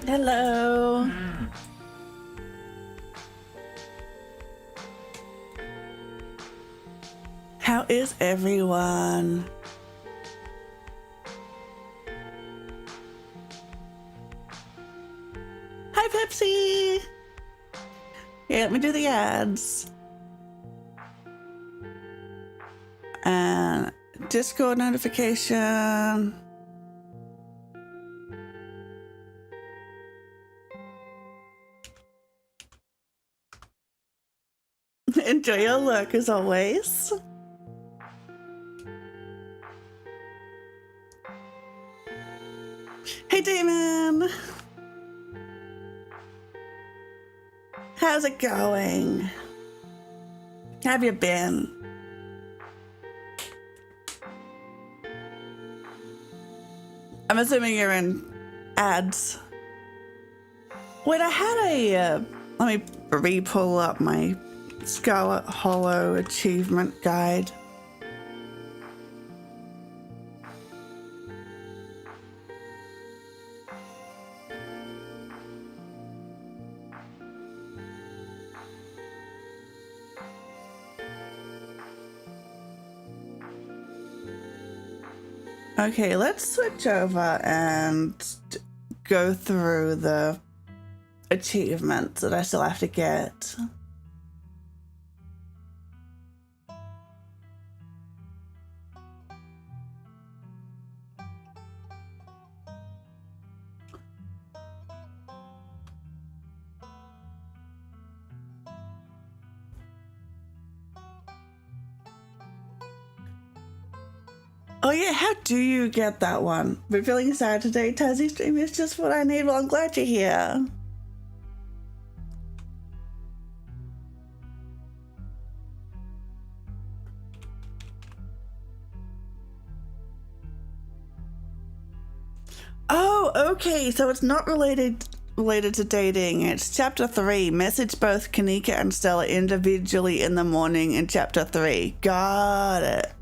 Hello. How is everyone? Hi, Pepsi. Yeah, let me do the ads. And Discord notification. Enjoy your look as always. Hey, Damon. How's it going? How have you been? I'm assuming you're in ads. Wait, I had a, let me re-pull up my Scarlet Hollow achievement guide. Okay, let's switch over and go through the achievements that I still have to get. Oh yeah, how do you get that one? Been feeling sad today. Tazzy stream is just what I need. Well, I'm glad you're here. Oh, okay. So it's not related to dating. It's chapter 3. Message both Kanika and Stella individually in the morning in chapter 3. Got it.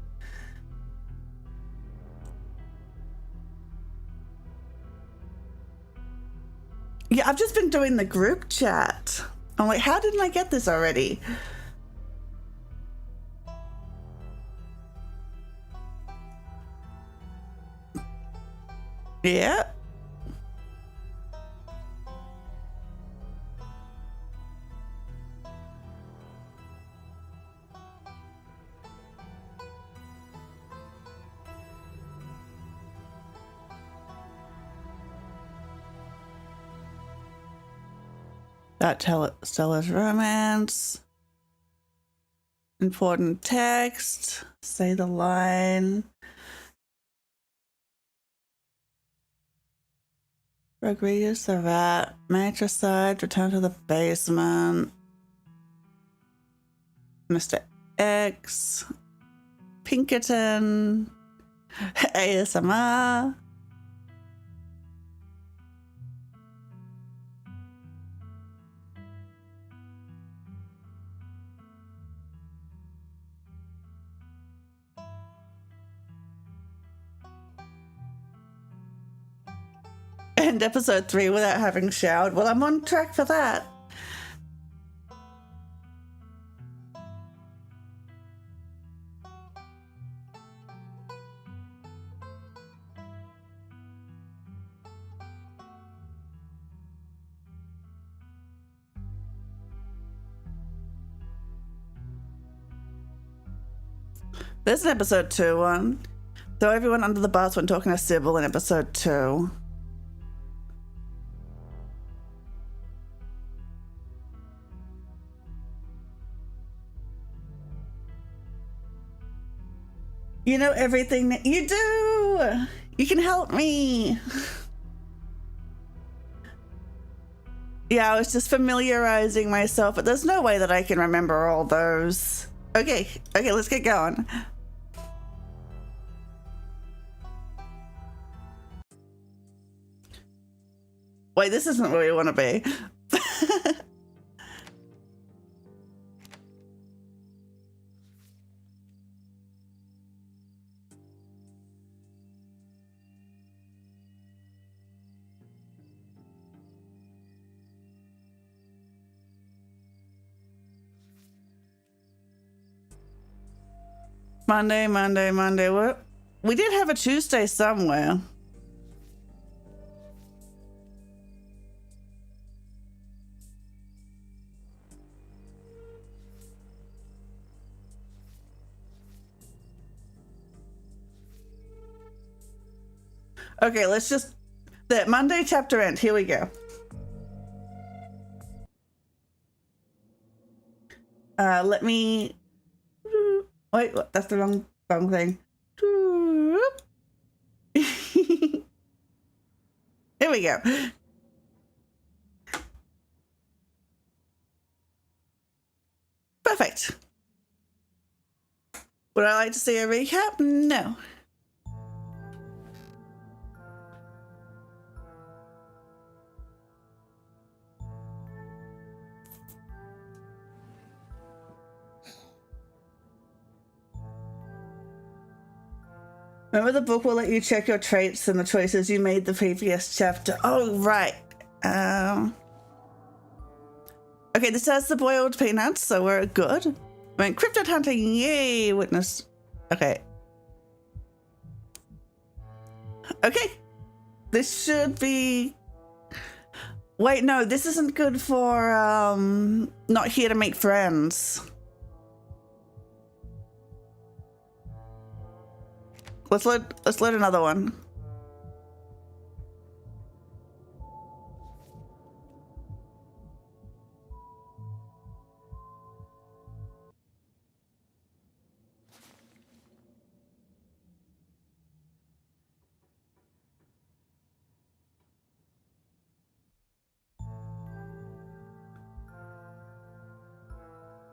Yeah, I've just been doing the group chat. I'm like, how didn't I get this already? Yeah. That Stella's romance. Important text. Say the line. Rodriguez the rat. Matricide. Return to the basement. Mr. X. Pinkerton. ASMR. And episode 3 without having showered. Well, I'm on track for that. There's an episode 2 one. Throw everyone under the bus when talking to Sybil in episode 2. You know everything that you do. You can help me. Yeah, I was just familiarizing myself, but there's no way that I can remember all those. Okay, let's get going. Wait, this isn't where we want to be. Monday. What? We did have a Tuesday somewhere. Okay, let's just... That Monday chapter end. Here we go. Let me... Wait, what? That's the wrong thing. Here we go. Perfect. Would I like to see a recap? No. Remember, the book will let you check your traits and the choices you made the previous chapter. Oh, right. Okay, this has the boiled peanuts, so we're good. I mean, cryptid hunting, yay, witness. Okay. Okay. This should be... Wait, no, this isn't good for, not here to make friends. Let's load another one.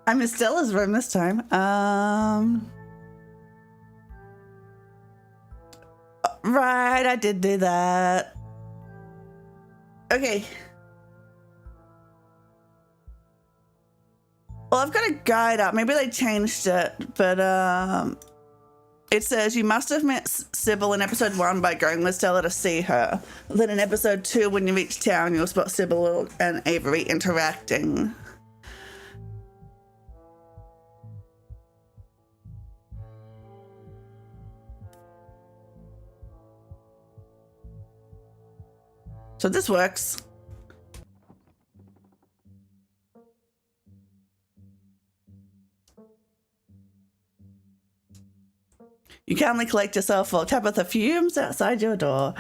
I'm in Stella's room this time. Right, I did do that. Okay. Well, I've got a guide up. Maybe they changed it, but it says you must have met Sybil in episode 1 by going with Stella to see her. Then in episode 2, when you reach town, you'll spot Sybil and Avery interacting. So this works. You calmly collect yourself while Tabitha fumes outside your door.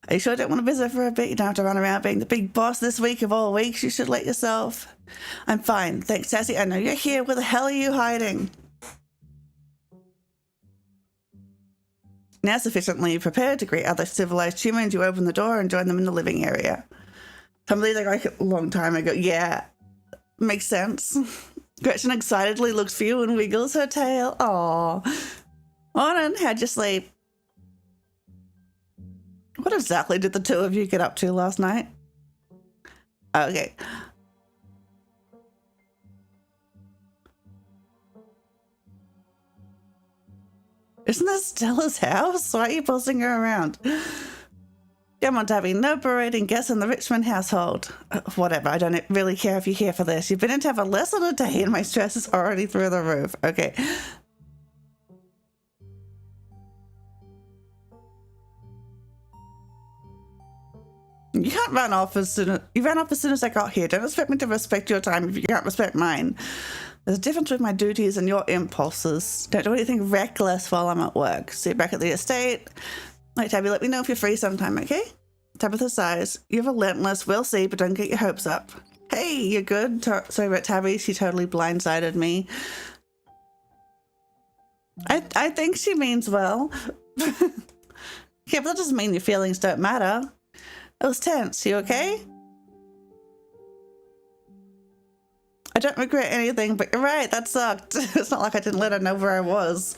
Are you sure you don't want to visit for a bit? You don't have to run around being the big boss this week of all weeks. You should let yourself. I'm fine. Thanks, Sassy. I know you're here. Where the hell are you hiding? Now sufficiently prepared to greet other civilized humans, you open the door and join them in the living area. Somebody like a long time ago. Yeah, makes sense. Gretchen excitedly looks for you and wiggles her tail. Aww. Morning, how'd you sleep? What exactly did the two of you get up to last night? Okay. Isn't this Stella's house? Why are you bossing her around? Come on, Tabby, no berating guests in the Richmond household. Whatever, I don't really care if you're here for this. You've been in to have a less than a day and my stress is already through the roof. Okay. You can't run off as soon as you ran off as soon as I got here. Don't expect me to respect your time if you can't respect mine. There's a difference with my duties and your impulses. Don't do anything reckless while I'm at work. See you back at the estate. Right, Tabby, let me know if you're free sometime, okay? Tabitha sighs. You're relentless. We'll see, but don't get your hopes up. Hey, you're good. Sorry about Tabby. She totally blindsided me. I think she means well. Yeah, but that doesn't mean your feelings don't matter. I was tense. You okay? I don't regret anything, but you're right. That sucked. It's not like I didn't let her know where I was.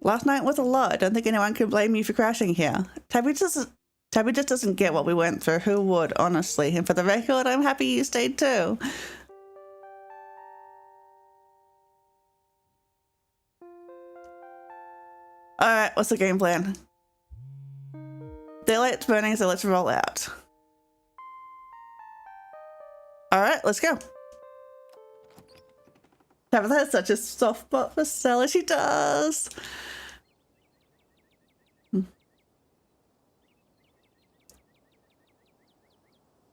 Last night was a lot. I don't think anyone can blame you for crashing here. Tabby just doesn't get what we went through. Who would, honestly? And for the record, I'm happy you stayed too. Alright, what's the game plan? Daylight's burning, so let's roll out. Alright, let's go. Tabitha has such a soft spot for Stella. She does.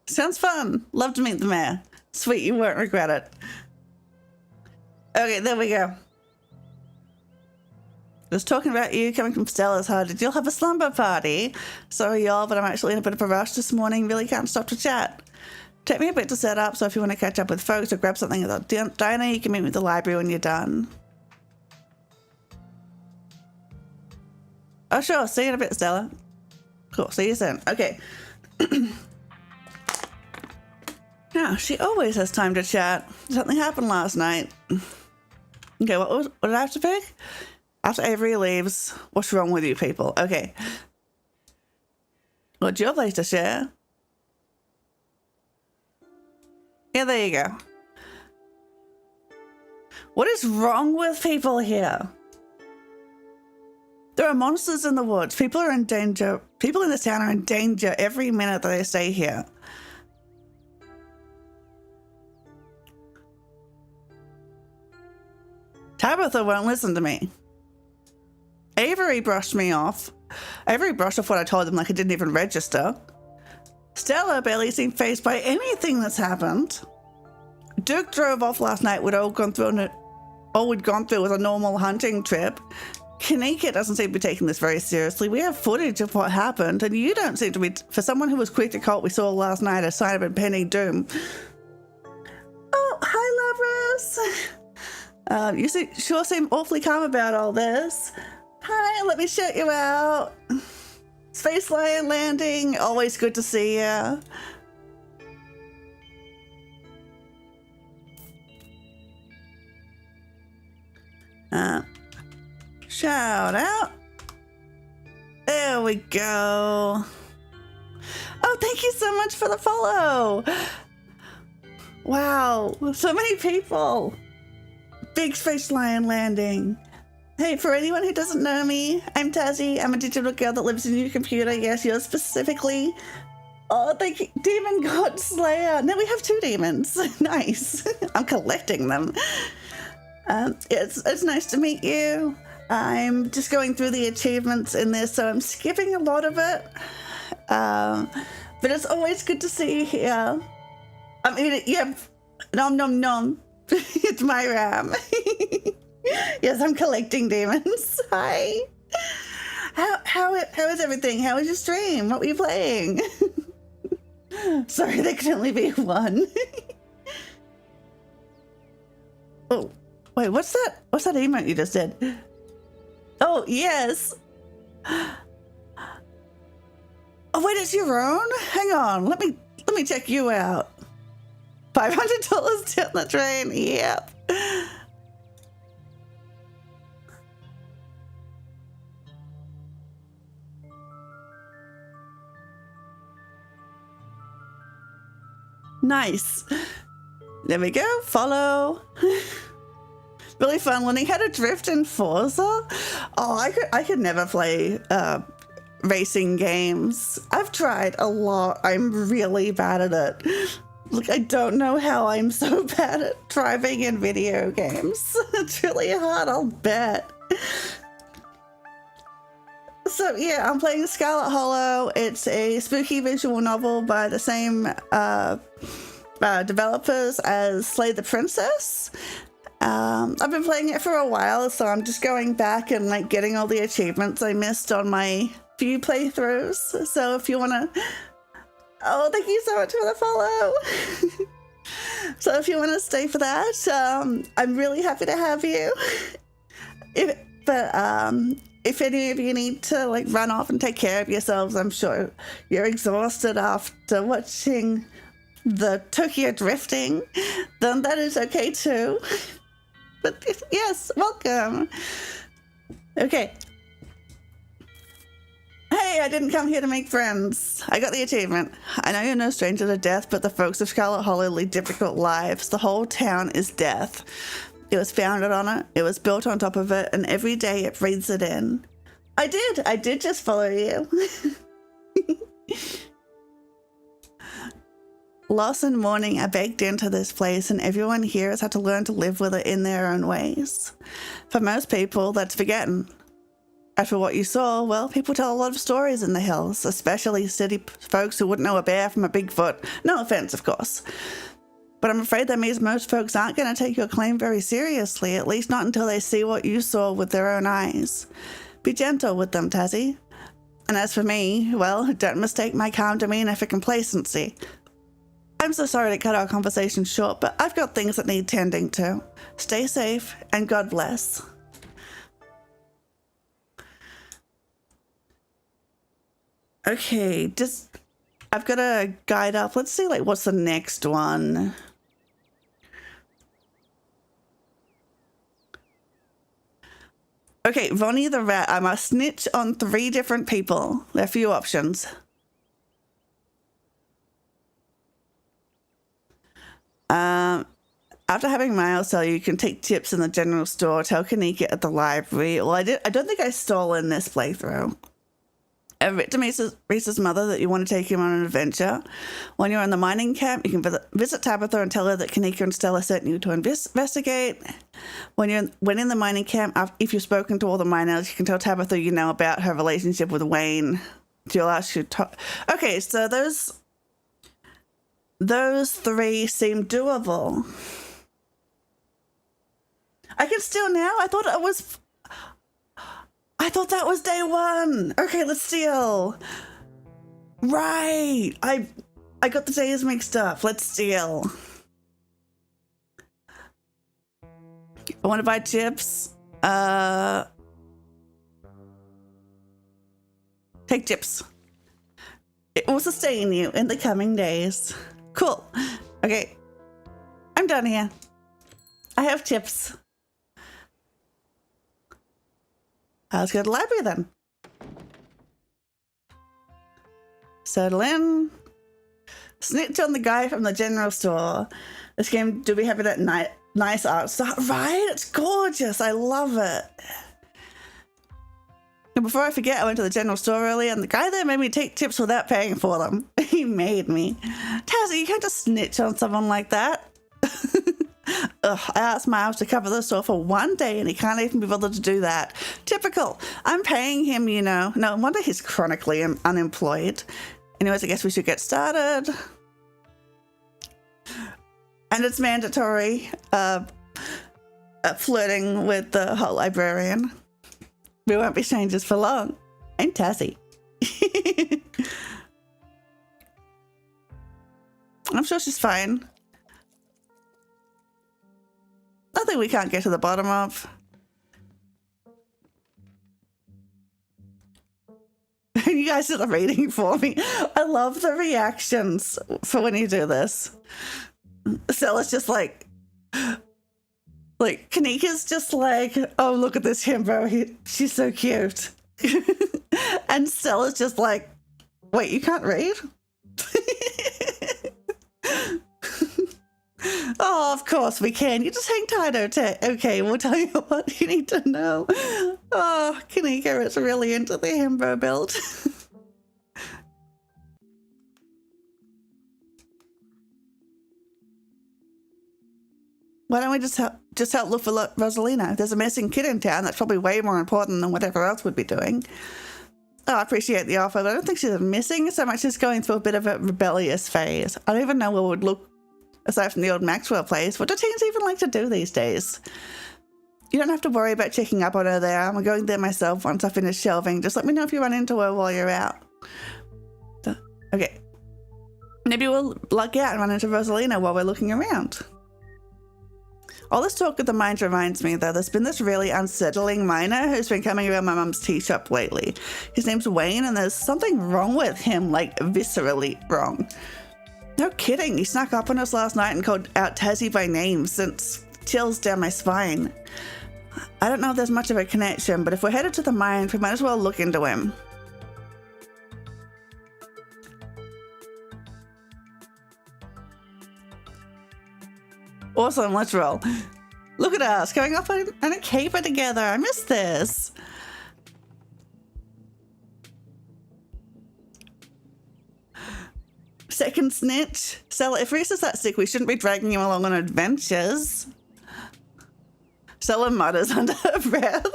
Sounds fun. Love to meet the mayor. Sweet, you won't regret it. Okay, there we go. Just talking about you coming from Stella's Hut. Did y'all have a slumber party? Sorry, y'all, but I'm actually in a bit of a rush this morning. Really can't stop to chat. Take me a bit to set up, so if you want to catch up with folks or grab something at the diner, you can meet me at the library when you're done. Oh, sure. See you in a bit, Stella. Cool. See you soon. Okay. Now, she always has time to chat. Something happened last night. Okay, what did I have to pick? After Avery leaves, what's wrong with you people? Okay. What's your place to share? Yeah, there you go. What is wrong with people here? There are monsters in the woods. People are in danger. People in this town are in danger every minute that they stay here. Tabitha won't listen to me. Avery brushed me off. Avery brushed off what I told them like I didn't even register. Stella barely seemed fazed by anything that's happened. Duke drove off last night. We'd gone through was a normal hunting trip. Kanika doesn't seem to be taking this very seriously. We have footage of what happened, and you don't seem to be, for someone who was quick to call what we saw last night, a sign of impending doom. Oh, hi, Lovers. You sure seem awfully calm about all this. Hi, let me shout you out. Space Lion Landing, always good to see ya. Shout out. There we go. Oh, thank you so much for the follow. Wow, so many people. Big Space Lion Landing. Hey, for anyone who doesn't know me, I'm Tazzy. I'm a digital girl that lives in your computer. Yes, yours specifically. Oh, thank you. Demon God Slayer. Now we have 2 demons. Nice. I'm collecting them. It's nice to meet you. I'm just going through the achievements in this, so I'm skipping a lot of it. But it's always good to see you here. I mean, yeah, nom nom nom. It's my RAM. Yes, I'm collecting demons. Hi. How is everything? How was your stream? What were you playing? Sorry, there can only be one. Oh, wait, what's that? What's that emote you just did? Oh, yes. Oh, wait, it's your own? Hang on, let me check you out. $500 down the drain. Yep. Nice. There we go. Follow. Really fun learning how to drift in Forza. Oh, I could never play racing games. I've tried a lot. I'm really bad at it. Look, I don't know how I'm so bad at driving in video games. It's really hard, I'll bet. So yeah, I'm playing Scarlet Hollow. It's a spooky visual novel by the same developers as Slay the Princess. I've been playing it for a while, so I'm just going back and like getting all the achievements I missed on my few playthroughs. So if you wanna, oh, thank you so much for the follow. So if you want to stay for that, I'm really happy to have you. If any of you need to like run off and take care of yourselves, I'm sure you're exhausted after watching the Tokyo drifting, then that is okay too. But yes, welcome. Okay. Hey, I didn't come here to make friends. I got the achievement. I know you're no stranger to death, but the folks of Scarlet Hollow lead difficult lives. The whole town is death. It was founded on it, it was built on top of it, and every day it breathes it in. I did just follow you. Loss and mourning are baked into this place, and everyone here has had to learn to live with it in their own ways. For most people, that's forgotten. As for what you saw, well, people tell a lot of stories in the hills, especially city folks who wouldn't know a bear from a Bigfoot. No offense, of course. But I'm afraid that means most folks aren't going to take your claim very seriously, at least not until they see what you saw with their own eyes. Be gentle with them, Tassie. And as for me, well, don't mistake my calm demeanor for complacency. I'm so sorry to cut our conversation short, but I've got things that need tending to. Stay safe, and God bless. Okay, I've got a guide up. Let's see, what's the next one? Okay, Ronnie the rat. I must snitch on 3 different people. There are a few options. After having mail sell, you can take tips in the general store, tell Kanika at the library. Well, I don't think I stole in this playthrough. Admit to Reese's mother that you want to take him on an adventure. When you're in the mining camp, you can visit Tabitha and tell her that Kanika and Stella sent you to investigate. When in the mining camp, if you've spoken to all the miners, you can tell Tabitha you know about her relationship with Wayne. She'll ask you to... Okay, so those 3 seem doable. I can steal now? I thought that was day 1. Okay, let's steal. Right. I got the days mixed up. Let's steal. I want to buy chips. Take chips. It will sustain you in the coming days. Cool. Okay. I'm done here. I have chips. Let's go to the library then. Settle in. Snitch on the guy from the general store. This game do be having that nice art style, right? It's gorgeous. I love it. And before I forget, I went to the general store earlier and the guy there made me take tips without paying for them. He made me. Tazzy, you can't just snitch on someone like that. Ugh, I asked Miles to cover the store for 1 day and he can't even be bothered to do that. Typical. I'm paying him, you know. No wonder he's chronically unemployed. Anyways, I guess we should get started. And it's mandatory flirting with the whole librarian. We won't be strangers for long. I'm Tassie. I'm sure she's fine. Nothing we can't get to the bottom of. You guys are reading for me. I love the reactions for when you do this. Stella's just like Kanika's just like, oh, look at this himbo. She's so cute. And Stella's just like, wait, you can't read? Oh, of course we can. You just hang tight, okay, we'll tell you what you need to know. Oh, Kanika is really into the himbo build. Why don't we just help look for Rosalina? There's a missing kid in town. That's probably way more important than whatever else we'd be doing. Oh, I appreciate the offer, but I don't think she's missing so much as going through a bit of a rebellious phase. I don't even know where we'd look aside from the old Maxwell place. What do teens even like to do these days? You don't have to worry about checking up on her there. I'm going there myself once I finish shelving. Just let me know if you run into her while you're out. Okay. Maybe we'll luck out and run into Rosalina while we're looking around. All this talk of the mines reminds me, though, there's been this really unsettling miner who's been coming around my mum's tea shop lately. His name's Wayne, and there's something wrong with him, like viscerally wrong. No kidding, he snuck up on us last night and called out Tassie by name, sent chills down my spine. I don't know if there's much of a connection, but if we're headed to the mines, we might as well look into him. Awesome, let's roll. Look at us, going off on a caper together. I miss this. Second snitch. Stella, if Reese is that sick, we shouldn't be dragging him along on adventures. Stella mutters under her breath.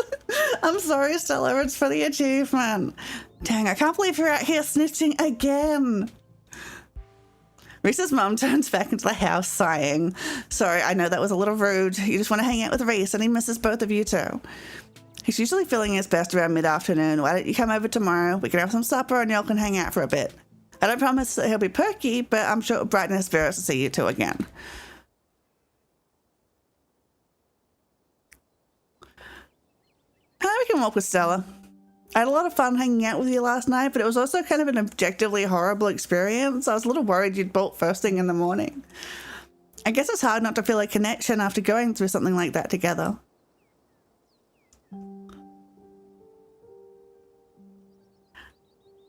I'm sorry, Stella, it's for the achievement. Dang, I can't believe you're out here snitching again. Reese's mum turns back into the house sighing. Sorry, I know that was a little rude. You just want to hang out with Reese and he misses both of you too. He's usually feeling his best around mid-afternoon. Why don't you come over tomorrow? We can have some supper and y'all can hang out for a bit. I don't promise that he'll be perky, but I'm sure it'll brighten his spirits to see you two again. We can walk with Stella. I had a lot of fun hanging out with you last night, but it was also kind of an objectively horrible experience. I was a little worried you'd bolt first thing in the morning. I guess it's hard not to feel a connection after going through something like that together.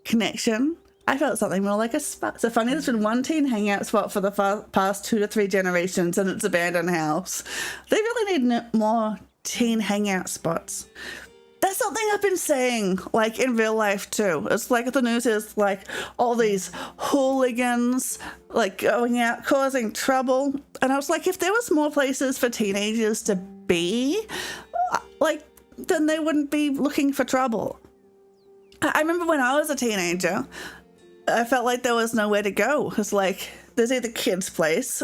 Connection? I felt something more like a spot. So funny, there's been one teen hangout spot for the past 2 to 3 generations and it's abandoned house. They really need more teen hangout spots. That's something I've been saying, like, in real life, too. It's like the news is, like, all these hooligans, like, going out, causing trouble. And I was like, if there was more places for teenagers to be, like, then they wouldn't be looking for trouble. I remember when I was a teenager, I felt like there was nowhere to go. It's like, there's either kids' places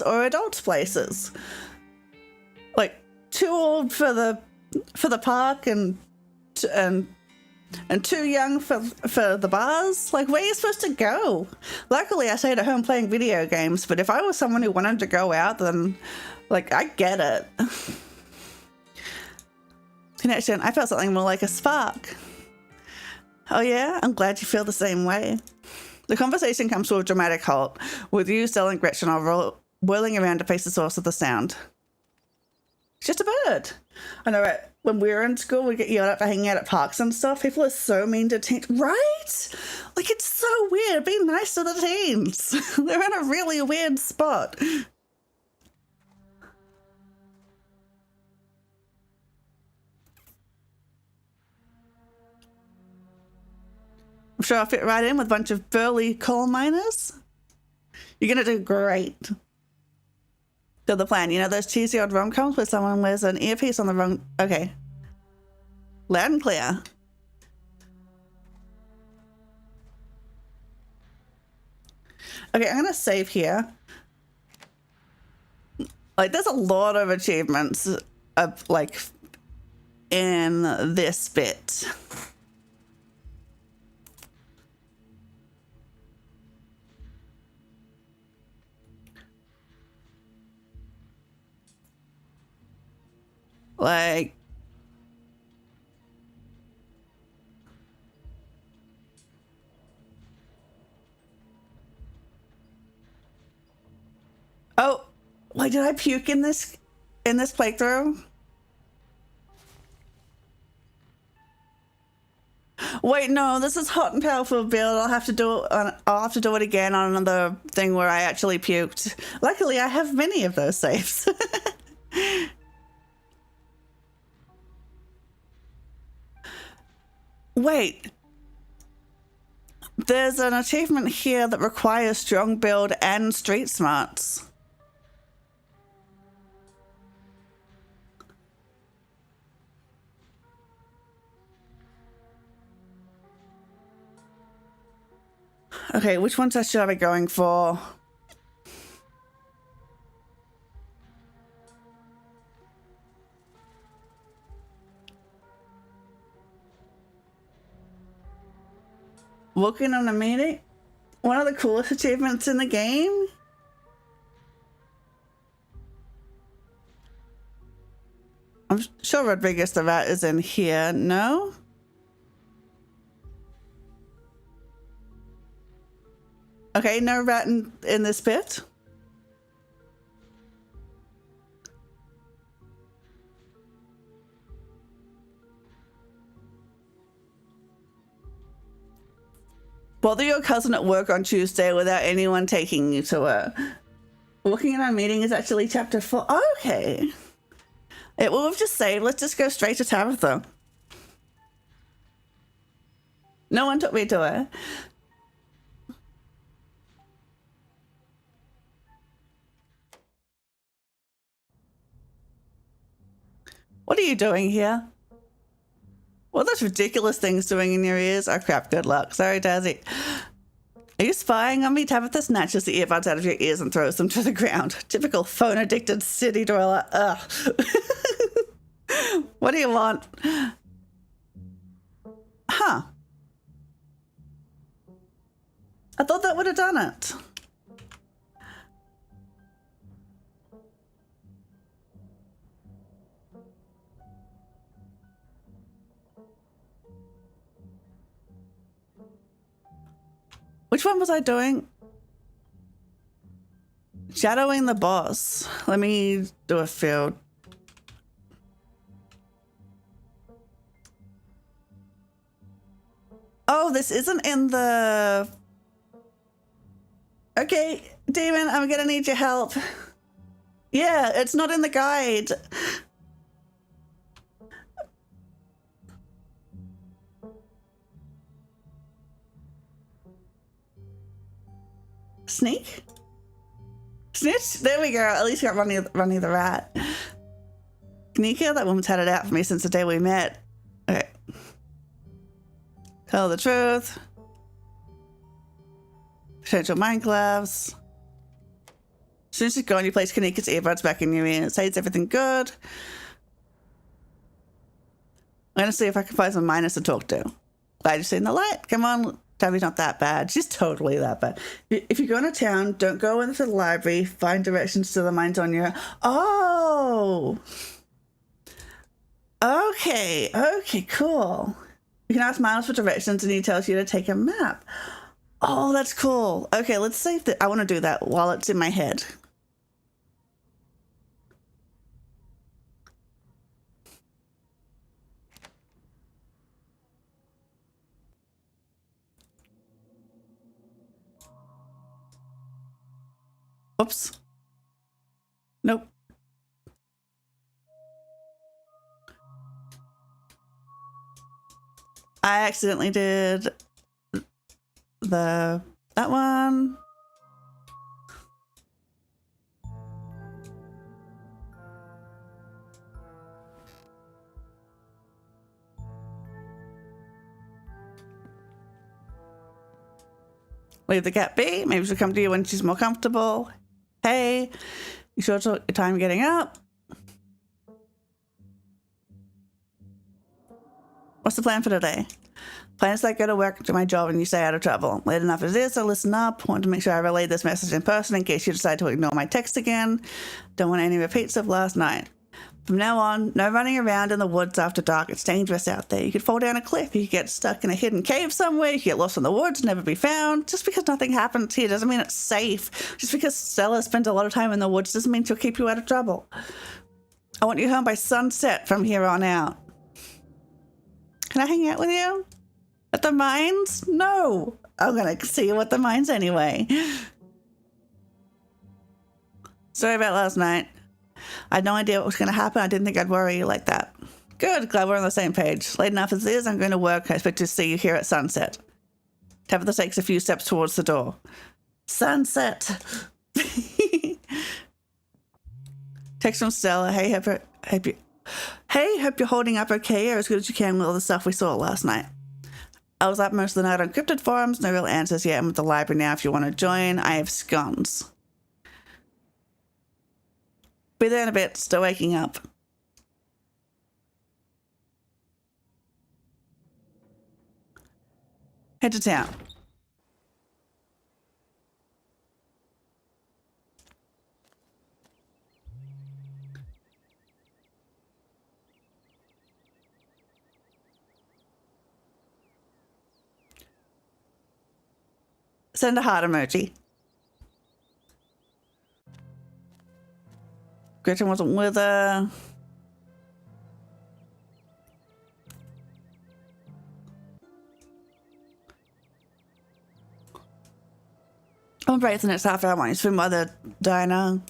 or adults' places. Like, too old for the park and too young for the bars. Like, where are you supposed to go? Luckily, I stayed at home playing video games, but if I was someone who wanted to go out, then, like, I get it. Connection, I felt something more like a spark. Oh yeah? I'm glad you feel the same way. The conversation comes to a dramatic halt, with you, Stella, and Gretchen all whirling around to face the source of the sound. It's just a bird. I know, right? When we were in school, we get yelled at for hanging out at parks and stuff. People are so mean to teens. Right? Like, it's so weird. Be nice to the teens. They're in a really weird spot. I'm sure I'll fit right in with a bunch of burly coal miners. You're going to do great. So the plan, you know those cheesy old rom-coms where someone wears an earpiece on the wrong... Okay. Loud and clear. Okay, I'm going to save here. Like, there's a lot of achievements of, like, in this bit. Like, oh, wait, did I puke in this playthrough? Wait, no, this is hot and powerful build. I'll have to do it again on another thing where I actually puked. Luckily, I have many of those saves. Wait, there's an achievement here that requires strong build and street smarts. Okay, which ones should I be going for? Working on a meeting? One of the coolest achievements in the game? I'm sure Rodriguez the Rat is in here, no? Okay, no rat in this bit. Bother your cousin at work on Tuesday without anyone taking you to her. Walking in our meeting is actually chapter 4. Oh, okay. It will have just saved. Let's just go straight to Tabitha. No one took me to her. What are you doing here? What are those ridiculous things doing in your ears? Oh crap, good luck. Sorry, Dazzy. Are you spying on me? Tabitha snatches the earbuds out of your ears and throws them to the ground. Typical phone-addicted city dweller. Ugh. What do you want? Huh. I thought that would have done it. Which one was I doing? Shadowing the boss. Let me do a field. Oh, this isn't in the... Okay, Demon, I'm gonna need your help. Yeah, it's not in the guide. Sneak? Snitch? There we go. At least got Ronnie the rat. Kanika, that woman's had it out for me since the day we met. Okay. Tell the truth. Potential mind collapse. As soon as she's gone, you place Kanika's earbuds back in your ear. Say it's everything good. I'm gonna see if I can find some minors to talk to. Glad you've seen the light. Come on. Tabby's not that bad. She's totally that bad. If you go into town, don't go into the library. Find directions to the mines on your... Oh! Okay. Okay, cool. You can ask Miles for directions and he tells you to take a map. Oh, that's cool. Okay, let's save that. I want to do that while it's in my head. Oops. Nope. I accidentally did that one. Leave the cat be. Maybe she'll come to you when she's more comfortable. Hey, you sure took your time getting up? What's the plan for today? Plan is that I go to work, do my job, and you stay out of trouble. Late enough as it is, so listen up. Want to make sure I relay this message in person in case you decide to ignore my text again. Don't want any repeats of last night. From now on, no running around in the woods after dark. It's dangerous out there. You could fall down a cliff. You could get stuck in a hidden cave somewhere. You could get lost in the woods, never be found. Just because nothing happens here doesn't mean it's safe. Just because Stella spent a lot of time in the woods doesn't mean she'll keep you out of trouble. I want you home by sunset from here on out. Can I hang out with you? At the mines? No. I'm gonna see you at the mines anyway. Sorry about last night. I had no idea what was going to happen. I didn't think I'd worry you like that. Good, glad we're on the same page. Late enough as it is, I'm going to work. I expect to see you here at sunset. Tabitha takes a few steps towards the door. Sunset. Text from Stella. Hey, hope you're holding up okay or as good as you can with all the stuff we saw last night. I was up most of the night on cryptid forums. No real answers yet. I'm at the library now if you want to join. I have scones. Be there in a bit. Still waking up. Head to town. Send a heart emoji. Gretchen wasn't with her. I'm break the next half hour. I want you to swim by the diner.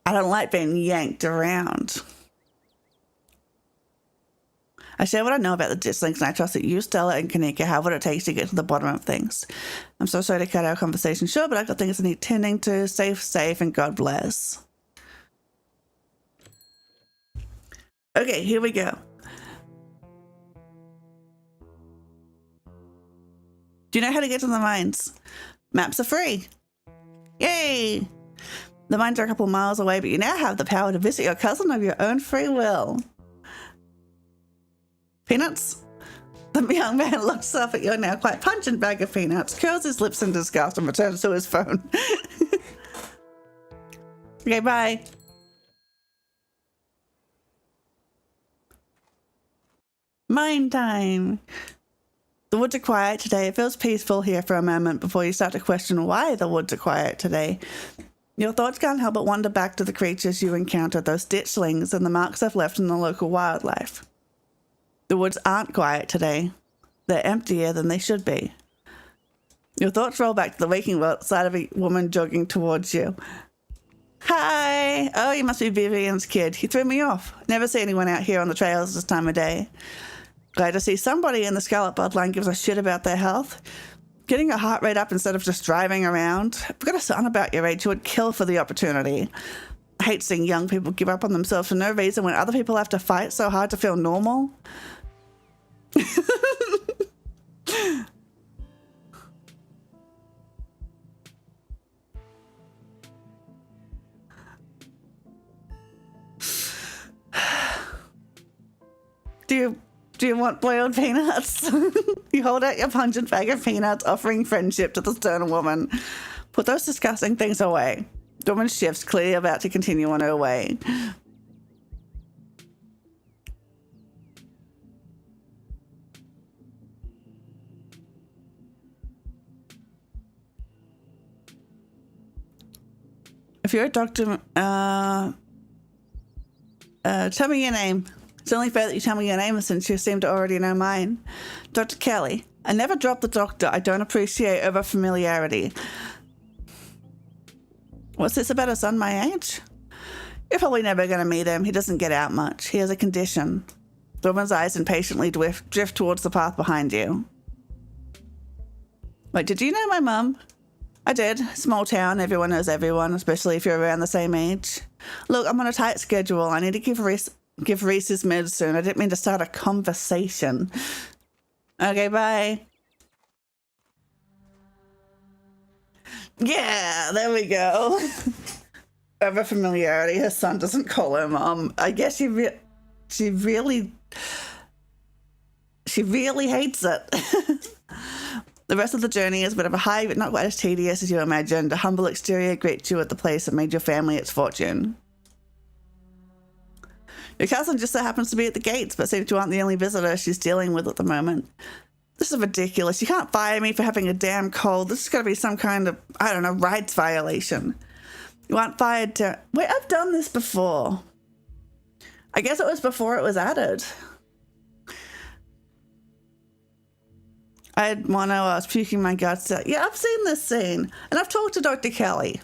I don't like being yanked around. I share what I know about the ditchlings, and I trust that you, Stella, and Kanika have what it takes to get to the bottom of things. I'm so sorry to cut our conversation short, but I've got things I need tending to. Safe, and God bless. Okay, here we go. Do you know how to get to the mines? Maps are free. Yay! The mines are a couple miles away, but you now have the power to visit your cousin of your own free will. Peanuts? The young man looks up at your now quite pungent bag of peanuts, curls his lips in disgust, and returns to his phone. Okay, bye. Mine time. The woods are quiet today. It feels peaceful here for a moment before you start to question why the woods are quiet today. Your thoughts can't help but wander back to the creatures you encountered, those ditchlings, and the marks they've left in the local wildlife. The woods aren't quiet today. They're emptier than they should be. Your thoughts roll back to the waking sight of a woman jogging towards you. Hi! Oh, you must be Vivian's kid. He threw me off. Never see anyone out here on the trails this time of day. Glad to see somebody in the Scarlet bloodline gives a shit about their health. Getting your heart rate up instead of just driving around. I've got a son about your age who would kill for the opportunity. I hate seeing young people give up on themselves for no reason when other people have to fight so hard to feel normal. Do you want boiled peanuts? You hold out your pungent bag of peanuts, offering friendship to the stern woman. Put those disgusting things away. The woman shifts, clearly about to continue on her way. If you're a doctor, tell me your name. It's only fair that you tell me your name since you seem to already know mine. Dr. Kelly. I never drop the doctor. I don't appreciate over familiarity. What's this about a son my age? You're probably never going to meet him. He doesn't get out much. He has a condition. The woman's eyes impatiently drift towards the path behind you. Wait, did you know my mum? I did. Small town. Everyone knows everyone, especially if you're around the same age. Look, I'm on a tight schedule. I need to give Reese his meds soon. I didn't mean to start a conversation. Okay, bye. Yeah, there we go. Over familiarity. Her son doesn't call her mom. I guess she really hates it. The rest of the journey is a bit of a high, but not quite as tedious as you imagined. A humble exterior greets you at the place that made your family its fortune. Your cousin just so happens to be at the gates, but seems you aren't the only visitor she's dealing with at the moment. This is ridiculous. You can't fire me for having a damn cold. This is going to be some kind of, I don't know, rights violation. You aren't fired to... Wait, I've done this before. I guess it was before it was added. I had mono, I was puking my guts out. Yeah, I've seen this scene. And I've talked to Dr. Kelly.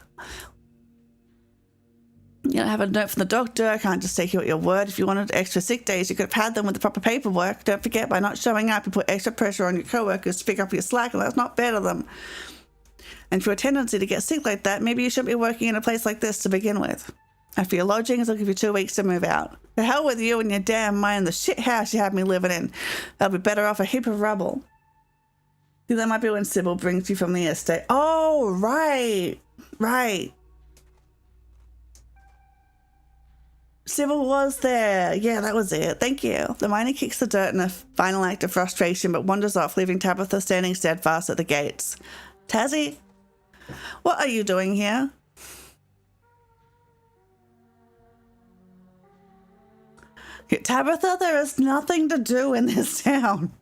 You know, I have a note from the doctor. I can't just take you at your word. If you wanted extra sick days, you could have had them with the proper paperwork. Don't forget, by not showing up, you put extra pressure on your co-workers to pick up your slack, and that's not fair to them. And for a tendency to get sick like that, maybe you shouldn't be working in a place like this to begin with. And for your lodgings, I'll give you 2 weeks to move out. The hell with you and your damn mind, the shit house you have me living in. I'll be better off a heap of rubble. That might be when Sybil brings you from the estate. Oh, right. Right. Sybil was there. Yeah, that was it. Thank you. The miner kicks the dirt in a final act of frustration, but wanders off, leaving Tabitha standing steadfast at the gates. Tazzy, what are you doing here? Tabitha, there is nothing to do in this town.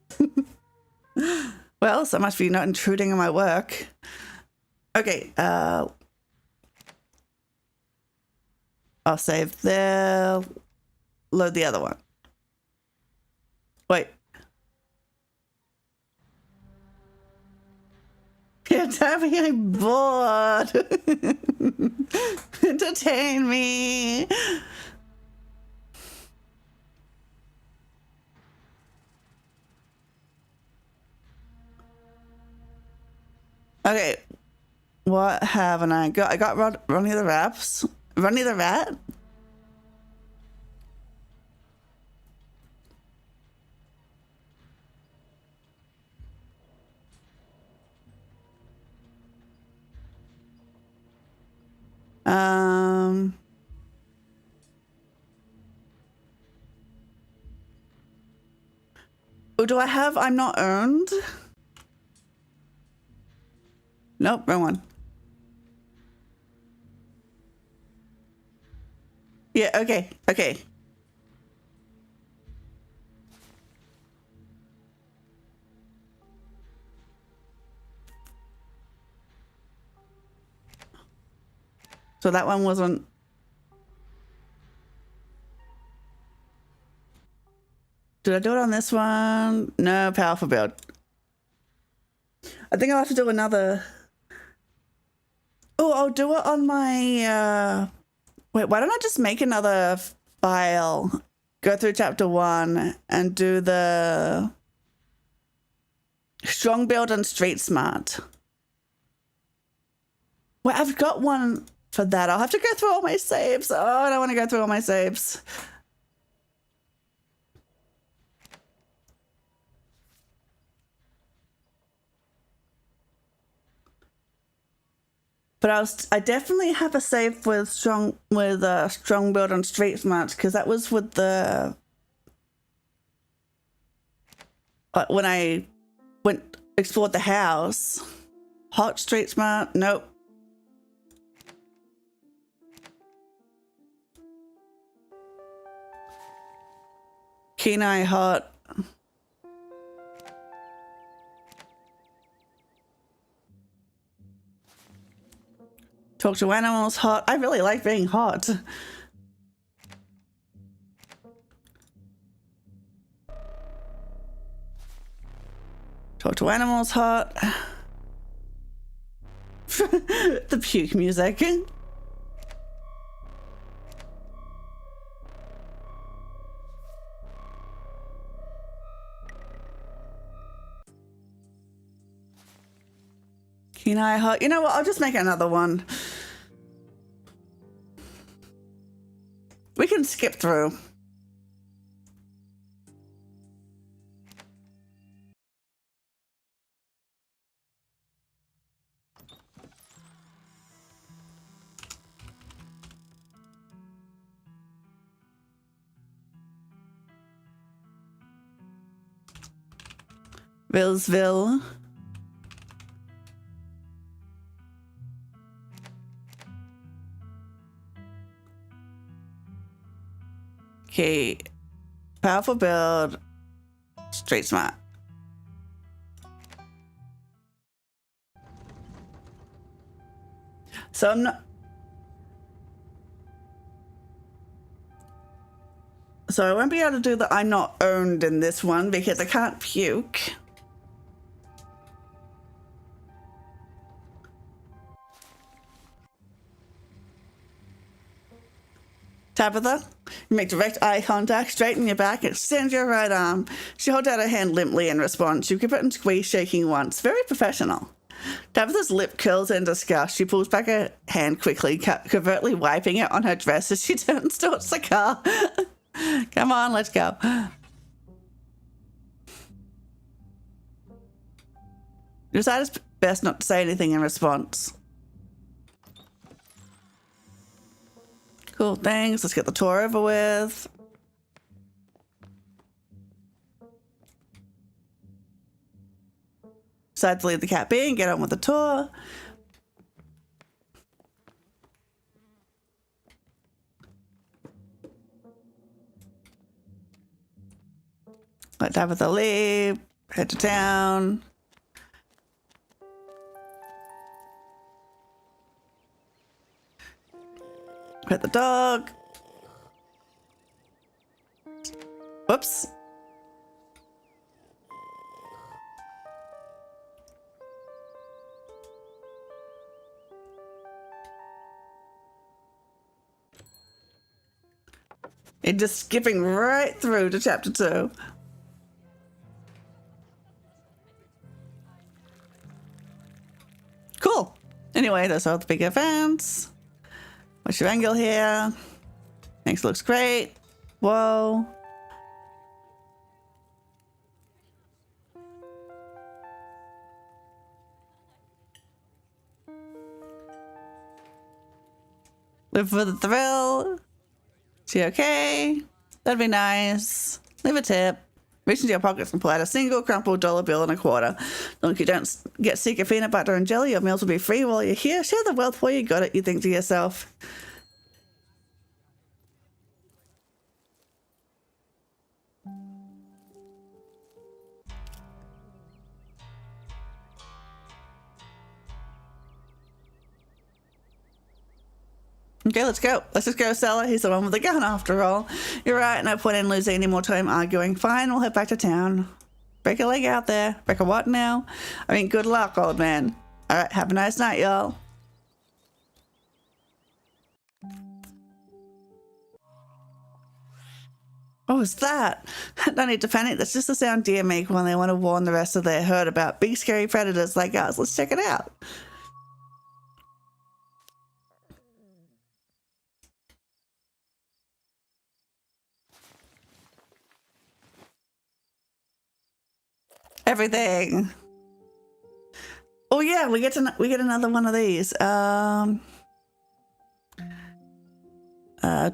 Well, so much for you not intruding on my work. Okay, I'll save there. Load the other one. Wait. You're telling me I'm bored. Entertain me. Okay, what haven't I got? I got Ronnie the Raps. Ronnie the Rat? Oh, do I have I'm not earned? Nope, wrong one. Yeah, okay, okay. So that one wasn't. Did I do it on this one? No, powerful build. I think I'll have to do another. Oh, I'll do it on my, wait, why don't I just make another file, go through chapter 1 and do the strong build and street smart. Well, I've got one for that. I'll have to go through all my saves. Oh, I don't want to go through all my saves. But I definitely have a save with strong build on street smart because that was with the when I explored the house. Hot street smart, nope. Keen eye hot. Talk to animals hot. I really like being hot. Talk to animals hot. The puke music. Keen eye hot. You know what? I'll just make another one. We can skip through. Villesville. Okay. Powerful build. Street smart. So I'm not. So I won't be able to do the I'm not owned in this one because I can't puke. Tabitha, you make direct eye contact, straighten your back, extend your right arm. She holds out her hand limply in response. You give it and squeeze, shaking once. Very professional. Tabitha's lip curls in disgust. She pulls back her hand quickly, covertly wiping it on her dress as she turns towards the car. Come on, let's go. You decide it's best not to say anything in response. Cool, thanks. Let's get the tour over with. Decide to leave the cat be and get on with the tour. Let Tabitha leave. Head to town. Pet the dog. Whoops. And just skipping right through to chapter 2. Anyway, those are the big events. What's your angle here? Next looks great. Whoa. Live for the thrill. She okay? That'd be nice. Leave a tip. Reach into your pockets and pull out a single crumpled dollar bill and a quarter. Long as you don't get sick of peanut butter and jelly, your meals will be free while you're here. Share the wealth while you got it, you think to yourself. Okay, let's go. Let's just go, Stella. He's the one with the gun after all. You're right, no point in losing any more time arguing. Fine, we'll head back to town. Break a leg out there. Break a what now? I mean, good luck, old man. All right, have a nice night, y'all. What was that? No need to panic. That's just the sound deer make when they want to warn the rest of their herd about big scary predators like us. Let's check it out. Everything. Oh yeah, we get another one of these.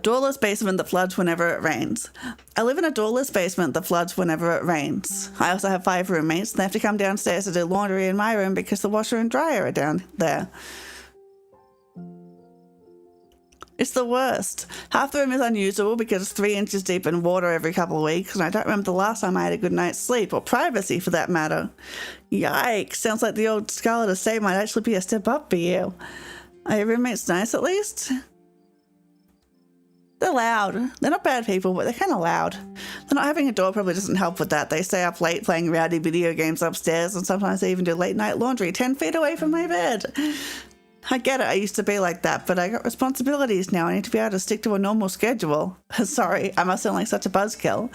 Doorless basement that floods whenever it rains. I live in a doorless basement that floods whenever it rains. I also have 5 roommates, and they have to come downstairs to do laundry in my room because the washer and dryer are down there. It's the worst. Half the room is unusable because it's 3 inches deep in water every couple of weeks, and I don't remember the last time I had a good night's sleep, or privacy for that matter. Yikes, sounds like the old Scarlet estate might actually be a step up for you. Are your roommates nice at least? They're loud. They're not bad people, but they're kind of loud. They're not having a door probably doesn't help with that. They stay up late playing rowdy video games upstairs, and sometimes they even do late night laundry 10 feet away from my bed. I get it, I used to be like that, but I got responsibilities now. I need to be able to stick to a normal schedule. Sorry, I must sound like such a buzzkill.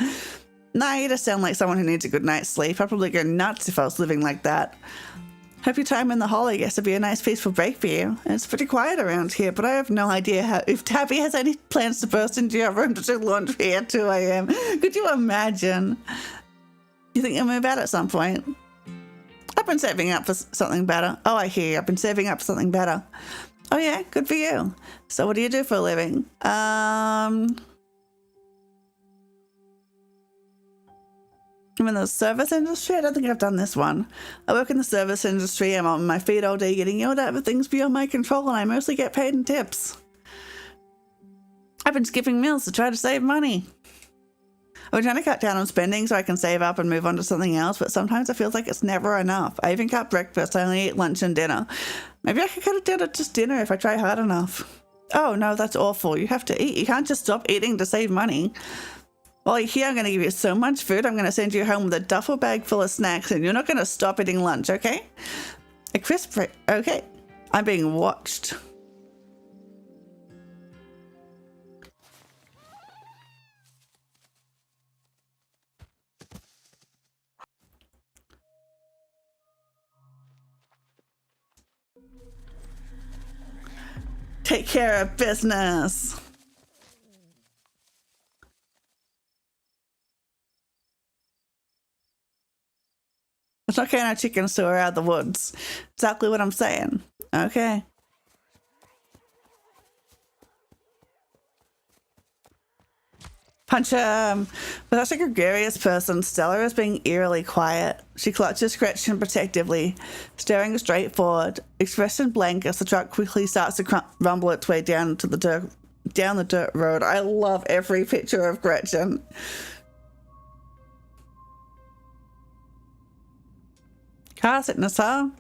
Nah, you just sound like someone who needs a good night's sleep. I'd probably go nuts if I was living like that. Hope your time in the Hollow gets to be a nice peaceful break for you. And it's pretty quiet around here, but I have no idea if Tabby has any plans to burst into your room to do laundry at 2 a.m. Could you imagine? You think you'll move out at some point? I've been saving up for something better. Oh, I hear you. I've been saving up for something better. Oh yeah, good for you. So what do you do for a living? I'm in the service industry? I don't think I've done this one. I work in the service industry. I'm on my feet all day getting yelled at for things beyond my control, and I mostly get paid in tips. I've been skipping meals to try to save money. I've been trying to cut down on spending so I can save up and move on to something else, but sometimes it feels like it's never enough. I even cut breakfast. I only eat lunch and dinner. Maybe I could cut it down to just dinner if I try hard enough. Oh no, that's awful. You have to eat. You can't just stop eating to save money. Well, here I'm going to give you so much food, I'm going to send you home with a duffel bag full of snacks, and you're not going to stop eating lunch, okay? A crisp, okay. I'm being watched. Take care of business. It's not getting our chicken store out of the woods. Exactly what I'm saying. Okay. Punch with such a gregarious person, Stella is being eerily quiet. She clutches Gretchen protectively, staring straight forward, expression blank as the truck quickly starts to rumble its way down to the dirt road. I love every picture of Gretchen. Car sickness, huh?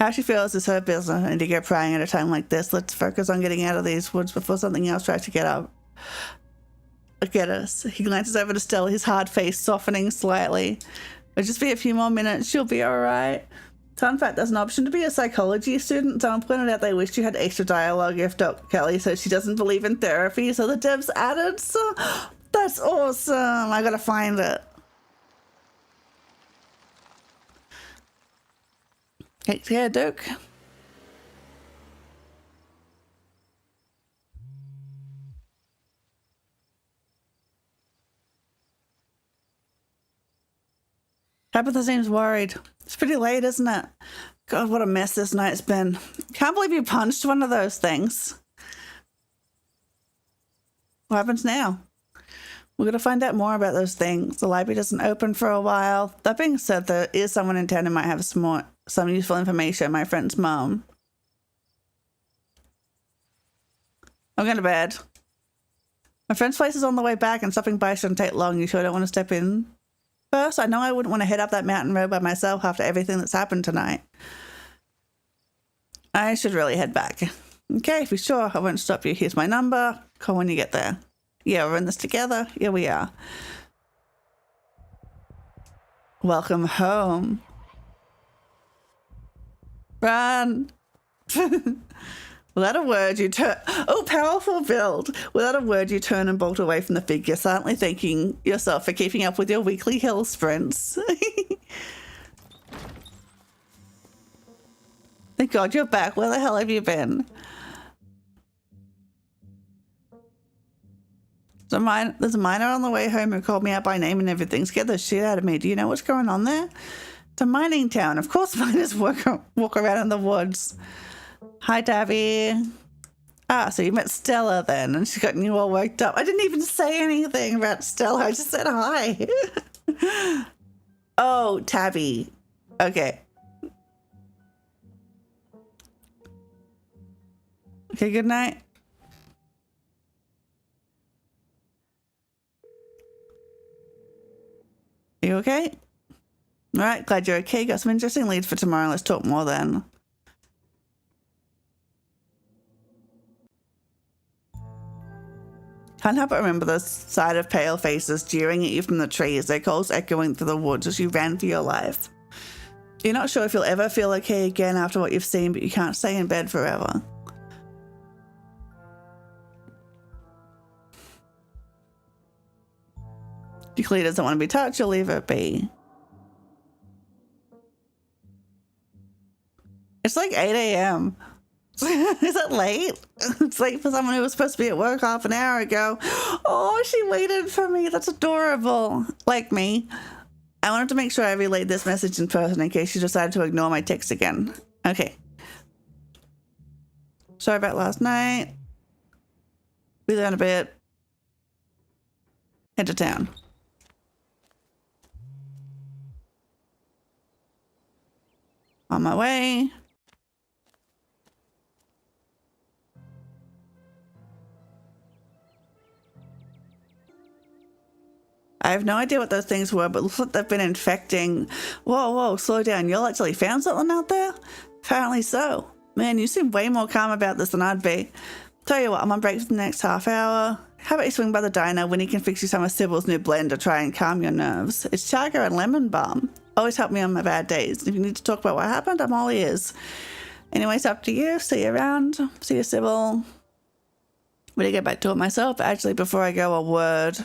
How she feels is her business. I need to get praying at a time like this. Let's focus on getting out of these woods before something else tries to get us. He glances over to Stella, his hard face softening slightly. It'll just be a few more minutes. She'll be all right. Fun fact, there's an option to be a psychology student. Someone pointed out they wished you had extra dialogue if Dr. Kelly said she doesn't believe in therapy, so the devs added. So that's awesome. I gotta find it. Take care, Duke. Tabitha seems worried. It's pretty late, isn't it? God, what a mess this night's been. Can't believe you punched one of those things. What happens now? We're going to find out more about those things. The library doesn't open for a while. That being said, there is someone in town who might have some useful information. My friend's mom. I'm going to bed. My friend's place is on the way back and stopping by shouldn't take long. You sure don't want to step in first? I know I wouldn't want to head up that mountain road by myself after everything that's happened tonight. I should really head back. Okay, if you're sure, I won't stop you. Here's my number. Call when you get there. Yeah, we're in this together. Here we are. Welcome home. Run. Without a word, you turn... Oh, powerful build. Without a word, you turn and bolt away from the figure, silently thanking yourself for keeping up with your weekly hill sprints. Thank God you're back. Where the hell have you been? There's a miner on the way home who called me out by name and everything. Scared the shit out of me. Do you know what's going on there? It's a mining town. Of course miners walk around in the woods. Hi, Tabby. Ah, so you met Stella then, and she got you all worked up. I didn't even say anything about Stella. I just said hi. Oh, Tabby. Okay. Okay, good night. You okay? All right, glad you're okay. Got some interesting leads for tomorrow. Let's talk more then. Can't help but remember the sight of pale faces jeering at you from the trees, their calls echoing through the woods as you ran for your life. You're not sure if you'll ever feel okay again after what you've seen, but you can't stay in bed forever. If your clear doesn't want to be touched, you'll leave it be. It's like 8 a.m. Is it late? It's late for someone who was supposed to be at work half an hour ago. Oh, she waited for me. That's adorable. Like me. I wanted to make sure I relayed this message in person in case you decided to ignore my text again. Okay. Sorry about last night. We learned a bit. Head to town. On my way. I have no idea what those things were, but looks like they've been infecting. Whoa, slow down. Y'all actually found something out there? Apparently so. Man, you seem way more calm about this than I'd be. Tell you what, I'm on break for the next half hour. How about you swing by the diner when he can fix you some of Sybil's new blend to try and calm your nerves? It's chaga and lemon balm. Always help me on my bad days. If you need to talk about what happened, I'm all ears. Anyway, it's up to you. See you around. See you, Sybil. When I get back to it myself, actually, before I go, a word.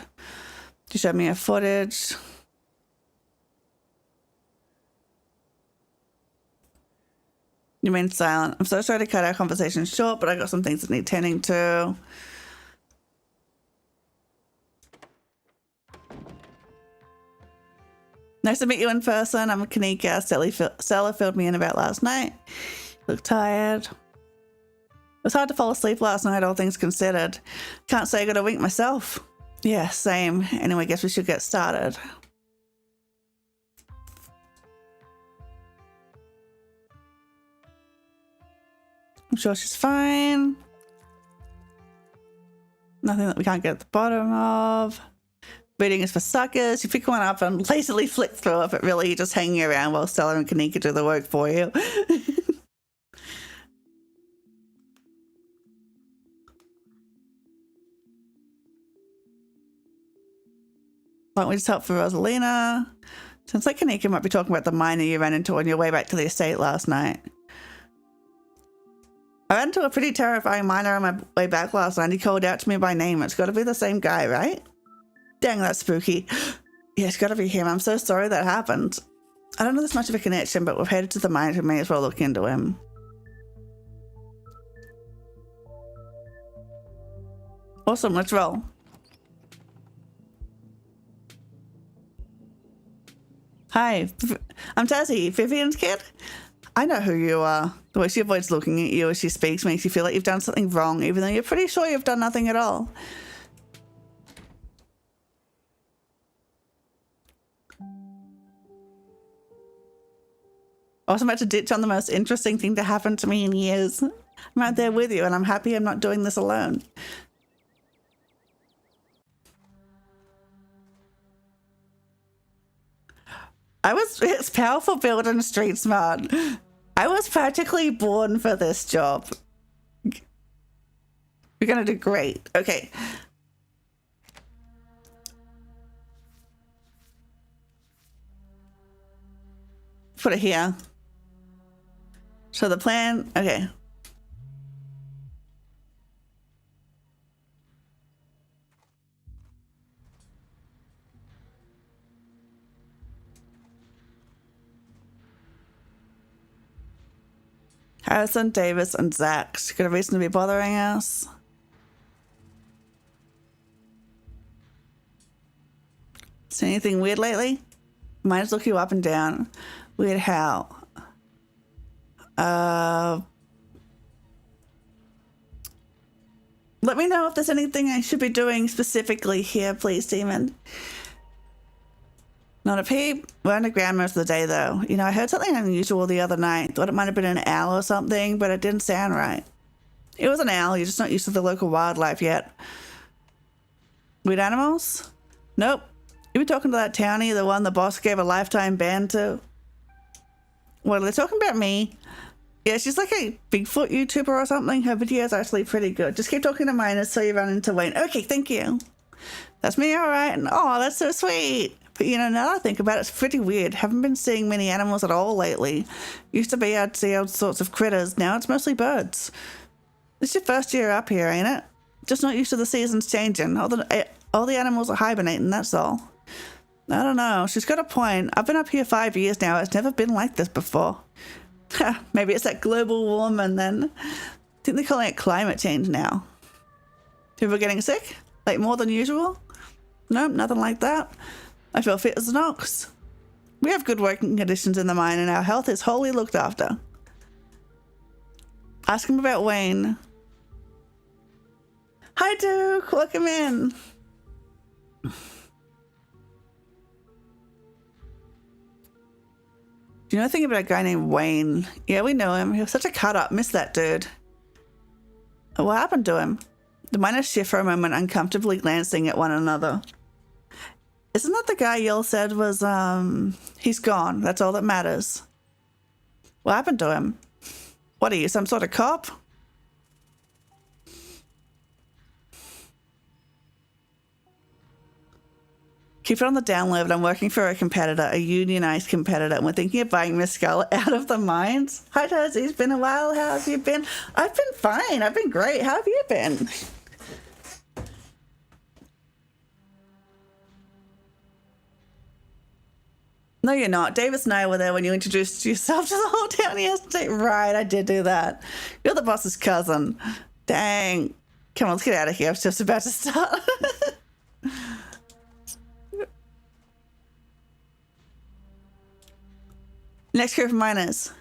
You showed me a footage. You remain silent. I'm so sorry to cut our conversation short, but I got some things that need tending to. Nice to meet you in person. I'm Kanika. Stella filled me in about last night. Look tired. It was hard to fall asleep last night, all things considered. Can't say I got a wink myself. Yeah, same. Anyway, guess we should get started. I'm sure she's fine. Nothing that we can't get at the bottom of. Reading is for suckers. You pick one up and lazily flick through it, but really you're just hanging around while Stella and Kanika do the work for you. Why don't we just help for Rosalina? Sounds like Kanika might be talking about the miner you ran into on your way back to the estate last night. I ran into a pretty terrifying miner on my way back last night. He called out to me by name. It's got to be the same guy, right? Dang, that's spooky. Yeah, it's got to be him. I'm so sorry that happened. I don't know this much of a connection, but we've headed to the miner. We may as well look into him. Awesome, let's roll. Hi, I'm Tazzy, Vivian's kid. I know who you are. The way she avoids looking at you as she speaks makes you feel like you've done something wrong, even though you're pretty sure you've done nothing at all. I was about to ditch on the most interesting thing to happen to me in years. I'm right there with you, and I'm happy I'm not doing this alone. It's powerful, build, and street smart. I was practically born for this job. You're gonna do great. Okay. Put it here. So the plan, okay. Harrison, Davis, and Zach. She got a reason to be bothering us. See anything weird lately? Might just look you up and down. Weird how? Let me know if there's anything I should be doing specifically here, please, Demon. Not a peep. We're underground most of the day, though. You know, I heard something unusual the other night. Thought it might have been an owl or something, but it didn't sound right. It was an owl. You're just not used to the local wildlife yet. Weird animals? Nope. You were talking to that townie, the one the boss gave a lifetime ban to? What, are they talking about me? Yeah, she's like a Bigfoot YouTuber or something. Her videos are actually pretty good. Just keep talking to minors so you run into Wayne. Okay, thank you. That's me, all right. And oh, that's so sweet. But you know, now that I think about it, it's pretty weird. Haven't been seeing many animals at all lately. Used to be I'd see all sorts of critters. Now it's mostly birds. This is your first year up here, ain't it? Just not used to the seasons changing. All the animals are hibernating, that's all. I don't know. She's got a point. I've been up here 5 years now. It's never been like this before. Maybe it's that global warming then. I think they're calling it climate change now. People are getting sick? Like more than usual? Nope, nothing like that. I feel fit as an ox. We have good working conditions in the mine and our health is wholly looked after. Ask him about Wayne. Hi Duke, welcome in. Do you know anything about a guy named Wayne? Yeah, we know him. He was such a cut-up. Miss that dude. What happened to him? The miners shift for a moment, uncomfortably glancing at one another. Isn't that the guy y'all said was, he's gone. That's all that matters. What happened to him? What are you, some sort of cop? Keep it on the down low, but I'm working for a competitor, a unionized competitor, and we're thinking of buying Miss Scarlet out of the mines. Hi, Taz. It's been a while. How have you been? I've been fine. I've been great. How have you been? No, you're not. Davis and I were there when you introduced yourself to the whole town yesterday. Right, I did do that. You're the boss's cousin. Dang. Come on, let's get out of here. I was just about to start. Next group of miners.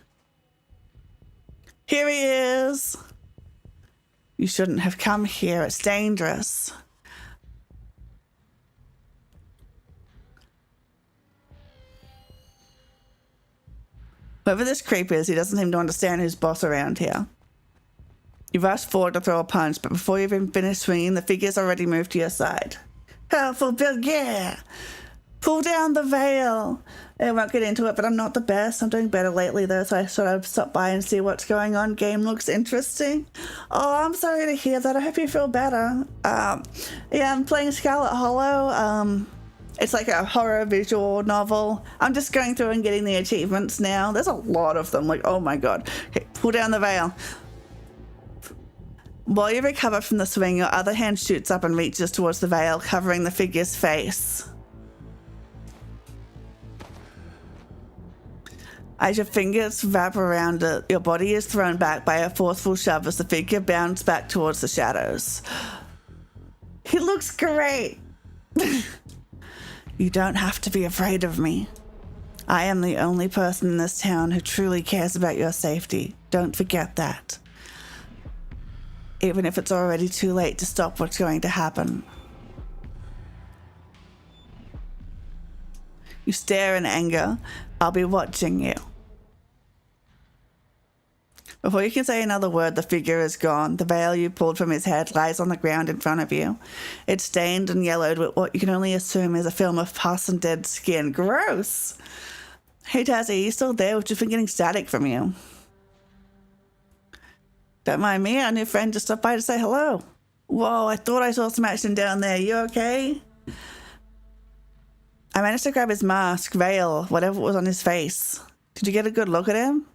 Here he is. You shouldn't have come here. It's dangerous. Whoever this creep is, he doesn't seem to understand who's boss around here. You rush forward to throw a punch, but before you've even finished swinging, the figure's already moved to your side. Helpful Bill, yeah! Pull down the veil! I won't get into it, but I'm not the best. I'm doing better lately, though, so I thought I'd stop by and see what's going on. Game looks interesting. Oh, I'm sorry to hear that. I hope you feel better. Yeah, I'm playing Scarlet Hollow. It's like a horror visual novel. I'm just going through and getting the achievements now. There's a lot of them. Like, oh my god. Okay, pull down the veil. While you recover from the swing, your other hand shoots up and reaches towards the veil, covering the figure's face. As your fingers wrap around it, your body is thrown back by a forceful shove as the figure bounds back towards the shadows. He looks great! You don't have to be afraid of me. I am the only person in this town who truly cares about your safety. Don't forget that. Even if it's already too late to stop what's going to happen. You stare in anger. I'll be watching you. Before you can say another word, the figure is gone. The veil you pulled from his head lies on the ground in front of you. It's stained and yellowed with what you can only assume is a film of pus and dead skin. Gross! Hey Tazzy, are you still there? We've just been getting static from you. Don't mind me, our new friend just stopped by to say hello. Whoa, I thought I saw some action down there. You okay? I managed to grab his mask, veil, whatever was on his face. Did you get a good look at him?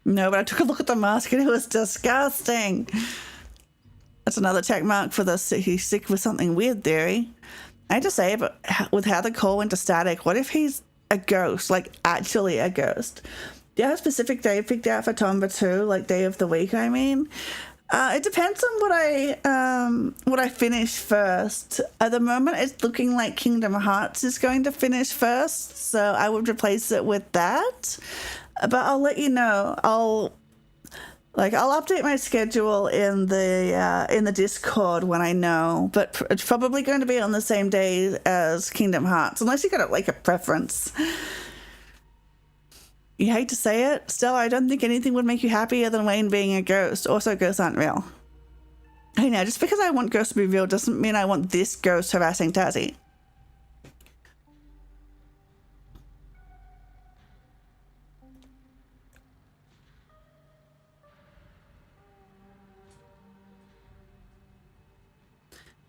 No, but I took a look at the mask and it was disgusting. That's another check mark for the he's sick with something weird theory. I hate to say it, but with how the call went to static, what if he's a ghost, like actually a ghost? Do you have a specific day picked out for Tomba too, like day of the week, I mean? It depends on what I finish first. At the moment, it's looking like Kingdom Hearts is going to finish first, so I would replace it with that. But I'll let you know. I'll update my schedule in the Discord when I know. But it's probably going to be on the same day as Kingdom Hearts, unless you got like a preference. You hate to say it, Stella, I don't think anything would make you happier than Wayne being a ghost. Also, ghosts aren't real. Hey, now, just because I want ghosts to be real doesn't mean I want this ghost harassing Tazzy.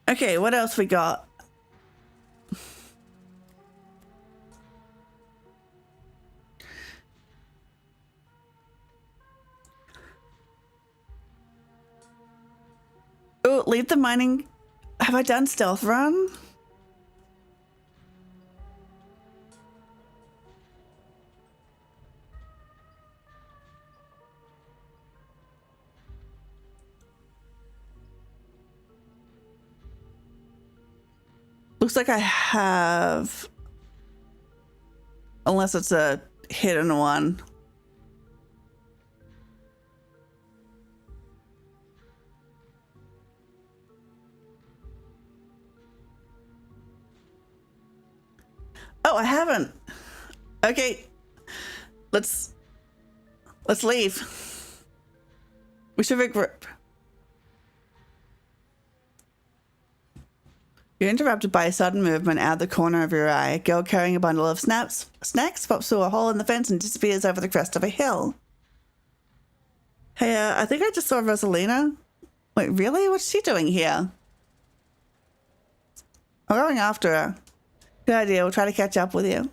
Okay, what else we got? Oh, leave the mining. Have I done stealth run? Looks like I have. Unless it's a hidden one. Oh, I haven't. Okay. Let's leave. We should regroup. You're interrupted by a sudden movement out of the corner of your eye. A girl carrying a bundle of snacks pops through a hole in the fence and disappears over the crest of a hill. Hey, I think I just saw Rosalina. Wait, really? What's she doing here? I'm going after her. Good idea. We'll try to catch up with you.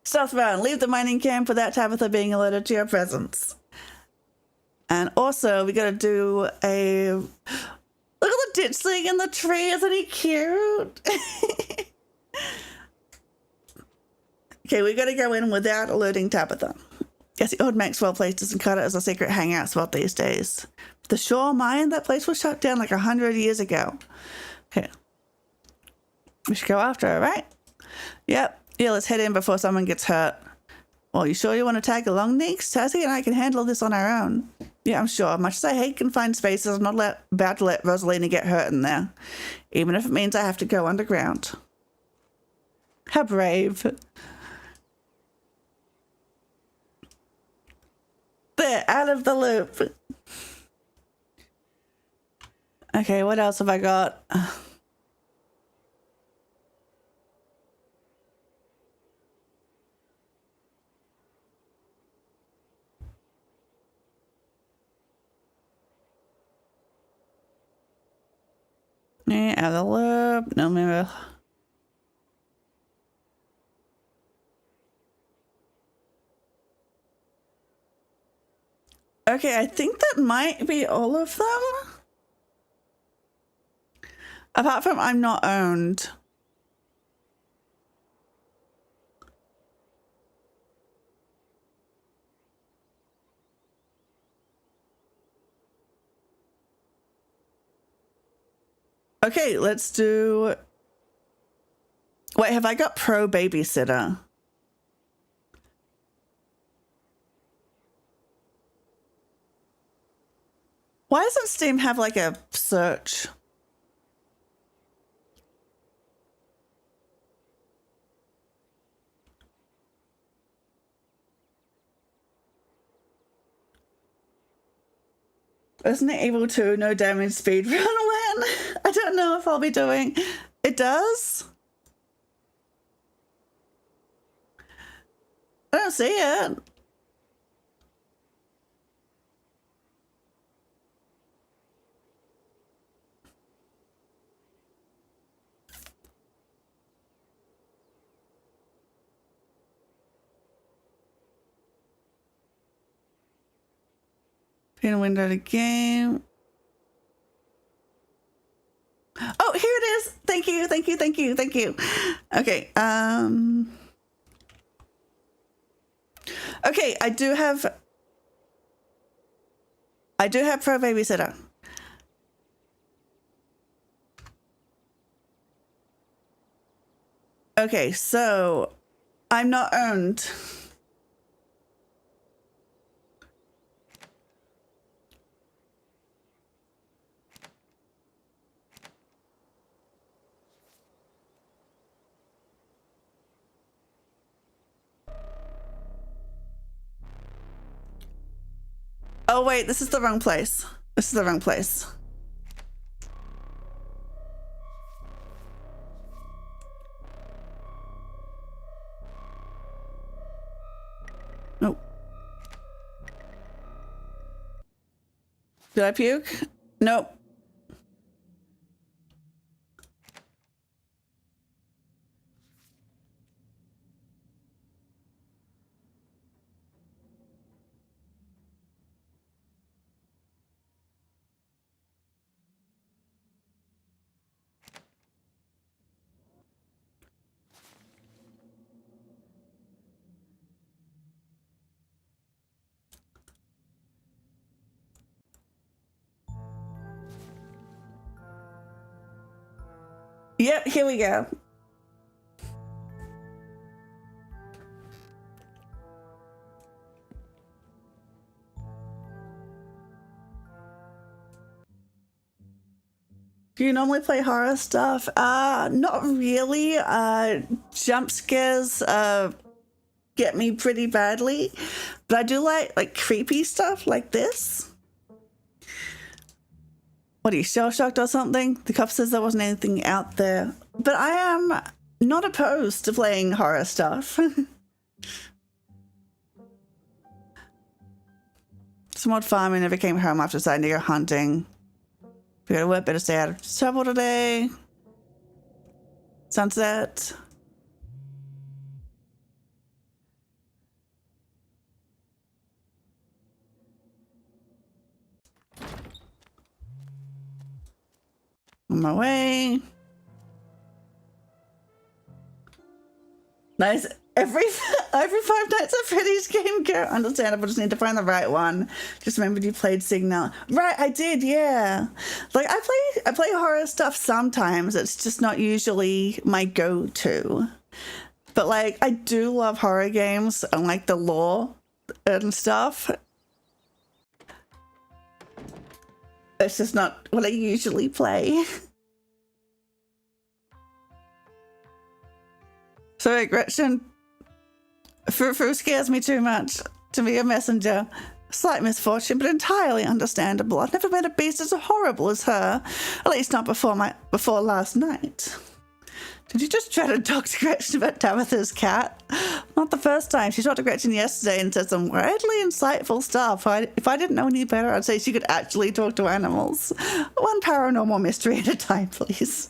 Stealth round. Leave the mining camp without Tabitha being alerted to your presence. And also, we gotta do a... Look at the ditchling in the tree. Isn't he cute? Okay, we gotta go in without alerting Tabitha. Yes, the old Maxwell place doesn't cut it as a secret hangout spot these days. The Shore Mine, that place was shut down like 100 years ago. Okay. We should go after her, right? Yep. Yeah, let's head in before someone gets hurt. Well, you sure you want to tag along, Neeks? Tazzy and I can handle this on our own. Yeah, I'm sure. Much as I hate confined spaces, I'm not about to let Rosalina get hurt in there. Even if it means I have to go underground. How brave. There, out of the loop. Okay, what else have I got? Yeah, out of the loop. No, maybe. Okay, I think that might be all of them. Apart from I'm not owned. Okay, let's do... Wait, have I got pro babysitter? Why doesn't Steam have like a search? Isn't it able to no damage speed run when? I don't know if I'll be doing... It does? I don't see it. Pin window to game. Oh, here it is. Thank you, thank you, thank you, thank you. Okay, okay, I do have pro babysitter. Okay, so I'm not owned. Oh wait, this is the wrong place. This is the wrong place. Nope. Did I puke? Nope. Yep, here we go. Do you normally play horror stuff? Not really. Jump scares get me pretty badly, but I do like creepy stuff like this. What, are you shell-shocked or something? The cop says there wasn't anything out there, but I am not opposed to playing horror stuff. Some farm and never came home after deciding to go hunting. We gotta work, better stay out of trouble today. Sunset. On my way. Nice. Every 5 Nights at Freddy's game, go. Understandable, just need to find the right one. Just remembered you played Signal. Right, I did, yeah. Like I play horror stuff sometimes. It's just not usually my go-to. But like I do love horror games and like the lore and stuff. It's just not what I usually play. Sorry, Gretchen. Frou scares me too much to be a messenger. Slight misfortune, but entirely understandable. I've never met a beast as horrible as her. At least not before last night. Did you just try to talk to Gretchen about Tabitha's cat? Not the first time. She talked to Gretchen yesterday and said some widely insightful stuff. If I didn't know any better, I'd say she could actually talk to animals. One paranormal mystery at a time, please.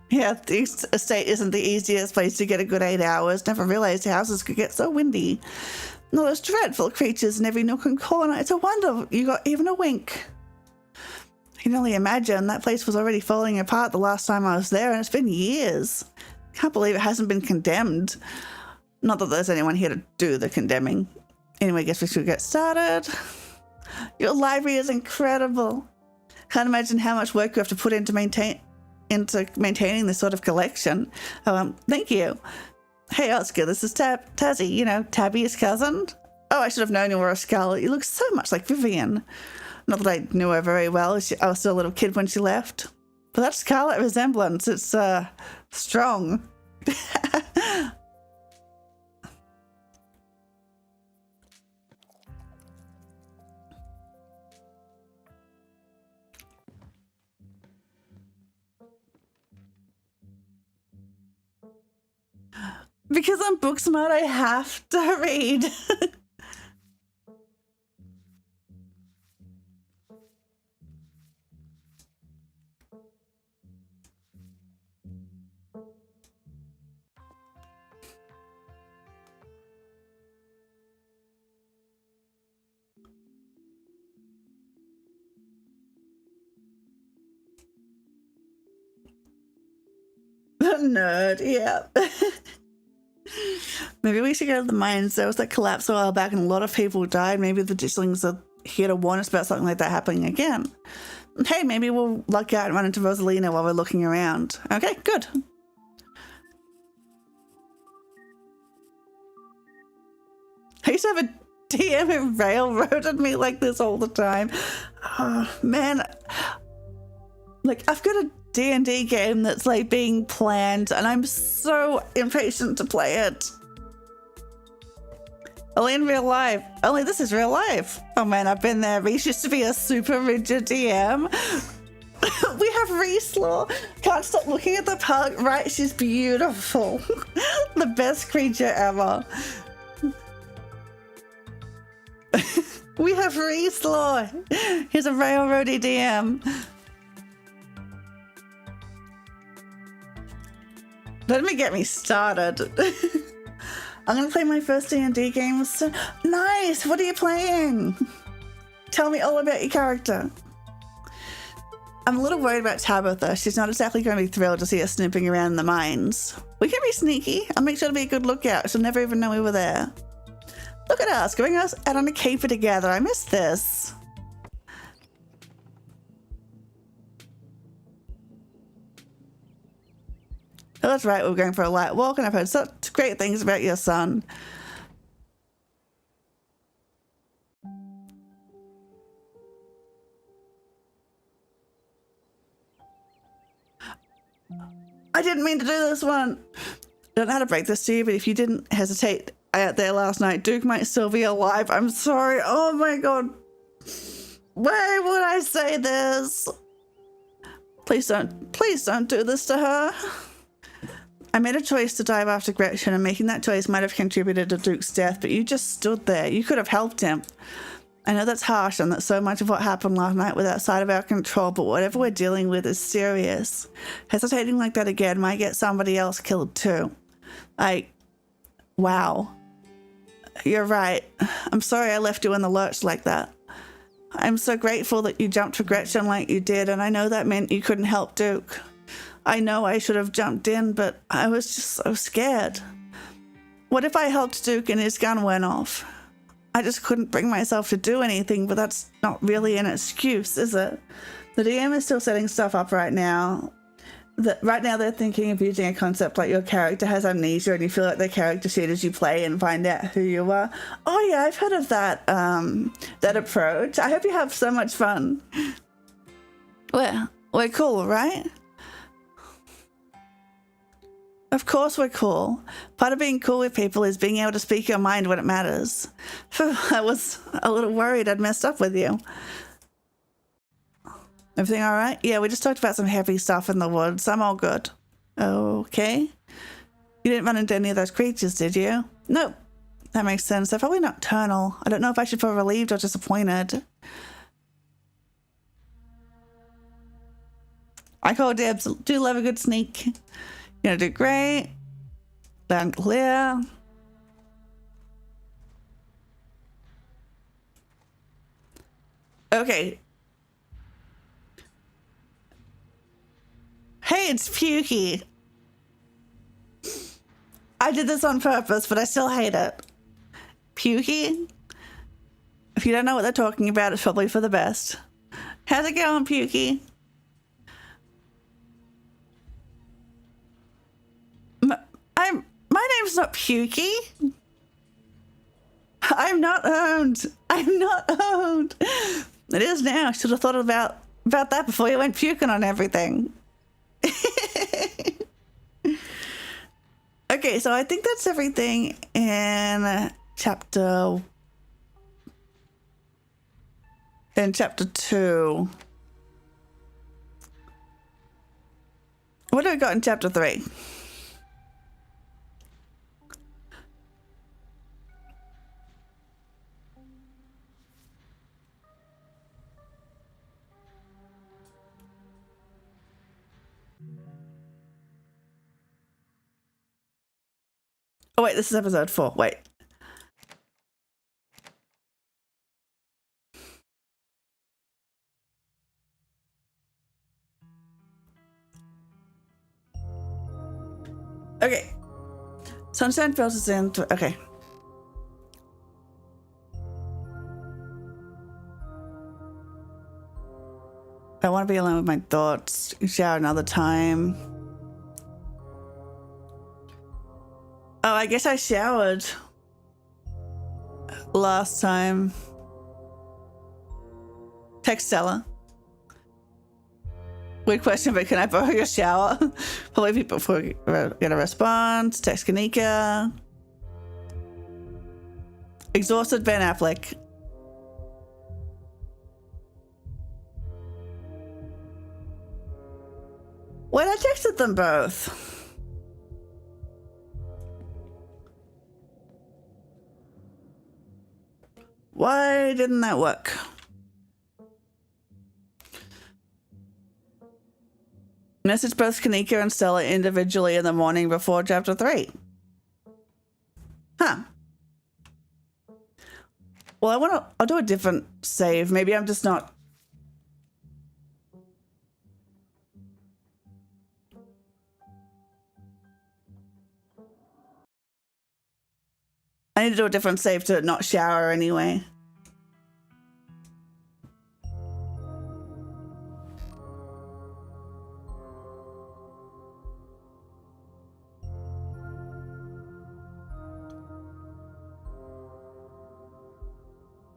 Yeah, the estate isn't the easiest place to get a good 8 hours. Never realized houses could get so windy. And all those dreadful creatures in every nook and corner. It's a wonder you got even a wink. I can only imagine that place was already falling apart the last time I was there, and it's been years. Can't believe it hasn't been condemned. Not that there's anyone here to do the condemning. Anyway, guess we should get started. Your library is incredible. Can't imagine how much work you have to put into maintaining this sort of collection. Thank you. Hey, Oscar, this is Tazzy, you know, Tabby's cousin. Oh, I should have known you were a Scarlet. You look so much like Vivian. Not that I knew her very well. I was still a little kid when she left. But that Scarlet resemblance, it's, strong. Because I'm book smart, I have to read. Nerd, yeah. Maybe we should go to the mines. There was that collapse a while back and a lot of people died. Maybe the Ditchlings are here to warn us about something like that happening again. Hey, maybe we'll luck out and run into Rosalina while we're looking around. Okay, good. I used to have a DM who railroaded me like this all the time. Oh, man. Like, I've got a D&D game that's like being planned and I'm so impatient to play it. Only in real life. Only this is real life. Oh man, I've been there. Reese used to be a super rigid DM. We have Reese Law. Can't stop looking at the pug. Right, she's beautiful. The best creature ever. We have Reese Law. He's a railroady DM. Let me get me started. I'm gonna play my first D&D game. Nice! What are you playing? Tell me all about your character. I'm a little worried about Tabitha. She's not exactly going to be thrilled to see us snooping around in the mines. We can be sneaky. I'll make sure to be a good lookout. She'll never even know we were there. Look at us, going out on a caper together. I miss this. Oh, that's right, we were going for a light walk and I've heard such great things about your son. I didn't mean to do this one. I don't know how to break this to you, but if you didn't hesitate out there last night, Duke might still be alive. I'm sorry. Oh my god. Why would I say this? Please don't do this to her. I made a choice to dive after Gretchen, and making that choice might have contributed to Duke's death, but you just stood there. You could have helped him. I know that's harsh and that so much of what happened last night was outside of our control, but whatever we're dealing with is serious. Hesitating like that again might get somebody else killed too. Wow. You're right. I'm sorry I left you in the lurch like that. I'm so grateful that you jumped for Gretchen like you did, and I know that meant you couldn't help Duke. I know I should have jumped in, but I was just so scared. What if I helped Duke and his gun went off? I just couldn't bring myself to do anything, but that's not really an excuse, is it? The DM is still setting stuff up right now. Right now they're thinking of using a concept like your character has amnesia and you feel like the character sheet as you play and find out who you are. Oh yeah, I've heard of that, that approach. I hope you have so much fun. We're cool, right? Of course we're cool. Part of being cool with people is being able to speak your mind when it matters. I was a little worried I'd messed up with you. Everything all right? Yeah, we just talked about some heavy stuff in the woods. I'm all good. Okay. You didn't run into any of those creatures, did you? Nope. That makes sense. They're probably nocturnal. I don't know if I should feel relieved or disappointed. I call dibs. Do love a good sneak. You're gonna do great. Loud and clear. Okay. Hey, it's Pukey. I did this on purpose, but I still hate it. Pukey? If you don't know what they're talking about, it's probably for the best. How's it going, Pukey? My name's not Pukey. I'm not owned. I'm not owned. It is now. Should have thought about that before you went puking on everything. Okay, so I think that's everything in chapter 2. What do we got in chapter 3? Oh wait, this is episode 4. Wait. Okay. Sunshine filters in. Okay. I want to be alone with my thoughts. Shower another time. Oh, I guess I showered last time. Text Stella. Weird question, but can I borrow your shower? Probably before we get a response. Text Kanika. Exhausted Ben Affleck. Wait, I texted them both. Why didn't that work? Message both Kanika and Stella individually in the morning before chapter 3. Huh. Well, I'll do a different save. Maybe I'm just not. I need to do a different save to not shower anyway.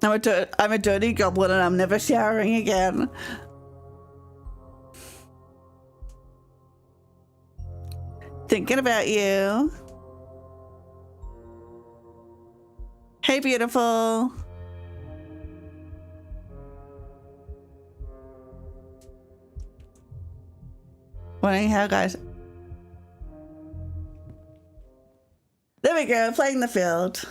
I'm a dirty goblin and I'm never showering again. Thinking about you. Hey, beautiful. Wondering how, guys. There we go, playing the field.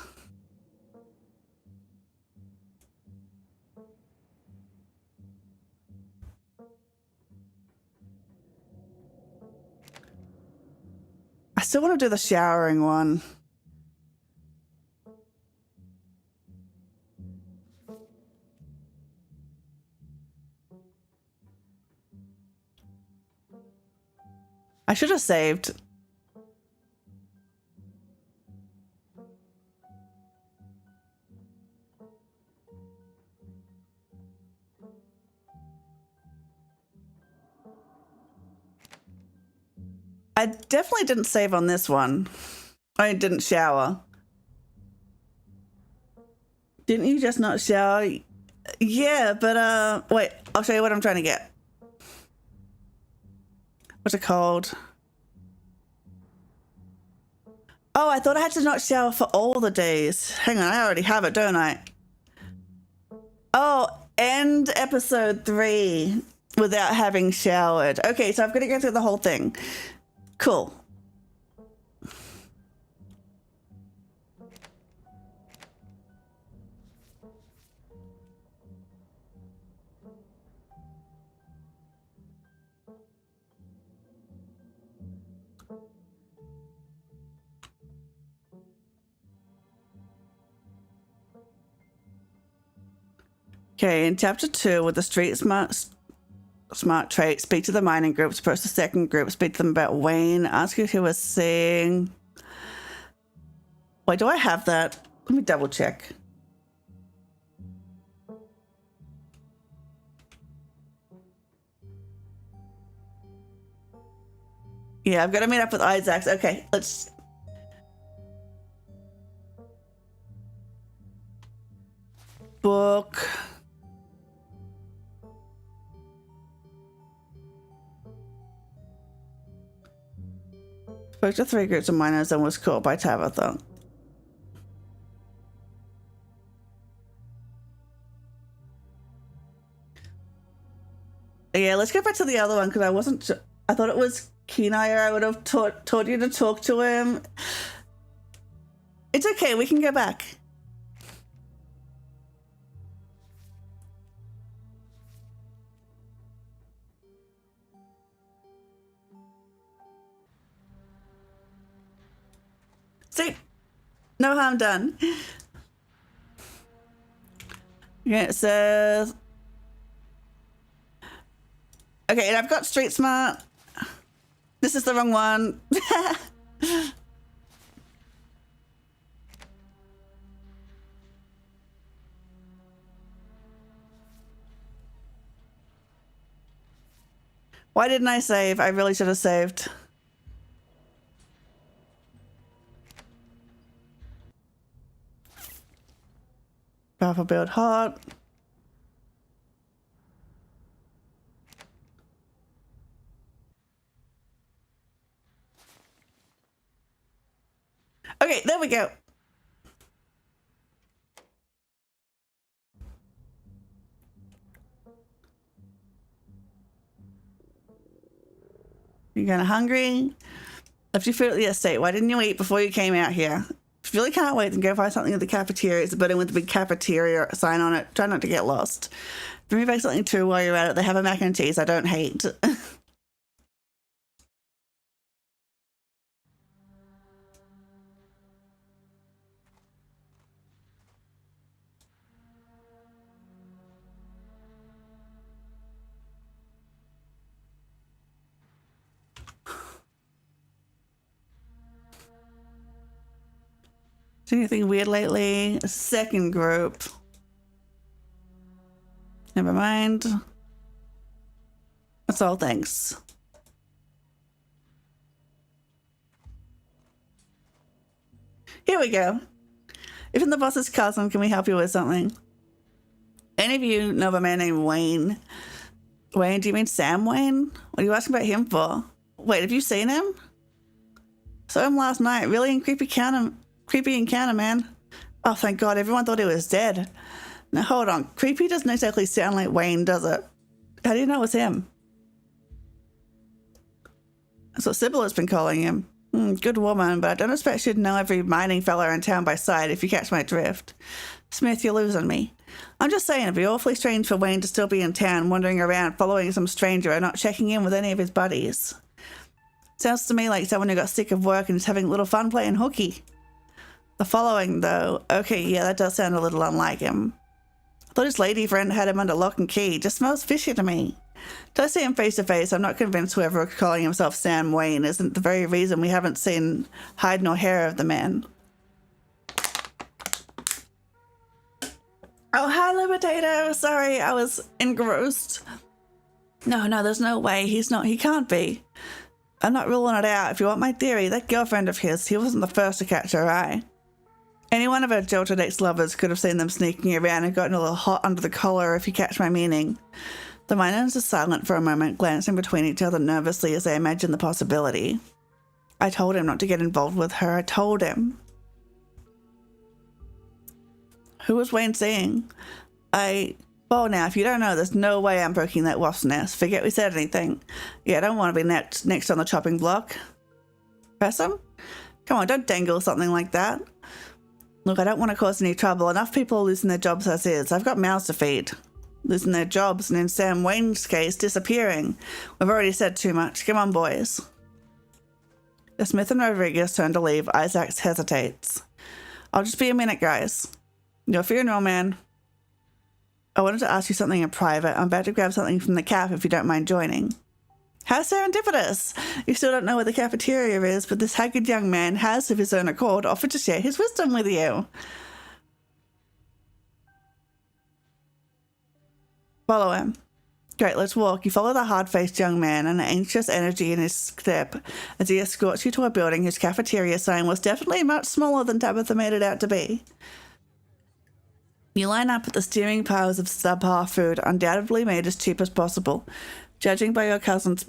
I still want to do the showering one. I should have saved. I definitely didn't save on this one. I didn't shower. Didn't you just not shower? Yeah, but wait, I'll show you what I'm trying to get. What's it called? Oh, I thought I had to not shower for all the days. Hang on, I already have it, don't I? Oh, end episode 3 without having showered. Okay, so I've got to go through the whole thing. Cool. Okay, in chapter 2, with the street smart trait, speak to the mining group, approach the second group, speak to them about Wayne, ask who he was seeing. Wait, do I have that? Let me double check. Yeah, I've got to meet up with Isaac. Okay, let's... Book. Spoke to 3 groups of miners and was caught by Tabitha. Yeah, let's go back to the other one because I wasn't... I thought it was Kenai, or I would have taught you to talk to him. It's okay, we can go back. See? No harm done. Okay, it says... Okay, and I've got Street Smart. This is the wrong one. Why didn't I save? I really should have saved. Powerful build hot. Okay, there we go. You're kind of hungry. Left your food at the estate. Why didn't you eat before you came out here? If you really can't wait, then go find something at the cafeteria. It's a building with a big cafeteria sign on it. Try not to get lost. Bring me back something too while you're at it. They have a mac and cheese I don't hate. Anything weird lately? A second group. Never mind. That's all, thanks. Here we go. If in the boss's cousin, can we help you with something? Any of you know of a man named Wayne? Wayne, do you mean Sam Wayne? What are you asking about him for? Wait, have you seen him? Saw him last night. Really creepy encounter, man. Oh, thank God. Everyone thought he was dead. Now, hold on. Creepy doesn't exactly sound like Wayne, does it? How do you know it was him? That's what Sybil has been calling him. Good woman, but I don't expect she'd know every mining fella in town by sight, if you catch my drift. Smith, you're losing me. I'm just saying, it'd be awfully strange for Wayne to still be in town, wandering around, following some stranger and not checking in with any of his buddies. Sounds to me like someone who got sick of work and is having a little fun playing hooky. The following, though. Okay, yeah, that does sound a little unlike him. I thought his lady friend had him under lock and key. Just smells fishy to me. Till I see him face to face, I'm not convinced whoever calling himself Sam Wayne isn't the very reason we haven't seen hide nor hair of the man. Oh, hi, Liberator. Sorry, I was engrossed. No, there's no way. He can't be. I'm not ruling it out. If you want my theory, that girlfriend of his, he wasn't the first to catch her eye. Any one of her jilted ex-lovers could have seen them sneaking around and gotten a little hot under the collar, if you catch my meaning. The miners are silent for a moment, glancing between each other nervously as they imagine the possibility. I told him not to get involved with her. I told him. Who was Wayne seeing? Well, now, if you don't know, there's no way I'm breaking that wasp's nest. Forget we said anything. Yeah, I don't want to be next on the chopping block. Press him? Come on, don't dangle something like that. Look, I don't want to cause any trouble. Enough people are losing their jobs as is. I've got mouths to feed. Losing their jobs, and in Sam Wayne's case, disappearing. We've already said too much. Come on, boys. As Smith and Rodriguez turn to leave, Isaacs hesitates. I'll just be a minute, guys. Your funeral, man. I wanted to ask you something in private. I'm about to grab something from the cap if you don't mind joining. How serendipitous! You still don't know where the cafeteria is, but this haggard young man has, of his own accord, offered to share his wisdom with you. Follow him. Great, let's walk. You follow the hard-faced young man, an anxious energy in his step, as he escorts you to a building whose cafeteria sign was definitely much smaller than Tabitha made it out to be. You line up at the steaming piles of subpar food, undoubtedly made as cheap as possible, judging by your cousin's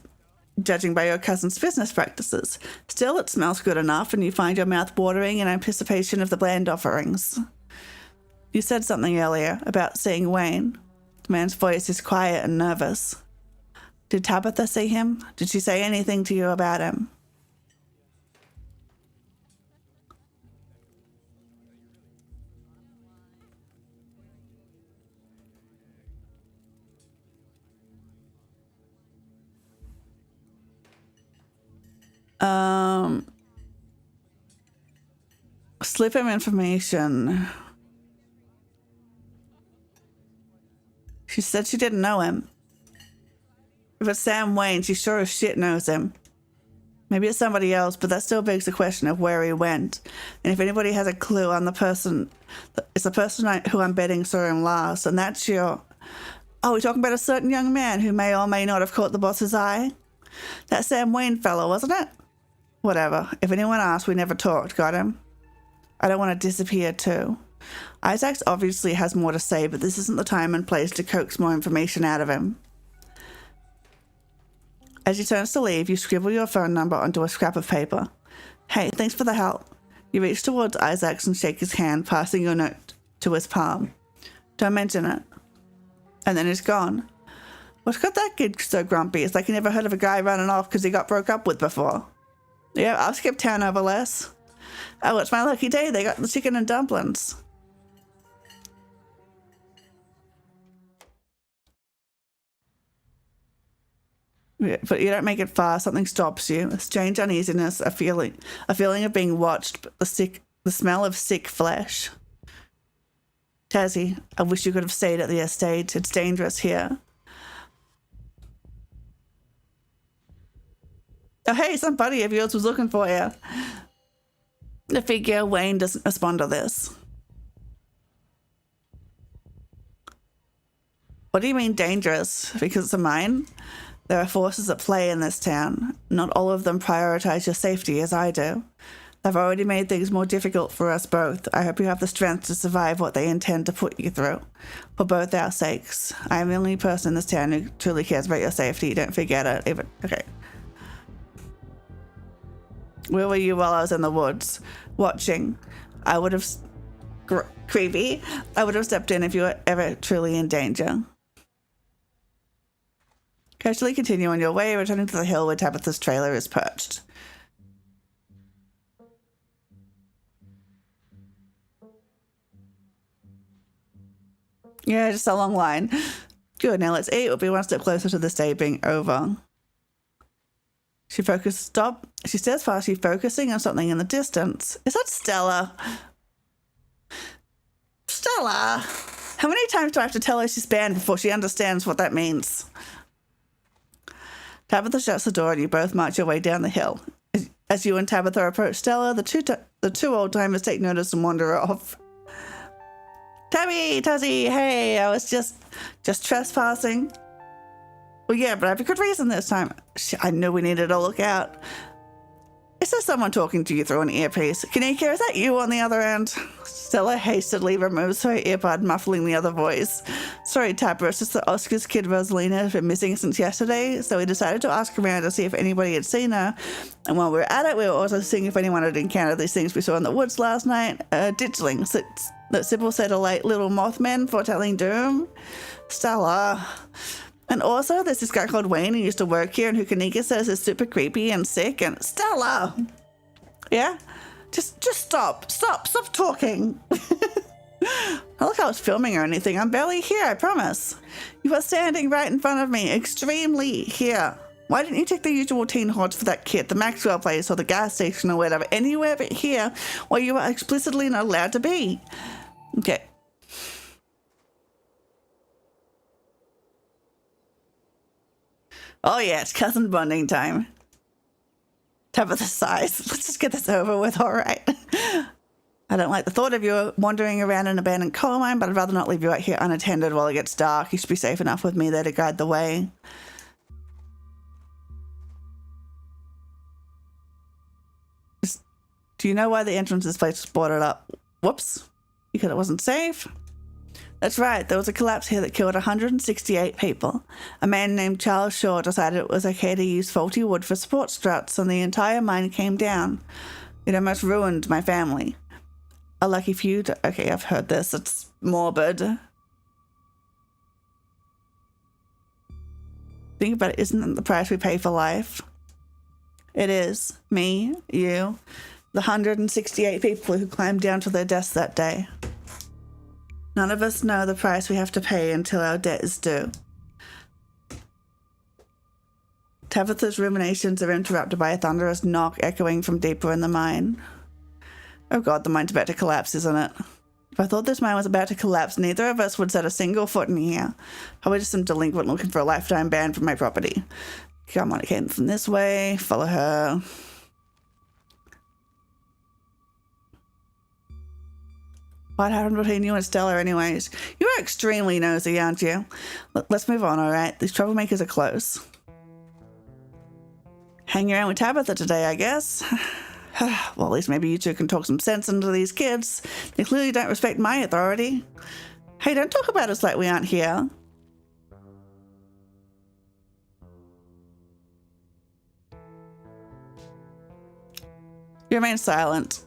business practices. Still, it smells good enough, and you find your mouth watering in anticipation of the bland offerings. You said something earlier about seeing Wayne. The man's voice is quiet and nervous. Did Tabitha see him? Did she say anything to you about him? Slip him information. She said she didn't know him. If it's Sam Wayne, she sure as shit knows him. Maybe it's somebody else, but that still begs the question of where he went. And if anybody has a clue on the person, it's the person who I'm betting saw him last, and that's your... Oh, we're talking about a certain young man who may or may not have caught the boss's eye? That Sam Wayne fellow, wasn't it? Whatever. If anyone asked, we never talked. Got him? I don't want to disappear too. Isaacs obviously has more to say, but this isn't the time and place to coax more information out of him. As he turns to leave, you scribble your phone number onto a scrap of paper. Hey, thanks for the help. You reach towards Isaacs and shake his hand, passing your note to his palm. Don't mention it. And then he's gone. What's got that kid so grumpy? It's like he never heard of a guy running off because he got broke up with before. Yeah, I'll skip town over less. Oh, it's my lucky day. They got the chicken and dumplings. Yeah, but you don't make it far. Something stops you. A strange uneasiness, a feeling of being watched, the smell of sick flesh. Tazzy, I wish you could have stayed at the estate. It's dangerous here. Oh, hey, some buddy of yours was looking for you. I figure Wayne doesn't respond to this. What do you mean dangerous? Because it's a mine? There are forces at play in this town. Not all of them prioritize your safety as I do. They've already made things more difficult for us both. I hope you have the strength to survive what they intend to put you through. For both our sakes. I am the only person in this town who truly cares about your safety. Don't forget it. Okay. Where were you while I was in the woods? Watching. I would have... Creepy. I would have stepped in if you were ever truly in danger. Casually continue on your way, returning to the hill where Tabitha's trailer is perched. Yeah, just a long line. Good, now let's eat. We'll be one step closer to this day being over. She stares past you, focusing on something in the distance. Is that Stella? Stella! How many times do I have to tell her she's banned before she understands what that means? Tabitha shuts the door and you both march your way down the hill. As you and Tabitha approach Stella, the two old-timers take notice and wander off. Tabby, Tuzzy, hey, I was just trespassing. Well, yeah, but I have a good reason this time. I knew we needed to look out. Is there someone talking to you through an earpiece? Kanika, is that you on the other end? Stella hastily removes her earbud, muffling the other voice. Sorry, Tabitha, it's just that Oscar's kid Rosalina has been missing since yesterday, so we decided to ask around to see if anybody had seen her. And while we were at it, we were also seeing if anyone had encountered these things we saw in the woods last night. Ditchlings that Sybil said are like little mothmen foretelling doom. Stella... And also, there's this guy called Wayne who used to work here and who Kanika says is super creepy and sick. And Stella! Yeah? Just stop talking. Not like I was filming or anything. I'm barely here, I promise. You are standing right in front of me, extremely here. Why didn't you take the usual teen haunts for that kid, the Maxwell place or the gas station or whatever, anywhere but here, where you are explicitly not allowed to be? Okay. Oh yeah, it's cousin bonding time. Tabitha sighs. Let's just get this over with, all right. I don't like the thought of you wandering around an abandoned coal mine, but I'd rather not leave you out here unattended while it gets dark. You should be safe enough with me there to guide the way. Do you know why the entrance to this place was boarded up? Whoops. Because it wasn't safe? That's right, there was a collapse here that killed 168 people. A man named Charles Shaw decided it was okay to use faulty wood for support struts, and the entire mine came down. It almost ruined my family. A lucky few. Okay, I've heard this. It's morbid. Think about it. Isn't it the price we pay for life? It is. Me, you, the 168 people who climbed down to their deaths that day. None of us know the price we have to pay until our debt is due. Tabitha's ruminations are interrupted by a thunderous knock echoing from deeper in the mine. Oh god, the mine's about to collapse, isn't it? If I thought this mine was about to collapse, neither of us would set a single foot in here. Probably just some delinquent looking for a lifetime ban from my property. Come on, it came from this way. Follow her. What happened between you and Stella anyways? You're extremely nosy, aren't you? Let's move on, alright? These troublemakers are close. Hang around with Tabitha today, I guess. Well, at least maybe you two can talk some sense into these kids. They clearly don't respect my authority. Hey, don't talk about us like we aren't here. You remain silent.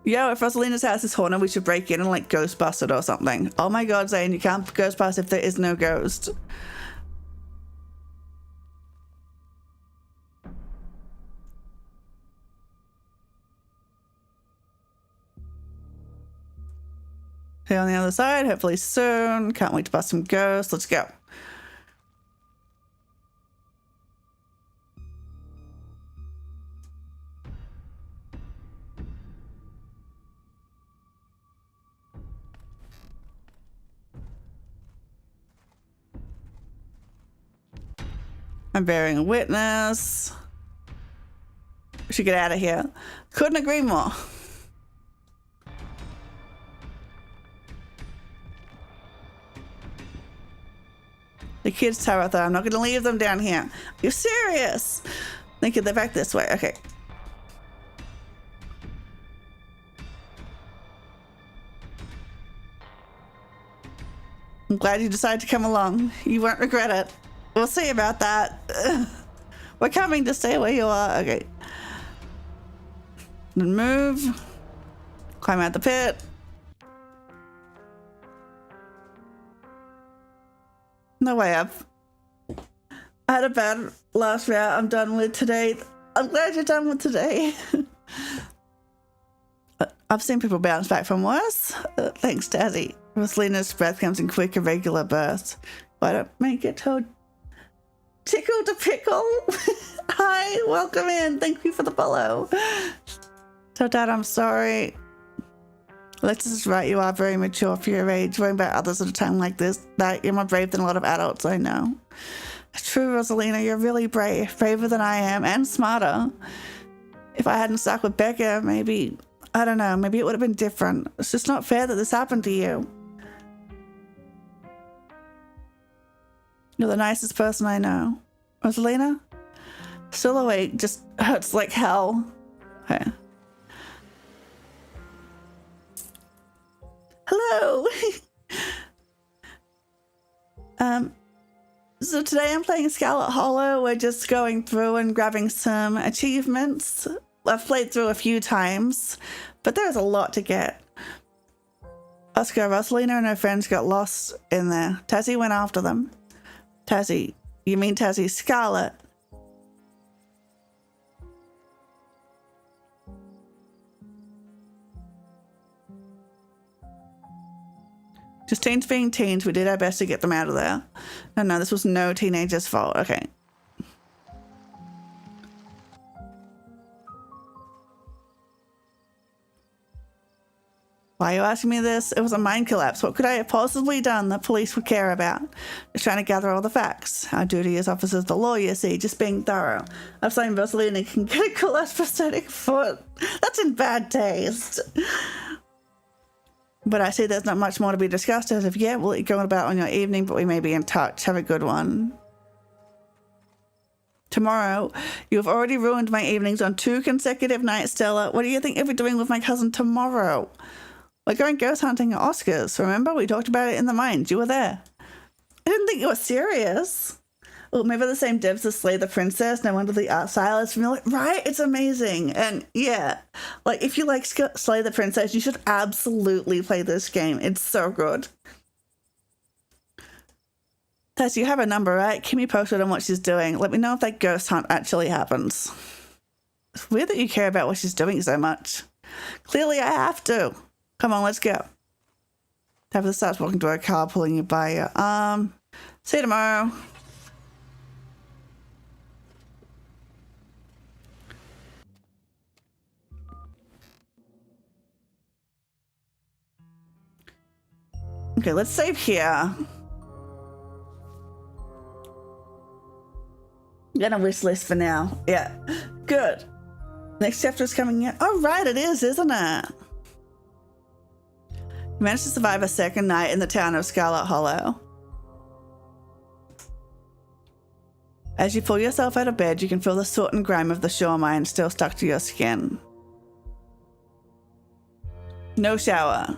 Yo, if Rosalina's house is haunted, we should break in and like ghost bust it or something. Oh my god, Zane, you can't ghost bust if there is no ghost. Okay, on the other side, hopefully soon. Can't wait to bust some ghosts. Let's go. I'm bearing witness. We should get out of here. Couldn't agree more. The kids, Tabitha, I'm not going to leave them down here. You're serious? Think they're back this way. Okay. I'm glad you decided to come along. You won't regret it. We'll see about that. We're coming to stay where you are. Okay. Then move. Climb out the pit. No way up. I had a bad last route. I'm done with today. I'm glad you're done with today. I've seen people bounce back from worse. Thanks, Dazzy. Rosalina's breath comes in quick, irregular bursts. Why don't make it to tickle to pickle? Hi, welcome in. Thank you for the follow. So, Dad, I'm sorry. Alexis is right. You are very mature for your age. Worrying about others at a time like this. That you're more brave than a lot of adults I know. It's true, Rosalina. You're really brave. Braver than I am and smarter. If I hadn't stuck with Becca, maybe, I don't know, maybe it would have been different. It's just not fair that this happened to you. You're the nicest person I know. Rosalina? Still awake, just hurts like hell. Okay. Hello! So today I'm playing Scarlet Hollow. We're just going through and grabbing some achievements. I've played through a few times, but there's a lot to get. Oscar, Rosalina and her friends got lost in there. Tassie went after them. Tassie, you mean Tassie Scarlet? Just teens being teens, we did our best to get them out of there. No, this was no teenager's fault. Okay. Why are you asking me this? It was a mind collapse. What could I have possibly done that police would care about? Just trying to gather all the facts. Our duty as officers of the law, you see, just being thorough. I've signed Vaseline and can get a collapsed prosthetic foot. That's in bad taste. But I see there's not much more to be discussed as of yet. We'll let you go about on your evening, but we may be in touch. Have a good one. Tomorrow, you have already ruined my evenings on 2 consecutive nights, Stella. What do you think you'll be doing with my cousin tomorrow? We're going ghost hunting at Oscars. Remember? We talked about it in the mines. You were there. I didn't think you were serious. Oh, maybe the same devs as Slay the Princess. No wonder the art style is familiar. Right? It's amazing. And yeah, like if you like Slay the Princess, you should absolutely play this game. It's so good. Tess, you have a number, right? Keep me posted on what she's doing. Let me know if that ghost hunt actually happens. It's weird that you care about what she's doing so much. Clearly I have to. Come on, let's go. Tabitha starts walking to her car, pulling you by your arm. See you tomorrow. Okay, let's save here. Gonna wish list for now. Yeah, good. Next chapter is coming in. Oh, right, it is, isn't it? You managed to survive a second night in the town of Scarlet Hollow. As you pull yourself out of bed, you can feel the soot and grime of the shore mine still stuck to your skin. No shower.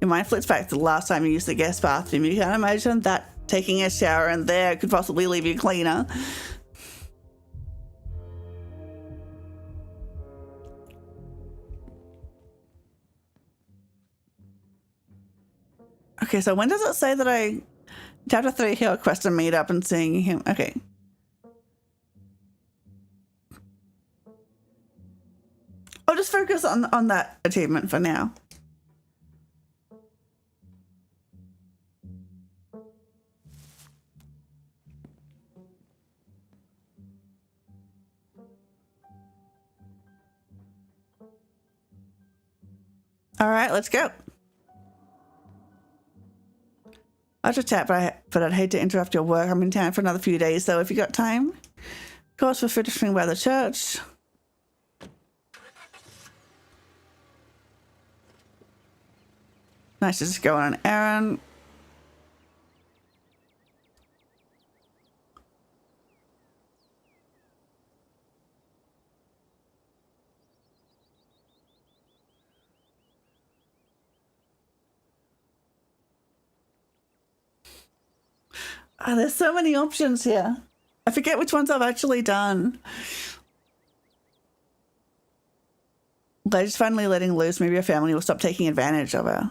Your mind flicks back to the last time you used the guest bathroom. You can't imagine that taking a shower in there could possibly leave you cleaner. Okay, so when does it say that I... Chapter 3, he'll request a meet up and seeing him. Okay. I'll just focus on that achievement for now. All right, let's go. I'll just chat, but I'd hate to interrupt your work. I'm in town for another few days, so if you got time, of course, we're finishing by the church. Nice to just go on an errand. Oh, there's so many options here. I forget which ones I've actually done. By just finally letting loose, maybe her family will stop taking advantage of her.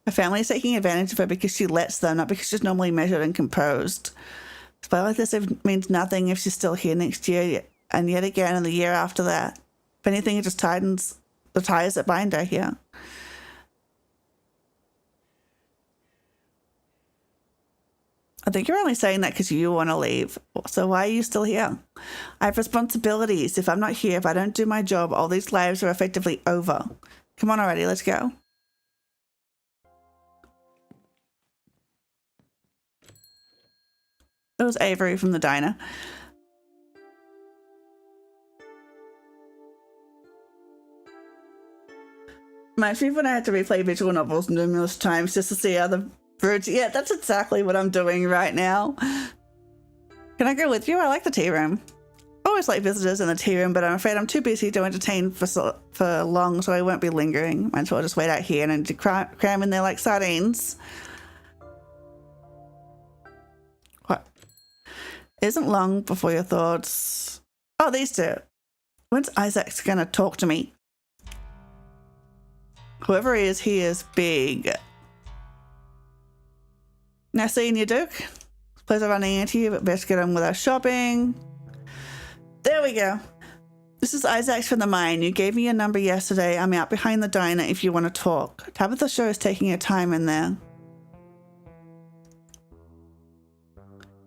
Her family is taking advantage of her because she lets them, not because she's normally measured and composed. A spell like this means nothing if she's still here next year, and yet again in the year after that. If anything, it just tightens the ties that bind her here. I think you're only saying that because you want to leave. So why are you still here? I have responsibilities. If I'm not here, if I don't do my job, all these lives are effectively over. Come on already, let's go. It was Avery from the diner. Reminds me when I had to replay visual novels numerous times just to see how the birds... Yeah, that's exactly what I'm doing right now. Can I go with you? I like the tea room. I always like visitors in the tea room, but I'm afraid I'm too busy to entertain for long, so I won't be lingering. Might as well just wait out here and cram in there like sardines. What? It isn't long before your thoughts... Oh, these two. When's Isaac's gonna talk to me? Whoever he is big. Now seeing you, Duke. Pleasure running into you, but best get on with our shopping. There we go. This is Isaac's from the mine. You gave me your number yesterday. I'm out behind the diner if you want to talk. Tabitha sure is taking her time in there.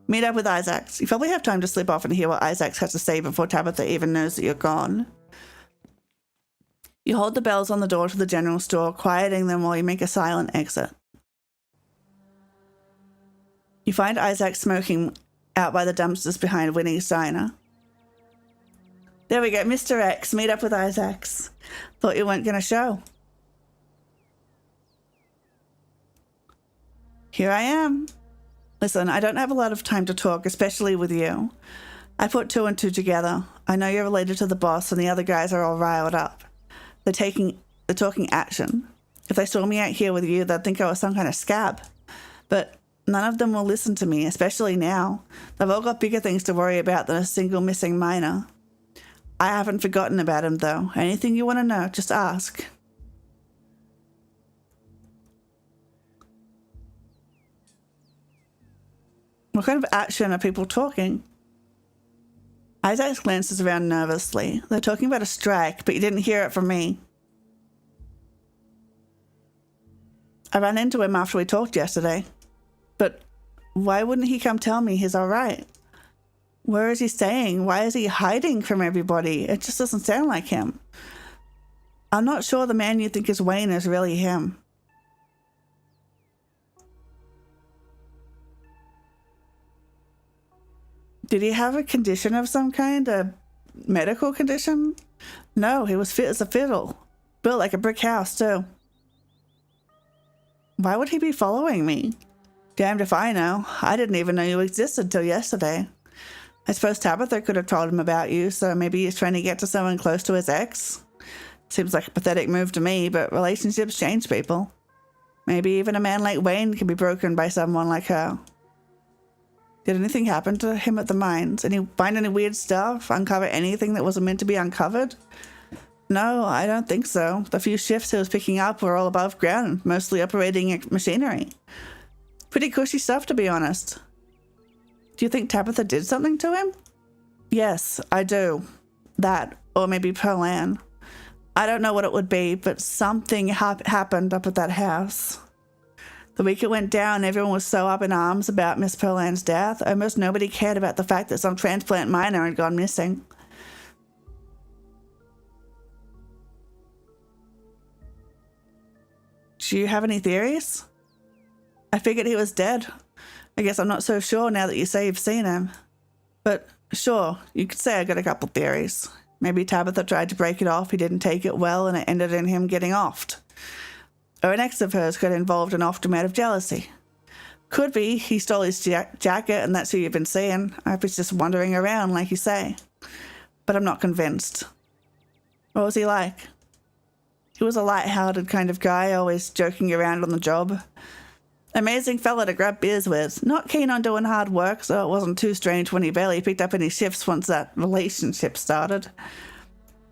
Meet up with Isaacs. You probably have time to slip off and hear what Isaacs has to say before Tabitha even knows that you're gone. You hold the bells on the door to the general store, quieting them while you make a silent exit. You find Isaac smoking out by the dumpsters behind Winnie's diner. There we go, Mr. X, meet up with Isaacs. Thought you weren't going to show. Here I am. Listen, I don't have a lot of time to talk, especially with you. I put 2 and 2 together. I know you're related to the boss and the other guys are all riled up. They're talking action. If they saw me out here with you, they'd think I was some kind of scab. But none of them will listen to me, especially now. They've all got bigger things to worry about than a single missing miner. I haven't forgotten about him, though. Anything you want to know, just ask. What kind of action are people talking? Isaac glances around nervously. They're talking about a strike, but you didn't hear it from me. I ran into him after we talked yesterday. But why wouldn't he come tell me he's all right? Where is he staying? Why is he hiding from everybody? It just doesn't sound like him. I'm not sure the man you think is Wayne is really him. Did he have a condition of some kind? A medical condition? No, he was fit as a fiddle. Built like a brick house, too. Why would he be following me? Damned if I know. I didn't even know you existed till yesterday. I suppose Tabitha could have told him about you, so maybe he's trying to get to someone close to his ex. Seems like a pathetic move to me, but relationships change people. Maybe even a man like Wayne can be broken by someone like her. Did anything happen to him at the mines? Find any weird stuff? Uncover anything that wasn't meant to be uncovered? No, I don't think so. The few shifts he was picking up were all above ground, mostly operating machinery. Pretty cushy stuff, to be honest. Do you think Tabitha did something to him? Yes, I do. That, or maybe Pearl Ann. I don't know what it would be, but something happened up at that house. The week it went down, everyone was so up in arms about Miss Pearl Ann's death, almost nobody cared about the fact that some transplant miner had gone missing. Do you have any theories? I figured he was dead. I guess I'm not so sure now that you say you've seen him. But sure, you could say I got a couple theories. Maybe Tabitha tried to break it off, he didn't take it well, and it ended in him getting offed. Or an ex of hers got involved and offed him out of jealousy. Could be he stole his jacket and that's who you've been seeing. I hope he's just wandering around like you say. But I'm not convinced. What was he like? He was a light-hearted kind of guy, always joking around on the job. Amazing fella to grab beers with. Not keen on doing hard work, so it wasn't too strange when he barely picked up any shifts once that relationship started.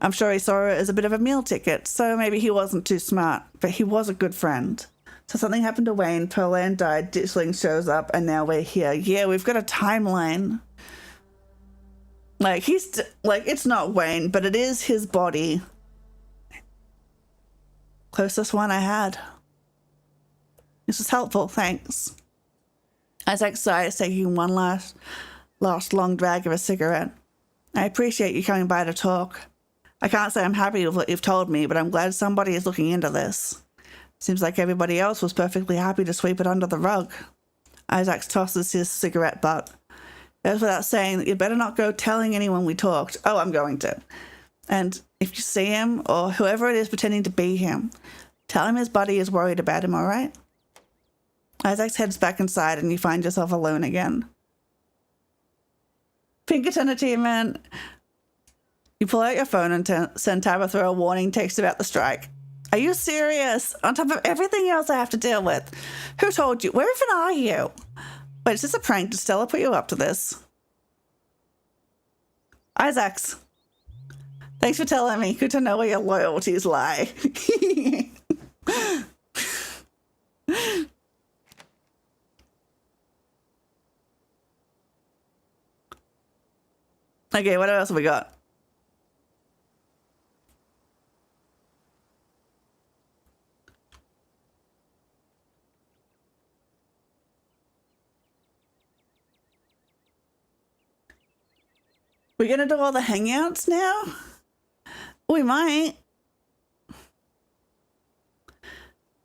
I'm sure he saw it as a bit of a meal ticket, so maybe he wasn't too smart, but he was a good friend. So something happened to Wayne, Pearl Ann died, Ditchling shows up, and now we're here. Yeah, we've got a timeline. It's not Wayne, but it is his body. Closest one I had. This was helpful, thanks. Isaac sighs, taking one last long drag of a cigarette. I appreciate you coming by to talk. I can't say I'm happy with what you've told me, but I'm glad somebody is looking into this. Seems like everybody else was perfectly happy to sweep it under the rug. Isaac tosses his cigarette butt. It goes without saying that you'd better not go telling anyone we talked. Oh, I'm going to. And if you see him, or whoever it is pretending to be him, tell him his buddy is worried about him, all right? Isaac heads back inside and you find yourself alone again. Pinkerton achievement. You pull out your phone and send Tabitha a warning text about the strike. Are you serious? On top of everything else I have to deal with. Who told you? Where even are you? Wait, is this a prank? Did Stella put you up to this? Isaacs. Thanks for telling me. Good to know where your loyalties lie. Okay, what else have we got? We're gonna do all the hangouts now? We might.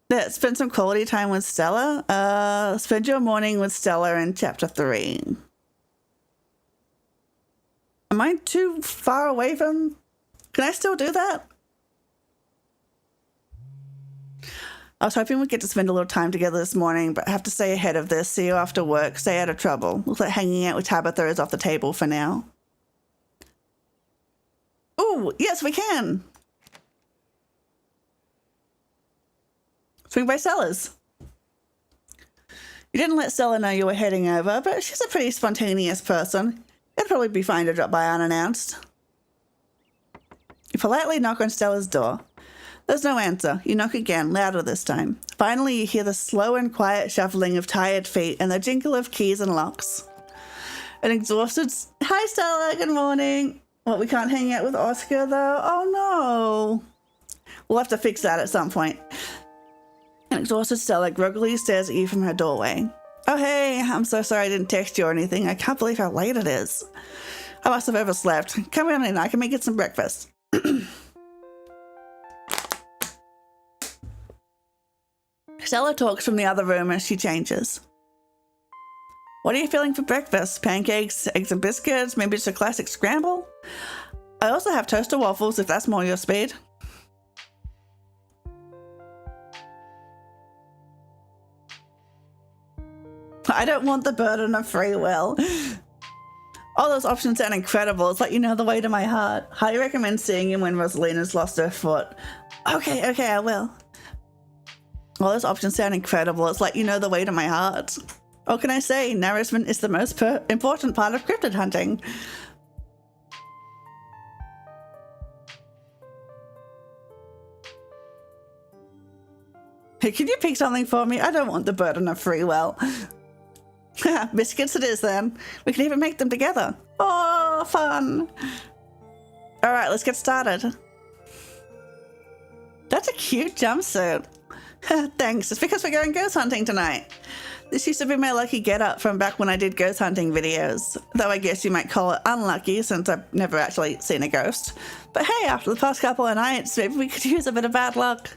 Yeah, spend some quality time with Stella. Spend your morning with Stella in chapter 3. Am I too far away from... Can I still do that? I was hoping we'd get to spend a little time together this morning, but I have to stay ahead of this. See you after work. Stay out of trouble. Looks like hanging out with Tabitha is off the table for now. Oh, yes, we can. Swing by Stella's. You didn't let Stella know you were heading over, but she's a pretty spontaneous person. It'd probably be fine to drop by unannounced. You politely knock on Stella's door. There's no answer. You knock again, louder this time. Finally, you hear the slow and quiet shuffling of tired feet and the jingle of keys and locks. An exhausted... Hi, Stella. Good morning. Well, we can't hang out with Oscar, though. Oh, no. We'll have to fix that at some point. An exhausted Stella groggily stares at you from her doorway. Oh, hey, I'm so sorry I didn't text you or anything. I can't believe how late it is. I must have overslept. Come on in, I can make it some breakfast. Stella talks from the other room as she changes. What are you feeling for breakfast? Pancakes, eggs and biscuits, maybe just a classic scramble? I also have toaster waffles if that's more your speed. I don't want the burden of free will. All those options sound incredible. It's like you know the way to my heart. Highly recommend seeing him when Rosalina's lost her foot. Okay, I will. All those options sound incredible. It's like you know the way to my heart. What can I say? Nourishment is the most important part of cryptid hunting. Hey, can you pick something for me? I don't want the burden of free will. Biscuits it is then. We can even make them together. Oh, fun. All right, let's get started. That's a cute jumpsuit. Thanks. It's because we're going ghost hunting tonight. This used to be my lucky get-up from back when I did ghost hunting videos, though I guess you might call it unlucky since I've never actually seen a ghost. But hey, after the past couple of nights, maybe we could use a bit of bad luck.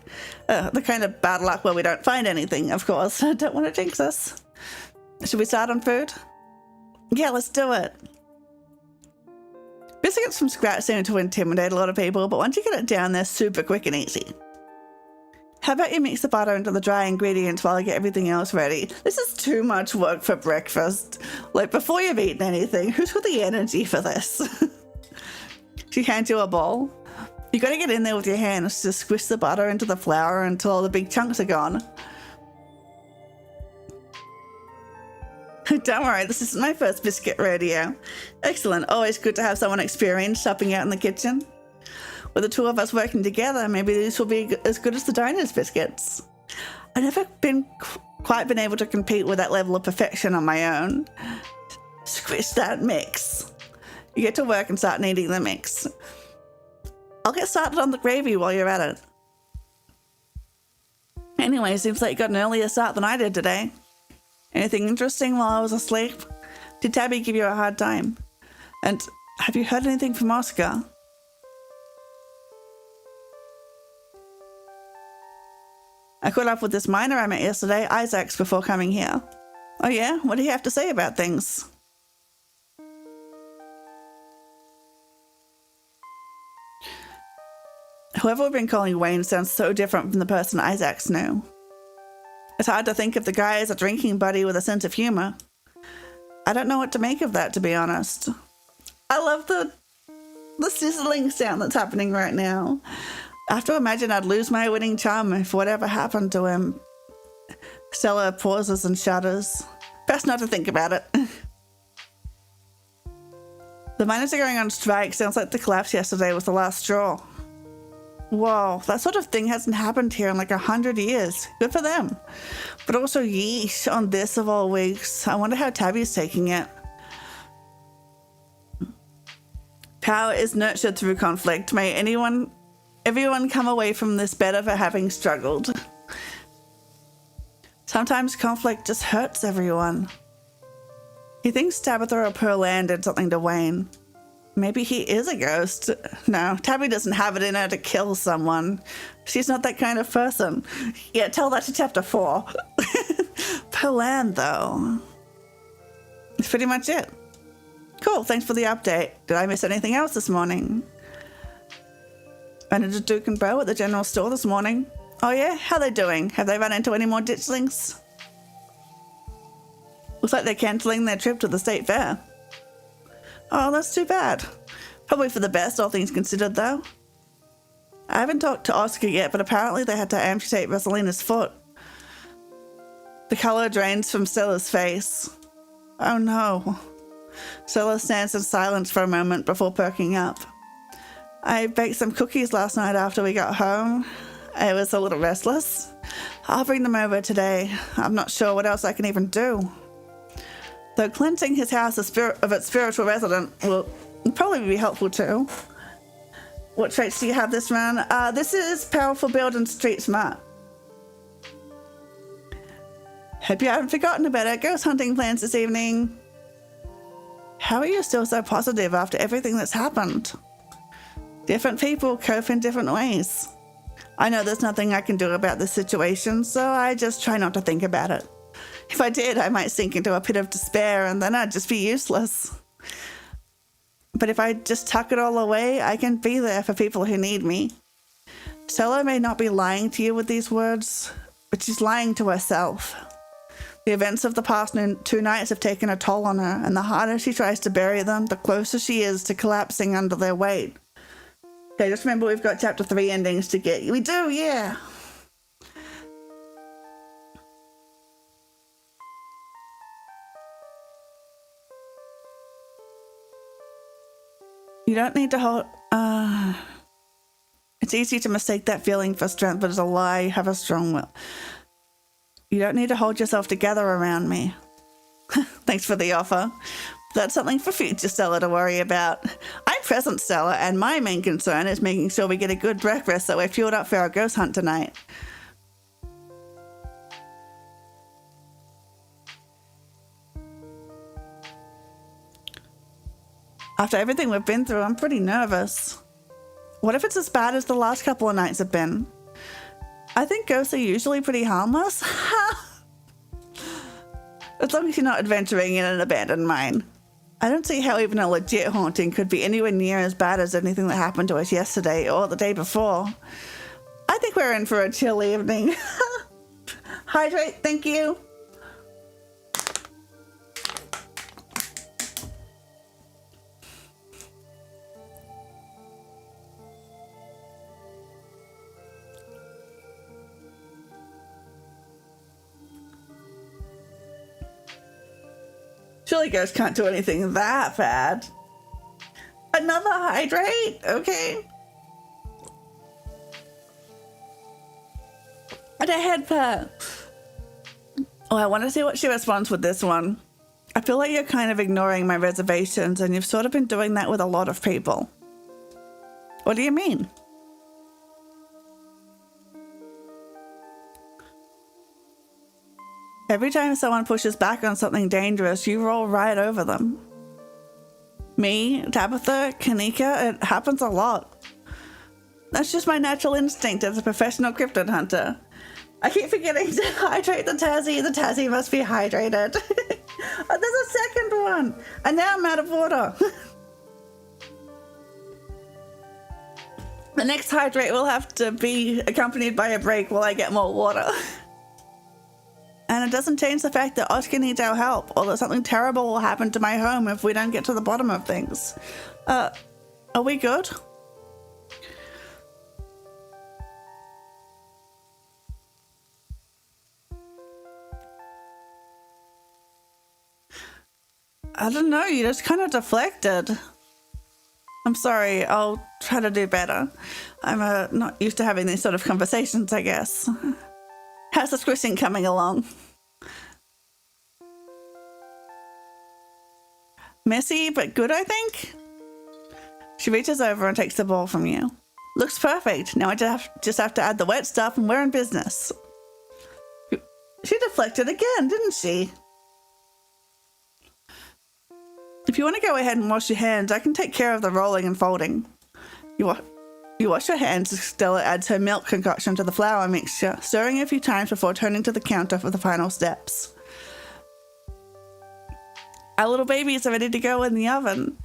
The kind of bad luck where we don't find anything, of course. I don't want to jinx us. Should we start on food? Yeah, let's do it. Biscuits from scratch seem to intimidate a lot of people, but once you get it down, they're super quick and easy. How about you mix the butter into the dry ingredients while I get everything else ready? This is too much work for breakfast. Like, before you've eaten anything, who's got the energy for this? She hands you a bowl. You gotta get in there with your hands to squish the butter into the flour until all the big chunks are gone. Don't worry, this isn't my first biscuit rodeo. Excellent, always good to have someone experienced helping out in the kitchen. With the two of us working together, maybe this will be as good as the diner's biscuits. I've never quite been able to compete with that level of perfection on my own. Squish that mix. You get to work and start kneading the mix. I'll get started on the gravy while you're at it. Anyway, seems like you got an earlier start than I did today. Anything interesting while I was asleep? Did Tabby give you a hard time? And have you heard anything from Oscar? I caught up with this miner I met yesterday, Isaac's, before coming here. Oh yeah? What do you have to say about things? Whoever we've been calling Wayne sounds so different from the person Isaac's knew. It's hard to think of the guy as a drinking buddy with a sense of humor. I don't know what to make of that, to be honest. I love the sizzling sound that's happening right now. I have to imagine I'd lose my winning charm if whatever happened to him. Stella pauses and shudders. Best not to think about it. The miners are going on strike. Sounds like the collapse yesterday was the last straw. Whoa, that sort of thing hasn't happened here in like 100 years. Good for them. But also, yeesh, on this of all weeks. I wonder how Tabby's taking it. Power is nurtured through conflict. May everyone come away from this better for having struggled. Sometimes conflict just hurts everyone. He thinks Tabitha or Pearl Ann did something to Wayne. Maybe he is a ghost. No, Tabby doesn't have it in her to kill someone. She's not that kind of person. Yeah, tell that to chapter 4. Per land, though. That's pretty much it. Cool, thanks for the update. Did I miss anything else this morning? Ran into Duke and Bo at the general store this morning. Oh yeah? How they doing? Have they run into any more ditchlings? Looks like they're cancelling their trip to the state fair. Oh, that's too bad. Probably for the best, all things considered, though. I haven't talked to Oscar yet, but apparently they had to amputate Rosalina's foot. The colour drains from Stella's face. Oh no. Stella stands in silence for a moment before perking up. I baked some cookies last night after we got home. I was a little restless. I'll bring them over today. I'm not sure what else I can even do. Though cleansing his house of its spiritual resident will probably be helpful too. What traits do you have this round? This is powerful build and street smart. Hope you haven't forgotten about our ghost hunting plans this evening. How are you still so positive after everything that's happened? Different people cope in different ways. I know there's nothing I can do about this situation, so I just try not to think about it. If I did, I might sink into a pit of despair and then I'd just be useless. But if I just tuck it all away, I can be there for people who need me. Stella may not be lying to you with these words, but she's lying to herself. The events of the past 2 nights have taken a toll on her, and the harder she tries to bury them, the closer she is to collapsing under their weight. Okay, just remember we've got chapter 3 endings to get. We do, yeah. You don't need to hold... It's easy to mistake that feeling for strength, but it's a lie. You have a strong will. You don't need to hold yourself together around me. Thanks for the offer. That's something for future Stella to worry about. I'm present, Stella, and my main concern is making sure we get a good breakfast so we're fueled up for our ghost hunt tonight. After everything we've been through, I'm pretty nervous. What if it's as bad as the last couple of nights have been? I think ghosts are usually pretty harmless. As long as you're not adventuring in an abandoned mine. I don't see how even a legit haunting could be anywhere near as bad as anything that happened to us yesterday or the day before. I think we're in for a chill evening. Hydrate, thank you. Surely ghosts can't do anything that bad. Another hydrate? Okay. And a head pat. Oh, I want to see what she responds with this one. I feel like you're kind of ignoring my reservations, and you've sort of been doing that with a lot of people. What do you mean? Every time someone pushes back on something dangerous, you roll right over them. Me, Tabitha, Kanika, it happens a lot. That's just my natural instinct as a professional cryptid hunter. I keep forgetting to hydrate the Tassie. The Tassie must be hydrated. Oh, there's a second one. And now I'm out of water. The next hydrate will have to be accompanied by a break while I get more water. And it doesn't change the fact that Oscar needs our help, or that something terrible will happen to my home if we don't get to the bottom of things. Are we good? I don't know, you just kind of deflected. I'm sorry, I'll try to do better. I'm not used to having these sort of conversations, I guess. How's the squishing coming along? Messy, but good, I think? She reaches over and takes the ball from you. Looks perfect. Now I just have to add the wet stuff and we're in business. She deflected again, didn't she? If you want to go ahead and wash your hands, I can take care of the rolling and folding. You wash your hands. Stella adds her milk concoction to the flour mixture, stirring a few times before turning to the counter for the final steps. Our little babies are ready to go in the oven.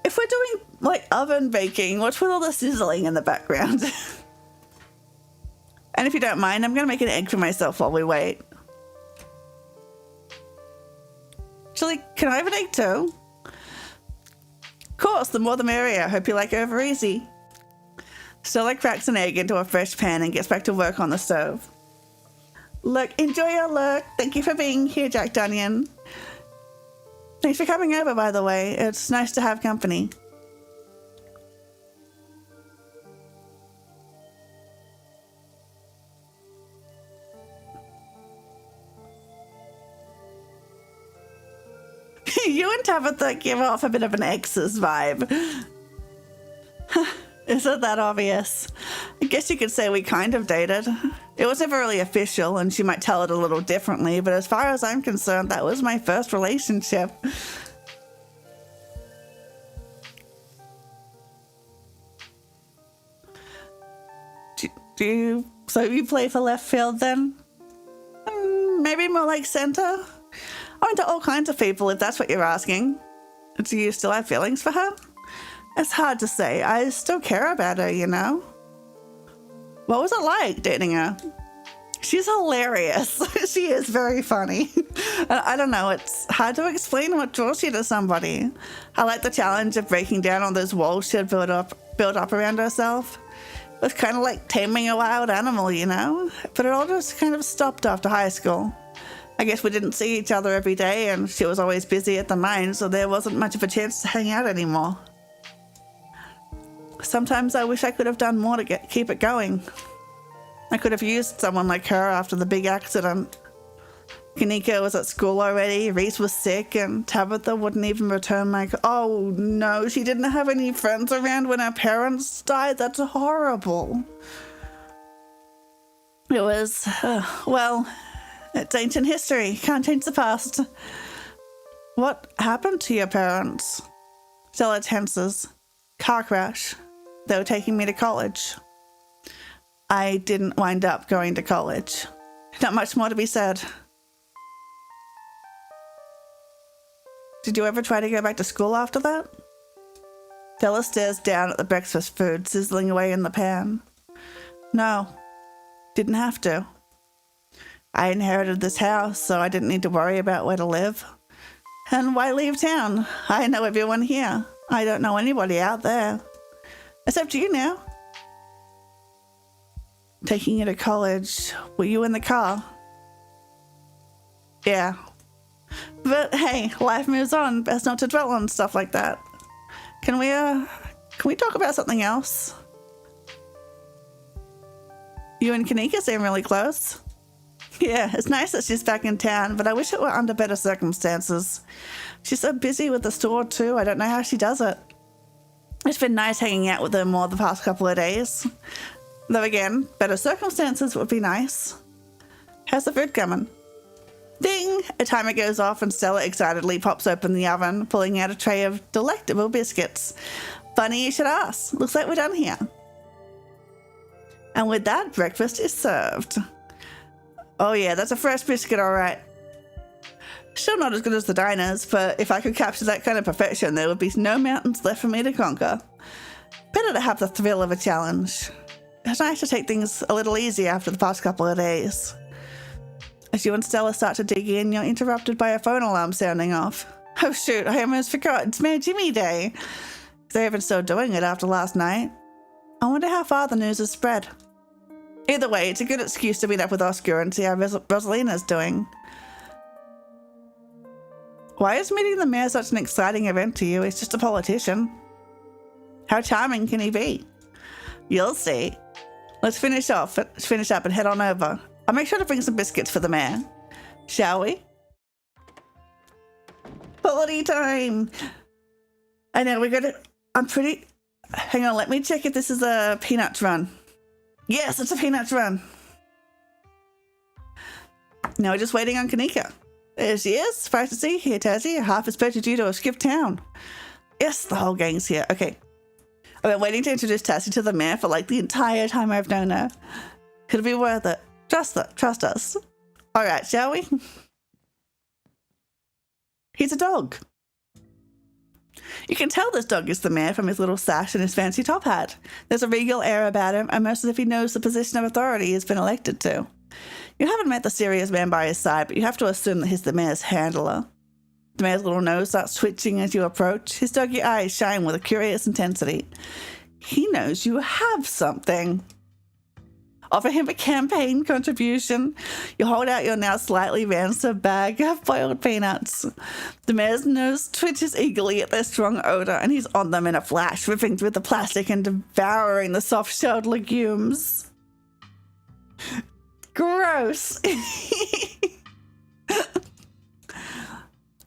If we're doing like oven baking, what's with all the sizzling in the background? And if you don't mind, I'm going to make an egg for myself while we wait. Actually, can I have an egg too? Of course, the more the merrier. Hope you like it over easy. Stella cracks an egg into a fresh pan and gets back to work on the stove. Look, enjoy your look. Thank you for being here, Jack Dunyan. Thanks for coming over, by the way. It's nice to have company. You and Tabitha give off a bit of an ex's vibe. Isn't that obvious? I guess you could say we kind of dated. It was never really official, and she might tell it a little differently, but as far as I'm concerned, that was my first relationship. So you play for left field then? Maybe more like center? I'm into all kinds of people, if that's what you're asking. Do you still have feelings for her? It's hard to say. I still care about her, you know? What was it like dating her? She's hilarious. She is very funny. I don't know, it's hard to explain what draws you to somebody. I like the challenge of breaking down all those walls she had built up around herself. It was kind of like taming a wild animal, you know? But it all just kind of stopped after high school. I guess we didn't see each other every day, and she was always busy at the mine, so there wasn't much of a chance to hang out anymore. Sometimes I wish I could have done more to keep it going. I could have used someone like her after the big accident. Kanika was at school already, Reese was sick, and Tabitha wouldn't even return my Oh no, she didn't have any friends around when her parents died? That's horrible. It was, well, it's ancient history. Can't change the past. What happened to your parents? Stella tenses. Car crash. They were taking me to college. I didn't wind up going to college. Not much more to be said. Did you ever try to go back to school after that? Stella stares down at the breakfast food sizzling away in the pan. No, didn't have to. I inherited this house, so I didn't need to worry about where to live. And why leave town? I know everyone here. I don't know anybody out there. Except you now. Taking you to college. Were you in the car? Yeah. But hey, life moves on. Best not to dwell on stuff like that. Can we talk about something else? You and Kanika seem really close. Yeah, it's nice that she's back in town, but I wish it were under better circumstances. She's so busy with the store too, I don't know how she does it. It's been nice hanging out with her more the past couple of days. Though again, better circumstances would be nice. How's the food coming? Ding! A timer goes off and Stella excitedly pops open the oven, pulling out a tray of delectable biscuits. Funny you should ask. Looks like we're done here. And with that, breakfast is served. Oh yeah, that's a fresh biscuit, alright. Still not as good as the diners, but if I could capture that kind of perfection, there would be no mountains left for me to conquer. Better to have the thrill of a challenge. It's nice to take things a little easy after the past couple of days. As you and Stella start to dig in, you're interrupted by a phone alarm sounding off. Oh shoot, I almost forgot, it's Mayor Jimmy Day. They're even still doing it after last night. I wonder how far the news has spread. Either way, it's a good excuse to meet up with Oscar and see how Rosalina's doing. Why is meeting the mayor such an exciting event to you? He's just a politician. How charming can he be? You'll see. Let's finish up and head on over. I'll make sure to bring some biscuits for the mayor. Shall we? Party time! I know, hang on, let me check if this is a Peanuts run. Yes, it's a Peanuts run. Now we're just waiting on Kanika. There she is. Surprised to see you here, Tazzy. Half expected you to have skipped town. Yes, the whole gang's here. Okay. I've been waiting to introduce Tassie to the mayor for like the entire time I've known her. It'll be worth it. Trust us. All right, shall we? He's a dog. You can tell this dog is the mayor from his little sash and his fancy top hat. There's a regal air about him, almost as if he knows the position of authority he's been elected to. You haven't met the serious man by his side, but you have to assume that he's the mayor's handler. The mayor's little nose starts twitching as you approach. His doggy eyes shine with a curious intensity. He knows you have something. Offer him a campaign contribution. You hold out your now slightly rancid bag of boiled peanuts. The mayor's nose twitches eagerly at their strong odor, and he's on them in a flash, ripping through the plastic and devouring the soft-shelled legumes. Gross.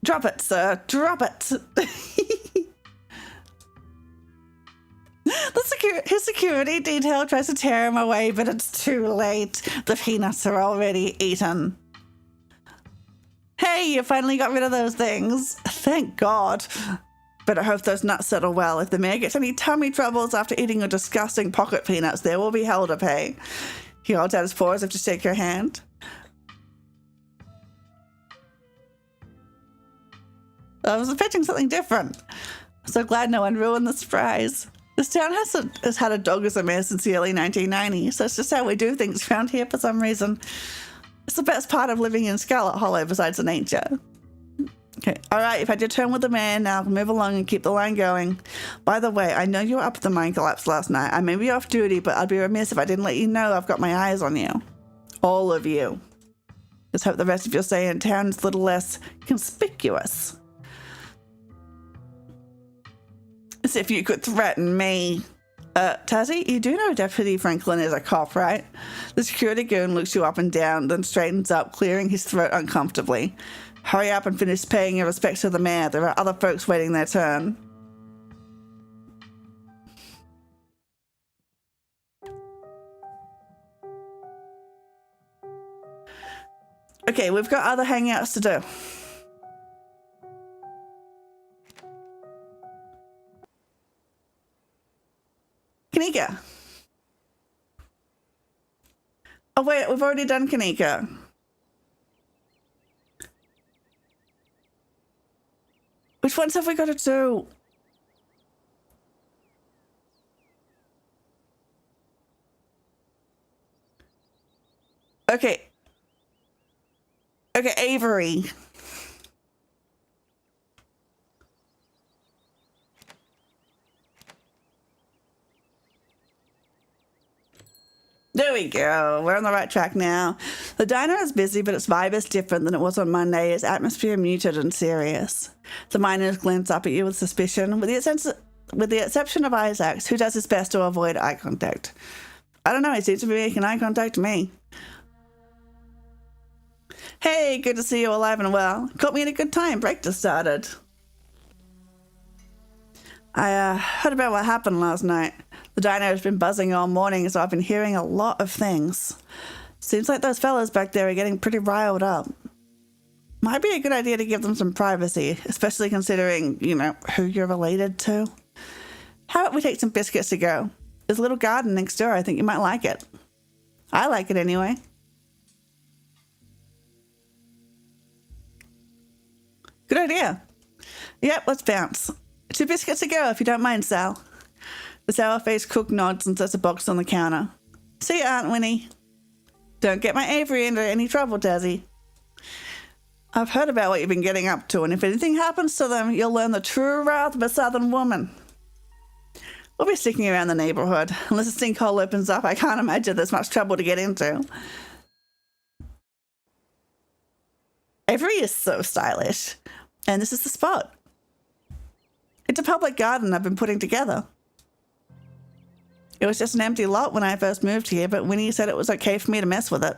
Drop it, sir. Drop it. His security detail tries to tear him away, but it's too late. The peanuts are already eaten. Hey, you finally got rid of those things. Thank God. But I hope those nuts settle well. If the mayor gets any tummy troubles after eating your disgusting pocket peanuts, there will be hell to pay. He holds out his paw as if to shake your hand. I was expecting something different. I'm so glad no one ruined the surprise. This town has had a dog as a mayor since the early 1990s, so it's just how we do things around here for some reason. It's the best part of living in Scarlet Hollow besides the nature. Okay, all right, you've had your turn with the mayor, now move along and keep the line going. By the way, I know you were up at the mine collapse last night. I may be off duty, but I'd be remiss if I didn't let you know I've got my eyes on you. All of you. Just hope the rest of your stay in town is a little less conspicuous. As if you could threaten me. Tazzy, you do know Deputy Franklin is a cop, right? The security goon looks you up and down, then straightens up, clearing his throat uncomfortably. Hurry up and finish paying your respects to the mayor. There are other folks waiting their turn. Okay, we've got other hangouts to do. Kanika. Oh wait, we've already done Kanika. Which ones have we got to do? Okay. Okay, Avery. There we go. We're on the right track now. The diner is busy, but its vibe is different than it was on Monday. Its atmosphere muted and serious. The miners glance up at you with suspicion, with the exception of Isaacs, who does his best to avoid eye contact. I don't know, he seems to be making eye contact to me. Hey, good to see you alive and well. Caught me at a good time. Break just started. I heard about what happened last night. The diner has been buzzing all morning, so I've been hearing a lot of things. Seems like those fellas back there are getting pretty riled up. Might be a good idea to give them some privacy, especially considering, you know, who you're related to. How about we take some biscuits to go? There's a little garden next door. I think you might like it. I like it anyway. Good idea. Yep, let's bounce. 2 biscuits to go, if you don't mind, Sal. The sour-faced cook nods and sets a box on the counter. See you, Aunt Winnie. Don't get my Avery into any trouble, Dazzy. I've heard about what you've been getting up to, and if anything happens to them, you'll learn the true wrath of a southern woman. We'll be sticking around the neighborhood. Unless a sinkhole opens up, I can't imagine there's much trouble to get into. Avery is so stylish. And this is the spot. It's a public garden I've been putting together. It was just an empty lot when I first moved here, but Winnie said it was okay for me to mess with it.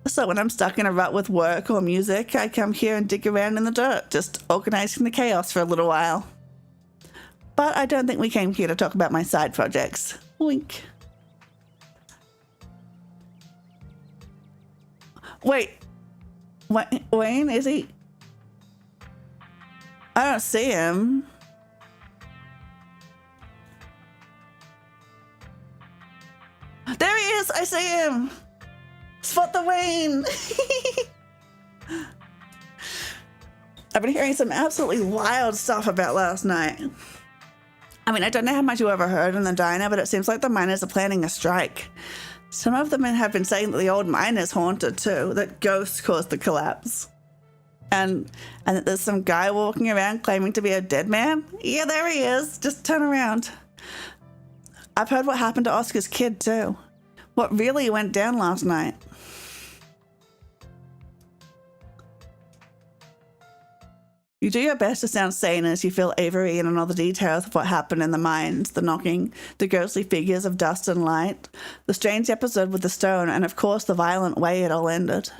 So when I'm stuck in a rut with work or music, I come here and dig around in the dirt, just organizing the chaos for a little while. But I don't think we came here to talk about my side projects. Wink. Wait. Wayne, is he? I don't see him. There he is! I see him! Spot the Wayne! I've been hearing some absolutely wild stuff about last night. I mean, I don't know how much you ever heard in the diner, but it seems like the miners are planning a strike. Some of them have been saying that the old mine is haunted too, that ghosts caused the collapse. And that there's some guy walking around claiming to be a dead man. Yeah, there he is. Just turn around. I've heard what happened to Oscar's kid too. What really went down last night. You do your best to sound sane as you fill Avery in on all the details of what happened in the mines, the knocking, the ghostly figures of dust and light, the strange episode with the stone, and of course the violent way it all ended.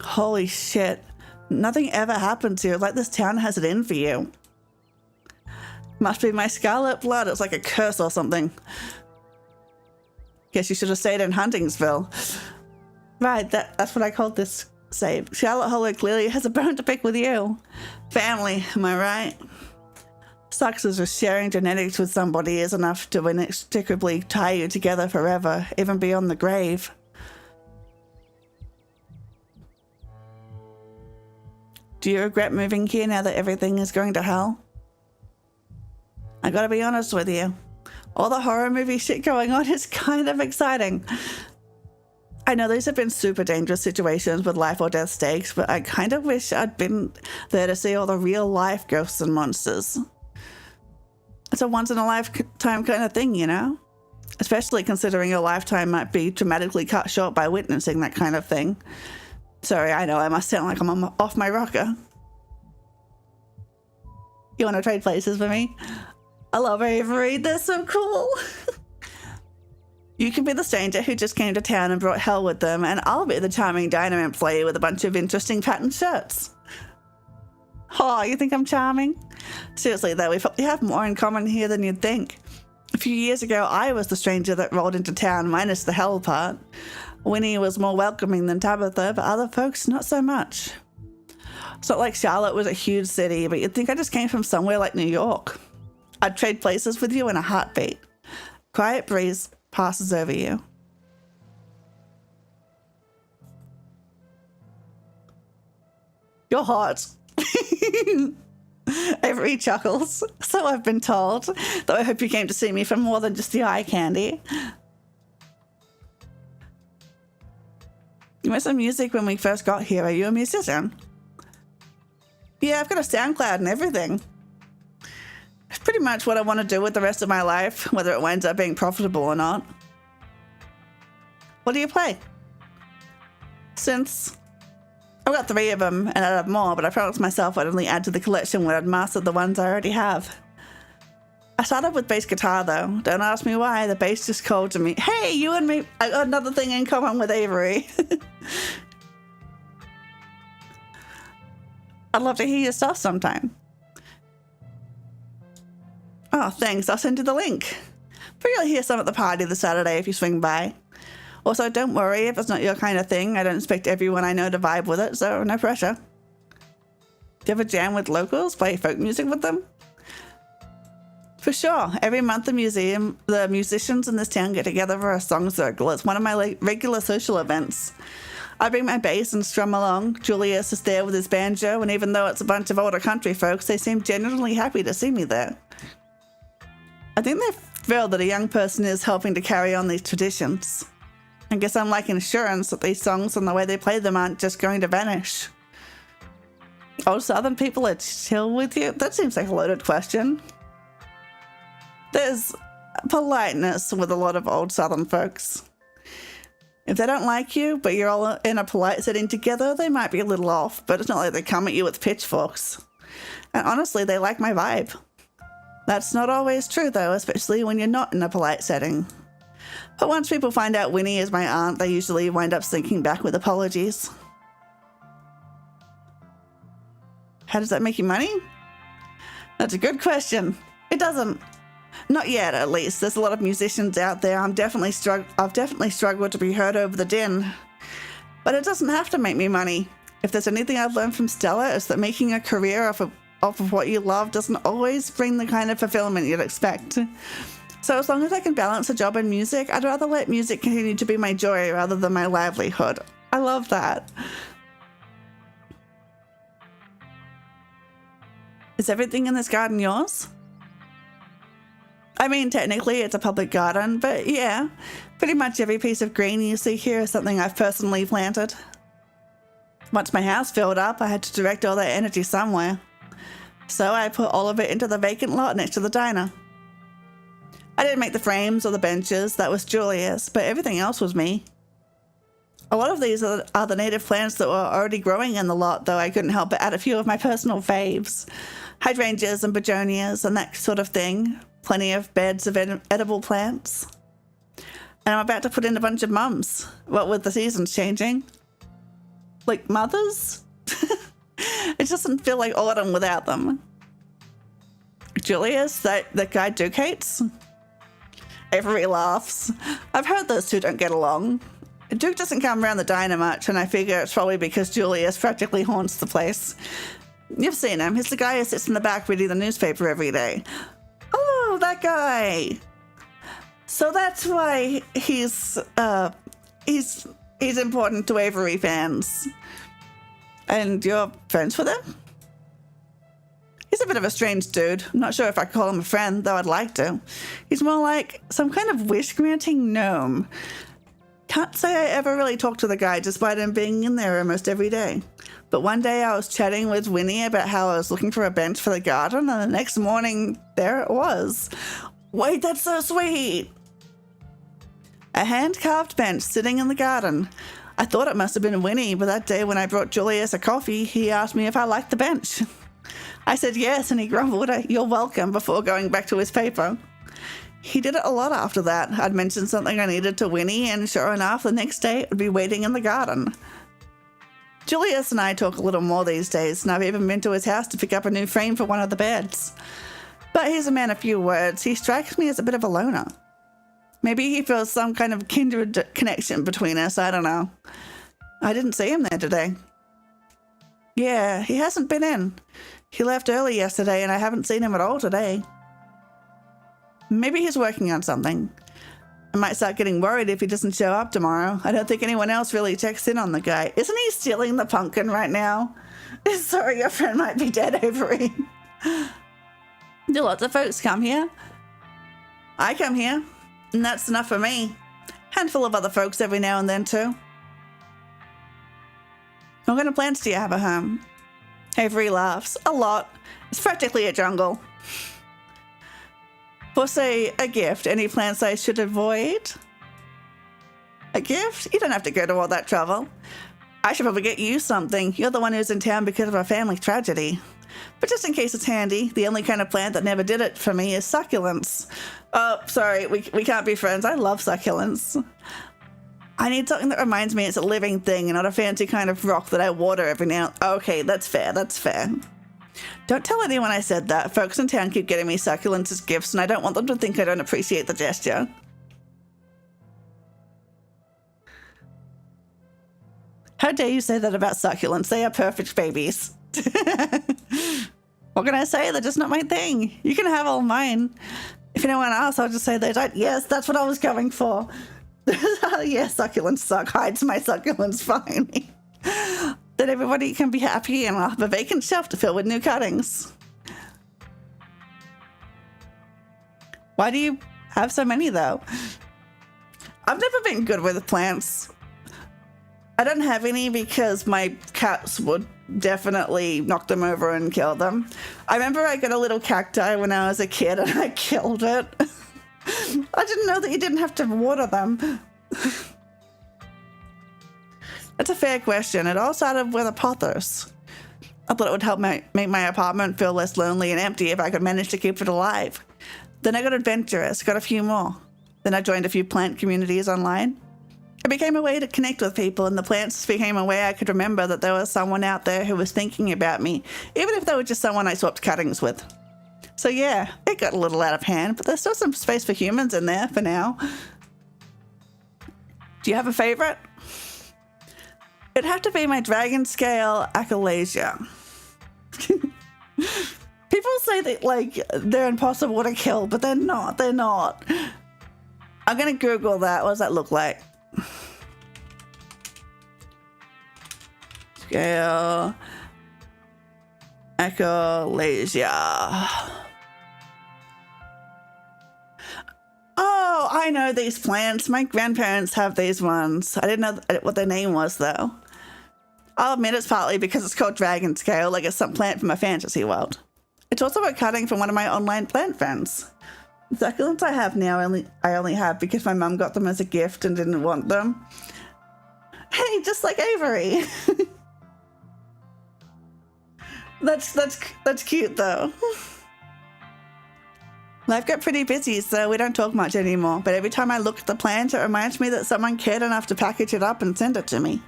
Holy shit. Nothing ever happened to you, like this town has it in for you. Must be my scarlet blood, it's like a curse or something. Guess you should have stayed in Huntingsville. Right, that's what I called this save. Scarlet Hollow clearly has a bone to pick with you. Family, am I right? Sucks as just sharing genetics with somebody is enough to inextricably tie you together forever, even beyond the grave. Do you regret moving here now that everything is going to hell? I gotta be honest with you. All the horror movie shit going on is kind of exciting. I know these have been super dangerous situations with life or death stakes, but I kind of wish I'd been there to see all the real life ghosts and monsters. It's a once in a lifetime kind of thing, you know? Especially considering your lifetime might be dramatically cut short by witnessing that kind of thing. Sorry, I know I must sound like I'm off my rocker. You want to trade places with me? I love Avery, they're so cool. You can be the stranger who just came to town and brought hell with them, and I'll be the charming diner employee with a bunch of interesting patterned shirts. Oh, you think I'm charming? Seriously though, we probably have more in common here than you'd think. A few years ago, I was the stranger that rolled into town, minus the hell part. Winnie was more welcoming than Tabitha, but other folks, not so much. It's not like Charlotte was a huge city, but you'd think I just came from somewhere like New York. I'd trade places with you in a heartbeat. Quiet breeze passes over you. You're hot. Avery chuckles. So I've been told, though I hope you came to see me for more than just the eye candy. You made some music when we first got here. Are you a musician? Yeah, I've got a SoundCloud and everything. It's pretty much what I want to do with the rest of my life, whether it winds up being profitable or not. What do you play? Since I've got 3 of them and I'd have more, but I promised myself I'd only add to the collection when I'd mastered the ones I already have. I started with bass guitar though. Don't ask me why, the bass just called to me. Hey, you and me, I got another thing in common with Avery. I'd love to hear your stuff sometime. Oh, thanks. I'll send you the link. But you'll hear some at the party this Saturday if you swing by. Also, don't worry if it's not your kind of thing. I don't expect everyone I know to vibe with it, so no pressure. Do you ever jam with locals? Play folk music with them? For sure. Every month the musicians in this town get together for a song circle. It's one of my regular social events. I bring my bass and strum along. Julius is there with his banjo, and even though it's a bunch of older country folks, they seem genuinely happy to see me there. I think they're thrilled that a young person is helping to carry on these traditions. I guess I'm like insurance that these songs and the way they play them aren't just going to vanish. Old Southern people are chill with you? That seems like a loaded question. There's politeness with a lot of old Southern folks. If they don't like you, but you're all in a polite setting together, they might be a little off, but it's not like they come at you with pitchforks. And honestly, they like my vibe. That's not always true though, especially when you're not in a polite setting. But once people find out Winnie is my aunt, they usually wind up sinking back with apologies. How does that make you money? That's a good question. It doesn't. Not yet, at least. There's a lot of musicians out there. I've definitely struggled to be heard over the din. But it doesn't have to make me money. If there's anything I've learned from Stella, it's that making a career off of what you love doesn't always bring the kind of fulfillment you'd expect. So as long as I can balance a job and music, I'd rather let music continue to be my joy rather than my livelihood. I love that. Is everything in this garden yours? I mean, technically it's a public garden, but yeah, pretty much every piece of green you see here is something I've personally planted. Once my house filled up, I had to direct all that energy somewhere. So I put all of it into the vacant lot next to the diner. I didn't make the frames or the benches, that was Julia's, but everything else was me. A lot of these are the native plants that were already growing in the lot, though I couldn't help but add a few of my personal faves. Hydrangeas and begonias and that sort of thing. Plenty of beds of edible plants. And I'm about to put in a bunch of mums, what with the seasons changing. Like mothers? It doesn't feel like autumn without them. Julius, that guy Duke hates? Avery laughs. I've heard those two don't get along. Duke doesn't come around the diner much, and I figure it's probably because Julius practically haunts the place. You've seen him. He's the guy who sits in the back reading the newspaper every day. Oh, that guy. So that's why he's important to Avery fans. And you're friends with him? He's a bit of a strange dude. I'm not sure if I call him a friend, though I'd like to. He's more like some kind of wish-granting gnome. Can't say I ever really talked to the guy, despite him being in there almost every day. But one day I was chatting with Winnie about how I was looking for a bench for the garden, and the next morning, there it was. Wait, that's so sweet! A hand-carved bench sitting in the garden. I thought it must have been Winnie, but that day when I brought Julius a coffee, he asked me if I liked the bench. I said yes, and he grumbled, "You're welcome," before going back to his paper. He did it a lot after that. I'd mentioned something I needed to Winnie, and sure enough, the next day it would be waiting in the garden. Julius and I talk a little more these days, and I've even been to his house to pick up a new frame for one of the beds. But he's a man of few words. He strikes me as a bit of a loner. Maybe he feels some kind of kindred connection between us, I don't know. I didn't see him there today. Yeah, he hasn't been in. He left early yesterday, and I haven't seen him at all today. Maybe he's working on something. I might start getting worried if he doesn't show up tomorrow. I don't think anyone else really checks in on the guy. Isn't he stealing the pumpkin right now? Sorry, your friend might be dead, Avery. Do lots of folks come here? I come here, and that's enough for me. Handful of other folks every now and then, too. What kind of plants do you have at home? Avery laughs. A lot. It's practically a jungle. For, say, a gift, any plants I should avoid? A gift? You don't have to go to all that trouble. I should probably get you something. You're the one who's in town because of a family tragedy. But just in case it's handy, the only kind of plant that never did it for me is succulents. Oh, sorry, we can't be friends. I love succulents. I need something that reminds me it's a living thing and not a fancy kind of rock that I water every now and then. Okay, that's fair, that's fair. Don't tell anyone I said that. Folks in town keep getting me succulents as gifts, and I don't want them to think I don't appreciate the gesture. How dare you say that about succulents? They are perfect babies. What can I say? They're just not my thing. You can have all mine. If anyone asks, I'll just say they don't. Yes, that's what I was going for. Yeah, succulents suck. Hides my succulents finally. Then everybody can be happy and I'll have a vacant shelf to fill with new cuttings. Why do you have so many, though? I've never been good with plants. I don't have any because my cats would definitely knock them over and kill them. I remember I got a little cacti when I was a kid and I killed it. I didn't know that you didn't have to water them. That's a fair question. It all started with a pothos. I thought it would help make my apartment feel less lonely and empty if I could manage to keep it alive. Then I got adventurous, got a few more. Then I joined a few plant communities online. It became a way to connect with people, and the plants became a way I could remember that there was someone out there who was thinking about me, even if they were just someone I swapped cuttings with. So yeah, it got a little out of hand, but there's still some space for humans in there for now. Do you have a favorite? It'd have to be my dragon scale achalasia. People say that, like, they're impossible to kill, but they're not. They're not. I'm going to Google that. What does that look like? Scale achalasia. Oh, I know these plants. My grandparents have these ones. I didn't know what their name was, though. I'll admit it's partly because it's called dragon scale, like it's some plant from a fantasy world. It's also a cutting from one of my online plant friends. The succulents I have now, I only have because my mum got them as a gift and didn't want them. Hey, just like Avery. That's cute though. Life got pretty busy, so we don't talk much anymore, but every time I look at the plant, it reminds me that someone cared enough to package it up and send it to me.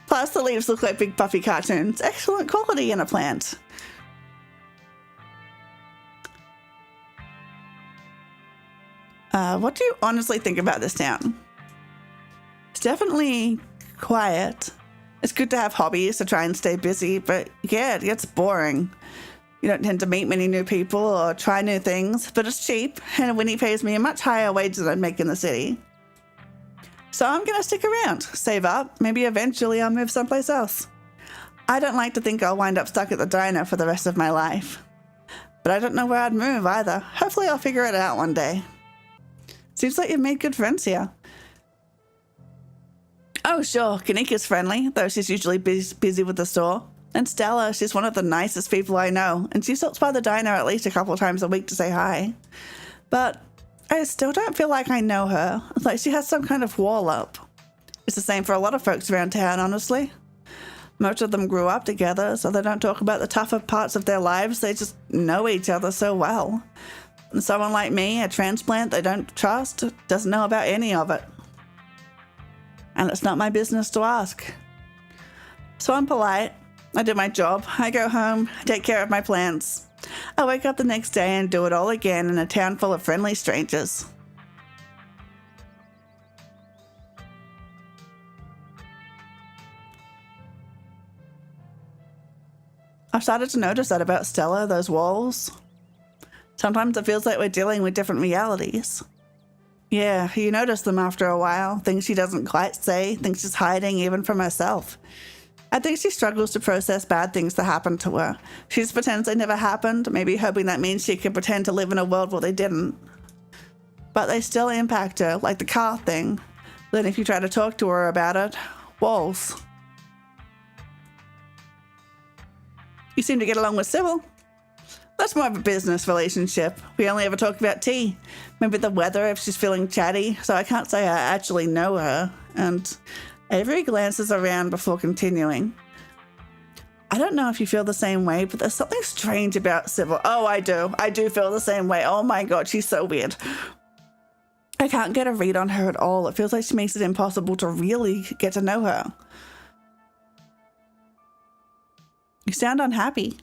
Plus, the leaves look like big puffy cartoons. Excellent quality in a plant. What do you honestly think about this town? It's definitely quiet. It's good to have hobbies to try and stay busy, but yeah, it gets boring. You don't tend to meet many new people or try new things, but it's cheap, and Winnie pays me a much higher wage than I'd make in the city. So I'm going to stick around, save up, maybe eventually I'll move someplace else. I don't like to think I'll wind up stuck at the diner for the rest of my life. But I don't know where I'd move either. Hopefully I'll figure it out one day. Seems like you've made good friends here. Oh sure, Kanika's friendly, though she's usually busy with the store. And Stella, she's one of the nicest people I know, and she stops by the diner at least a couple times a week to say hi. But I still don't feel like I know her. It's like she has some kind of wall up. It's the same for a lot of folks around town, honestly. Most of them grew up together, so they don't talk about the tougher parts of their lives. They just know each other so well. And someone like me, a transplant they don't trust, doesn't know about any of it. And it's not my business to ask. So I'm polite. I do my job. I go home, take care of my plants. I wake up the next day and do it all again in a town full of friendly strangers. I've started to notice that about Stella, those walls. Sometimes it feels like we're dealing with different realities. Yeah, you notice them after a while, things she doesn't quite say, things she's hiding even from herself. I think she struggles to process bad things that happened to her. She just pretends they never happened, maybe hoping that means she can pretend to live in a world where they didn't. But they still impact her, like the car thing. Then if you try to talk to her about it, walls. You seem to get along with Sybil. That's more of a business relationship. We only ever talk about tea. Maybe the weather if she's feeling chatty, so I can't say I actually know her. And Avery glances around before continuing. I don't know if you feel the same way, but there's something strange about Sybil. Oh, I do. I do feel the same way. Oh my god, she's so weird. I can't get a read on her at all. It feels like she makes it impossible to really get to know her. You sound unhappy.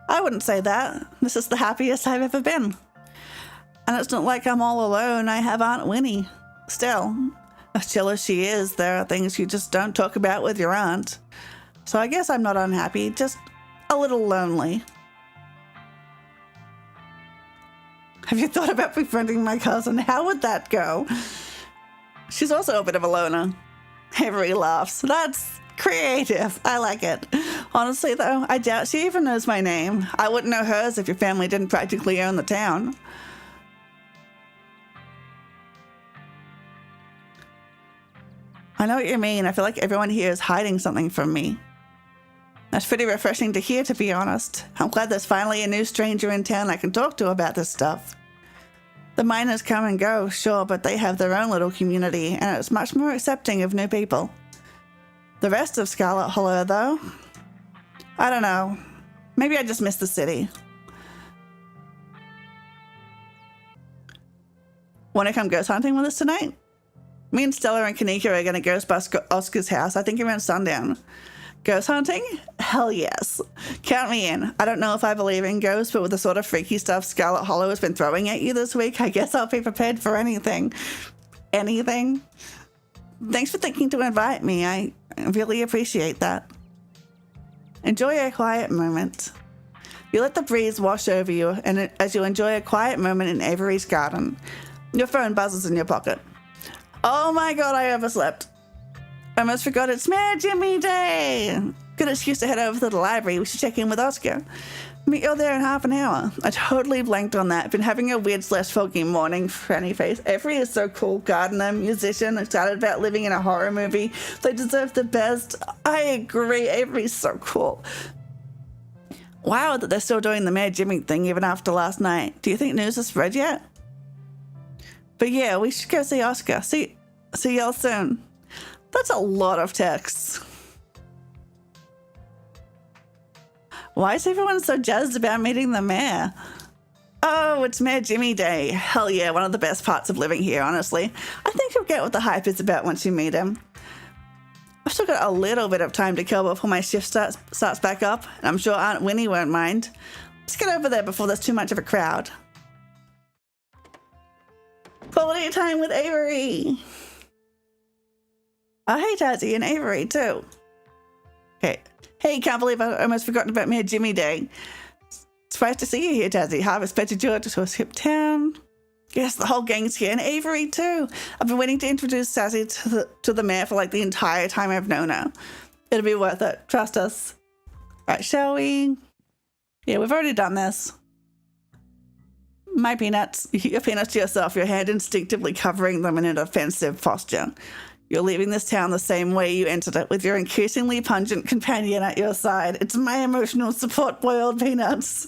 I wouldn't say that. This is the happiest I've ever been. And it's not like I'm all alone. I have Aunt Winnie. Still, as chill as she is, there are things you just don't talk about with your aunt. So I guess I'm not unhappy, just a little lonely. Have you thought about befriending my cousin? How would that go? She's also a bit of a loner. Avery laughs. That's creative. I like it. Honestly, though, I doubt she even knows my name. I wouldn't know hers if your family didn't practically own the town. I know what you mean. I feel like everyone here is hiding something from me. That's pretty refreshing to hear, to be honest. I'm glad there's finally a new stranger in town I can talk to about this stuff. The miners come and go, sure, but they have their own little community, and it's much more accepting of new people. The rest of Scarlet Hollow, though? I don't know. Maybe I just miss the city. Want to come ghost hunting with us tonight? Me and Stella and Kanika are going to ghost bust Oscar's house, I think around sundown. Ghost hunting? Hell yes. Count me in. I don't know if I believe in ghosts, but with the sort of freaky stuff Scarlet Hollow has been throwing at you this week, I guess I'll be prepared for anything. Anything. thanks for thinking to invite me. I really appreciate that. Enjoy a quiet moment. You let the breeze wash over you, and as you enjoy a quiet moment in Avery's garden, your phone buzzes in your pocket. Oh my god, I overslept. I almost forgot it's Mayor Jimmy Day. Good excuse to head over to the library. We should check in with Oscar. Meet you there in half an hour. I totally blanked on that. Been having a weird / foggy morning, Franny face. Avery is so cool. Gardener, musician, excited about living in a horror movie. They deserve the best. I agree. Avery's so cool. Wow, that they're still doing the Mayor Jimmy thing even after last night. Do you think news has spread yet? But yeah, we should go see Oscar. See y'all soon. That's a lot of texts. Why is everyone so jazzed about meeting the mayor? Oh, it's Mayor Jimmy Day. Hell yeah, one of the best parts of living here, honestly. I think you'll get what the hype is about once you meet him. I've still got a little bit of time to kill before my shift starts back up, and I'm sure Aunt Winnie won't mind. Let's get over there before there's too much of a crowd. Quality time with Avery. Oh, hey, Tazzy, and Avery, too. Okay. Hey, can't believe I almost forgotten about Mayor Jimmy Day. Surprised to see you here, Tazzy. Harvest petted you to a skip town. Yes, the whole gang's here, and Avery, too. I've been waiting to introduce Tazzy to the mayor for like the entire time I've known her. It'll be worth it. Trust us. Right, shall we? Yeah, we've already done this. My peanuts. Your peanuts to yourself, your hand instinctively covering them in an offensive posture. You're leaving this town the same way you entered it, with your increasingly pungent companion at your side. It's my emotional support, boiled peanuts.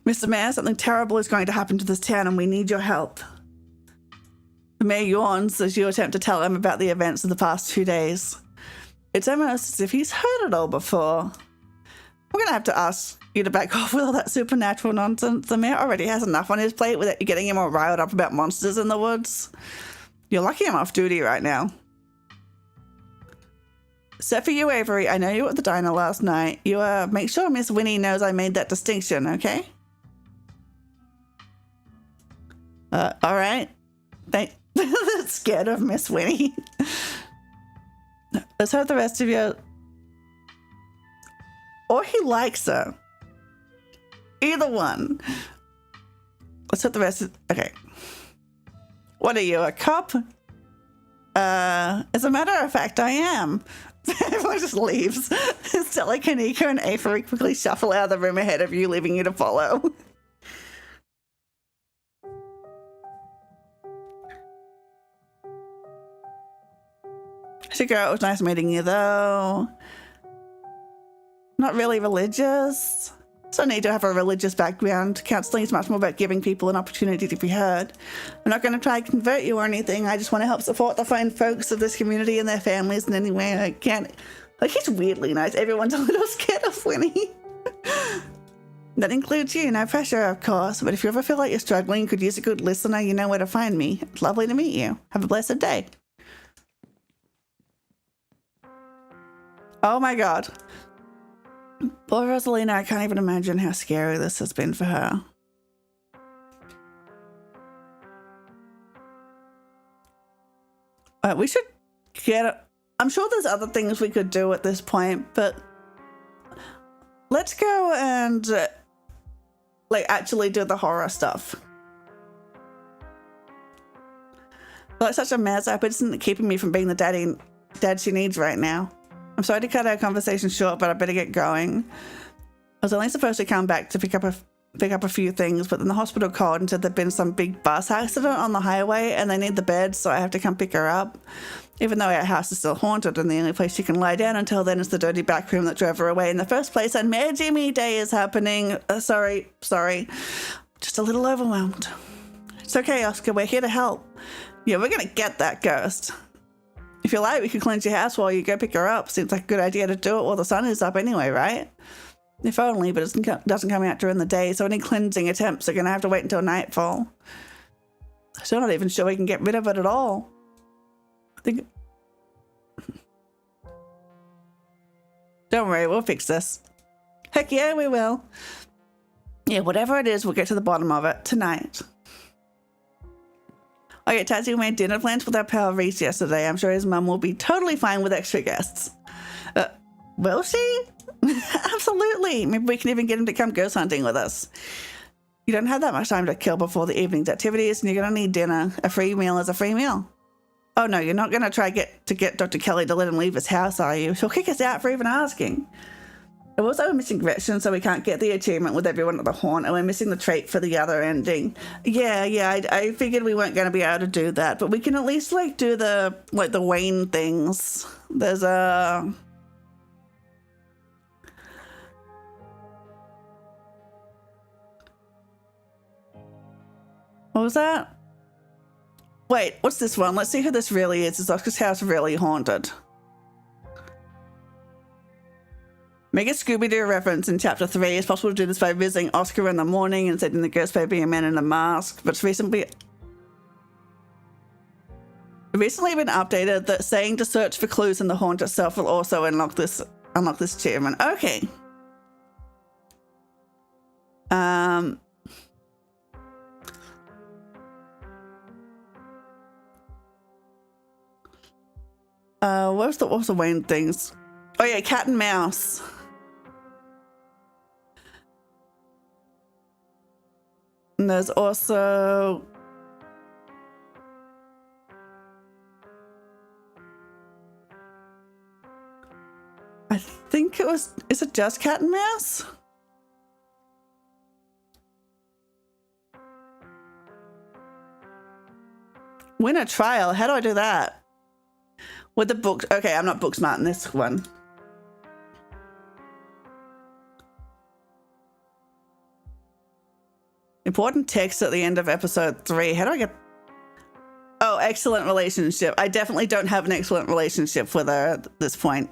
Mr. Mayor, something terrible is going to happen to this town and we need your help. The mayor yawns as you attempt to tell him about the events of the past 2 days. It's almost as if he's heard it all before. I'm going to have to ask you to back off with all that supernatural nonsense. The mayor already has enough on his plate without you getting him all riled up about monsters in the woods. You're lucky I'm off duty right now. Except for you, Avery. I know you were at the diner last night. You, make sure Miss Winnie knows I made that distinction, okay? All right. Scared of Miss Winnie. Let's hope the rest of you... Or he likes her. Either one. Let's hope the rest of... Okay. What are you, a cop? As a matter of fact, I am. Everyone just leaves. Stella, Kanika, and Avery quickly shuffle out of the room ahead of you, leaving you to follow. It was nice meeting you, though. Not really religious. So I need to have a religious background. Counseling is much more about giving people an opportunity to be heard. I'm not going to try to convert you or anything. I just want to help support the fine folks of this community and their families in any way I can. Like, he's weirdly nice. Everyone's a little scared of Winnie. That includes you. No pressure, of course. But if you ever feel like you're struggling, could use a good listener, you know where to find me. It's lovely to meet you. Have a blessed day. Oh my god. Poor Rosalina, I can't even imagine how scary this has been for her. We should get it. I'm sure there's other things we could do at this point, but let's go and like actually do the horror stuff. Like such a mess, I hope it isn't keeping me from being the dad she needs right now. I'm sorry to cut our conversation short, but I better get going. I was only supposed to come back to pick up a few things, but then the hospital called and said there'd been some big bus accident on the highway and they need the bed, so I have to come pick her up. Even though our house is still haunted and the only place she can lie down until then is the dirty back room that drove her away in the first place, and Mayor Jimmy Day is happening. Sorry. Just a little overwhelmed. It's okay, Oscar, we're here to help. Yeah, we're gonna get that ghost. If you like, we could cleanse your house while you go pick her up. Seems like a good idea to do it while the sun is up anyway, right? If only, but it doesn't come out during the day, so any cleansing attempts are going to have to wait until nightfall. Still not even sure we can get rid of it at all. I think... Don't worry, we'll fix this. Heck yeah, we will. Yeah, whatever it is, we'll get to the bottom of it tonight. Okay, Tassie made dinner plans with our pal Reese yesterday. I'm sure his mum will be totally fine with extra guests. Will she? Absolutely. Maybe we can even get him to come ghost hunting with us. You don't have that much time to kill before the evening's activities, and you're going to need dinner. A free meal is a free meal. Oh no, you're not going to try to get Dr. Kelly to let him leave his house, are you? She'll kick us out for even asking. We're also missing Gretchen, so we can't get the achievement with everyone at the haunt, and we're missing the trait for the other ending. Yeah, I figured we weren't going to be able to do that, but we can at least like do the Wayne things. There's a... What was that? Wait, what's this one? Let's see who this really is. Is Oscar's house really haunted? Make a Scooby-Doo reference in chapter 3. It's possible to do this by visiting Oscar in the morning and setting the ghost by being a man in a mask, but it's recently been updated that saying to search for clues in the haunt itself will also unlock this achievement. Okay. What was the Wayne things? Oh yeah, cat and mouse. And there's also... I think it was... Is it just cat and mouse? Win a trial. How do I do that? With the books. Okay, I'm not book smart in this one. Important text at the end of episode 3. How do I get... Oh, excellent relationship. I definitely don't have an excellent relationship with her at this point.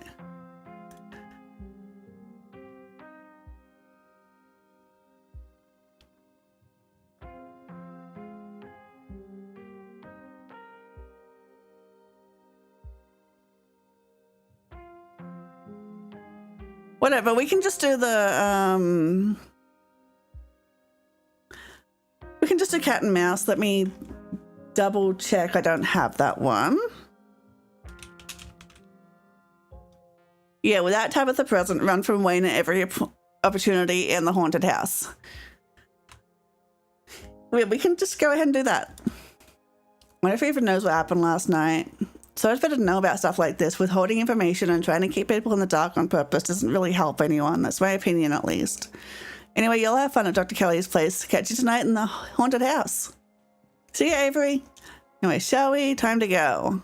Whatever, we can just do the, we can just do cat and mouse. Let me double check I don't have that one. Yeah, without Tabitha present, run from Wayne at every opportunity in the haunted house. We can just go ahead and do that. I wonder if he even knows what happened last night. So it's better to know about stuff like this. Withholding information and trying to keep people in the dark on purpose doesn't really help anyone. That's my opinion, at least. Anyway, you'll have fun at Dr. Kelly's place. Catch you tonight in the haunted house. See you, Avery. Anyway, shall we? Time to go.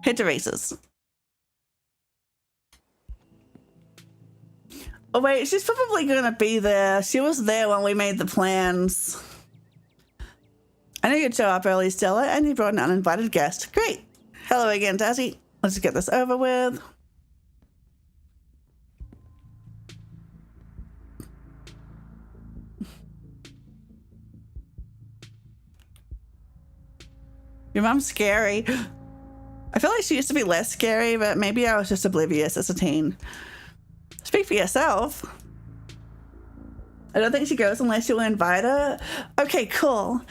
Hit to races. Oh wait, she's probably gonna be there. She was there when we made the plans. I knew you'd show up early, Stella, and you brought an uninvited guest. Great. Hello again, Tassie. Let's get this over with. Your mom's scary. I feel like she used to be less scary, but maybe I was just oblivious as a teen. Speak for yourself. I don't think she goes unless you invite her. Okay, cool.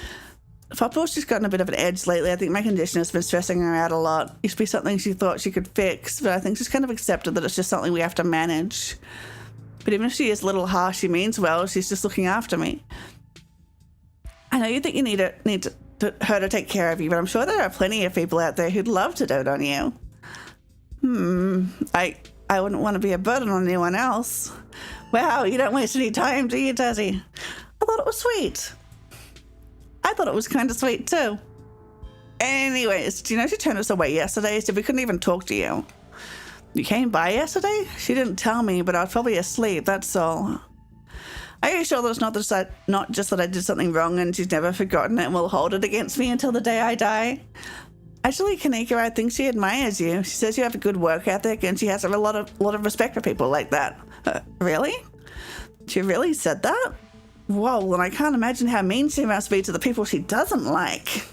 Poplar's just gotten a bit of an edge lately. I think my condition has been stressing her out a lot. Used to be something she thought she could fix, but I think she's kind of accepted that it's just something we have to manage. But even if she is a little harsh, she means well. She's just looking after me. I know you think you need her to take care of you, but I'm sure there are plenty of people out there who'd love to dote on you. I wouldn't want to be a burden on anyone else. Wow, you don't waste any time, do you, Tassie? I thought it was sweet. I thought it was kind of sweet too. Anyways, do you know she turned us away yesterday? So we couldn't even talk to you. You came by yesterday? She didn't tell me, but I was probably asleep, that's all. Are you sure that it's not just that I did something wrong and she's never forgotten it and will hold it against me until the day I die? Actually, Kanika, I think she admires you. She says you have a good work ethic and she has a lot of respect for people like that. Really? She really said that? Whoa, and I can't imagine how mean she must be to the people she doesn't like.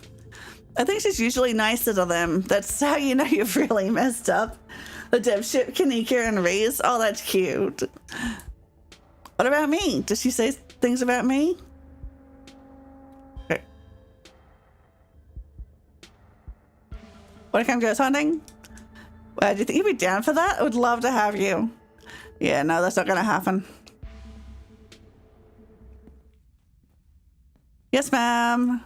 I think she's usually nicer to them. That's how you know you've really messed up. The dipshit, Kanika and Reese. Oh, that's cute. What about me? Does she say things about me? Okay. Want to come ghost hunting? Well, do you think you'd be down for that? I would love to have you. Yeah, no, that's not gonna happen. Yes, ma'am.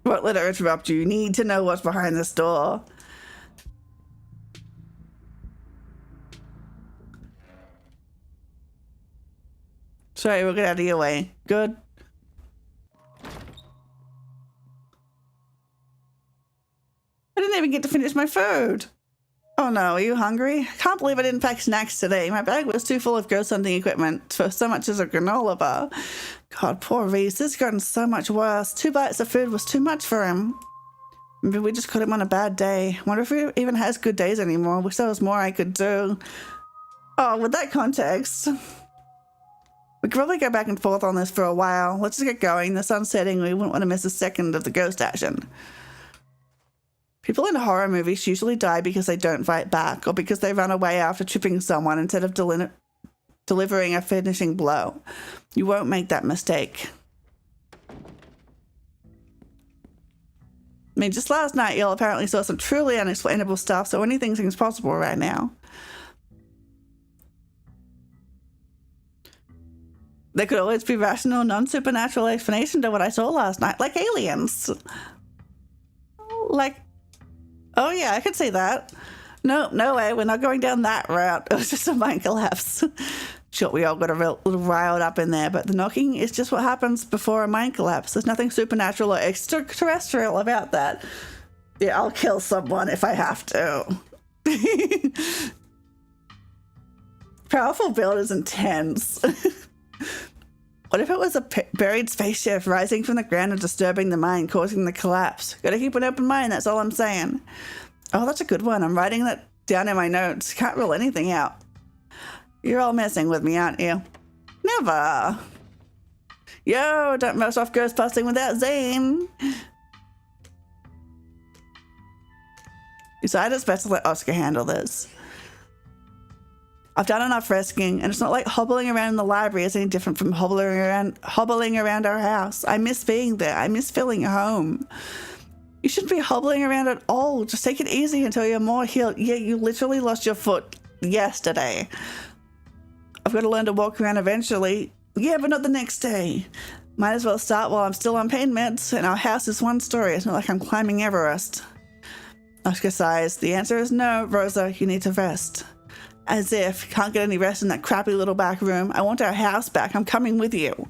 Won't let her interrupt you. You need to know what's behind this door. Sorry, we'll get out of your way. Good. I didn't even get to finish my food. Oh no, are you hungry? Can't believe I didn't pack snacks today. My bag was too full of ghost hunting equipment for so much as a granola bar. God, poor Reese. This has gotten so much worse. 2 bites of food was too much for him. Maybe we just caught him on a bad day. Wonder if he even has good days anymore. Wish there was more I could do. Oh, with that context, we could probably go back and forth on this for a while. Let's just get going. The sun's setting. We wouldn't want to miss a second of the ghost action. People in horror movies usually die because they don't fight back or because they run away after tripping someone instead of delivering a finishing blow. You won't make that mistake. I mean, just last night, y'all apparently saw some truly unexplainable stuff, so anything seems possible right now. There could always be rational, non-supernatural explanation to what I saw last night, like aliens. Like, oh yeah, I could see that. No, no way, we're not going down that route. It was just a mind collapse. Sure, we all got a little riled up in there, but the knocking is just what happens before a mind collapse. There's nothing supernatural or extraterrestrial about that. Yeah, I'll kill someone if I have to. Powerful build is intense. What if it was a buried spaceship rising from the ground and disturbing the mind, causing the collapse? Gotta keep an open mind, that's all I'm saying. Oh, that's a good one. I'm writing that down in my notes. Can't rule anything out. You're all messing with me, aren't you? Never. Yo, don't mess off ghost busting without Zane. Decided it's better to let Oscar handle this. I've done enough rescuing, and it's not like hobbling around in the library is any different from hobbling around our house. I miss being there. I miss feeling home. You shouldn't be hobbling around at all. Just take it easy until you're more healed. Yeah, you literally lost your foot yesterday. I've got to learn to walk around eventually. Yeah, but not the next day. Might as well start while I'm still on pain meds, and our house is 1 story. It's not like I'm climbing Everest. Oscar sighs. The answer is no, Rosa. You need to rest. As if. Can't get any rest in that crappy little back room. I want our house back. I'm coming with you.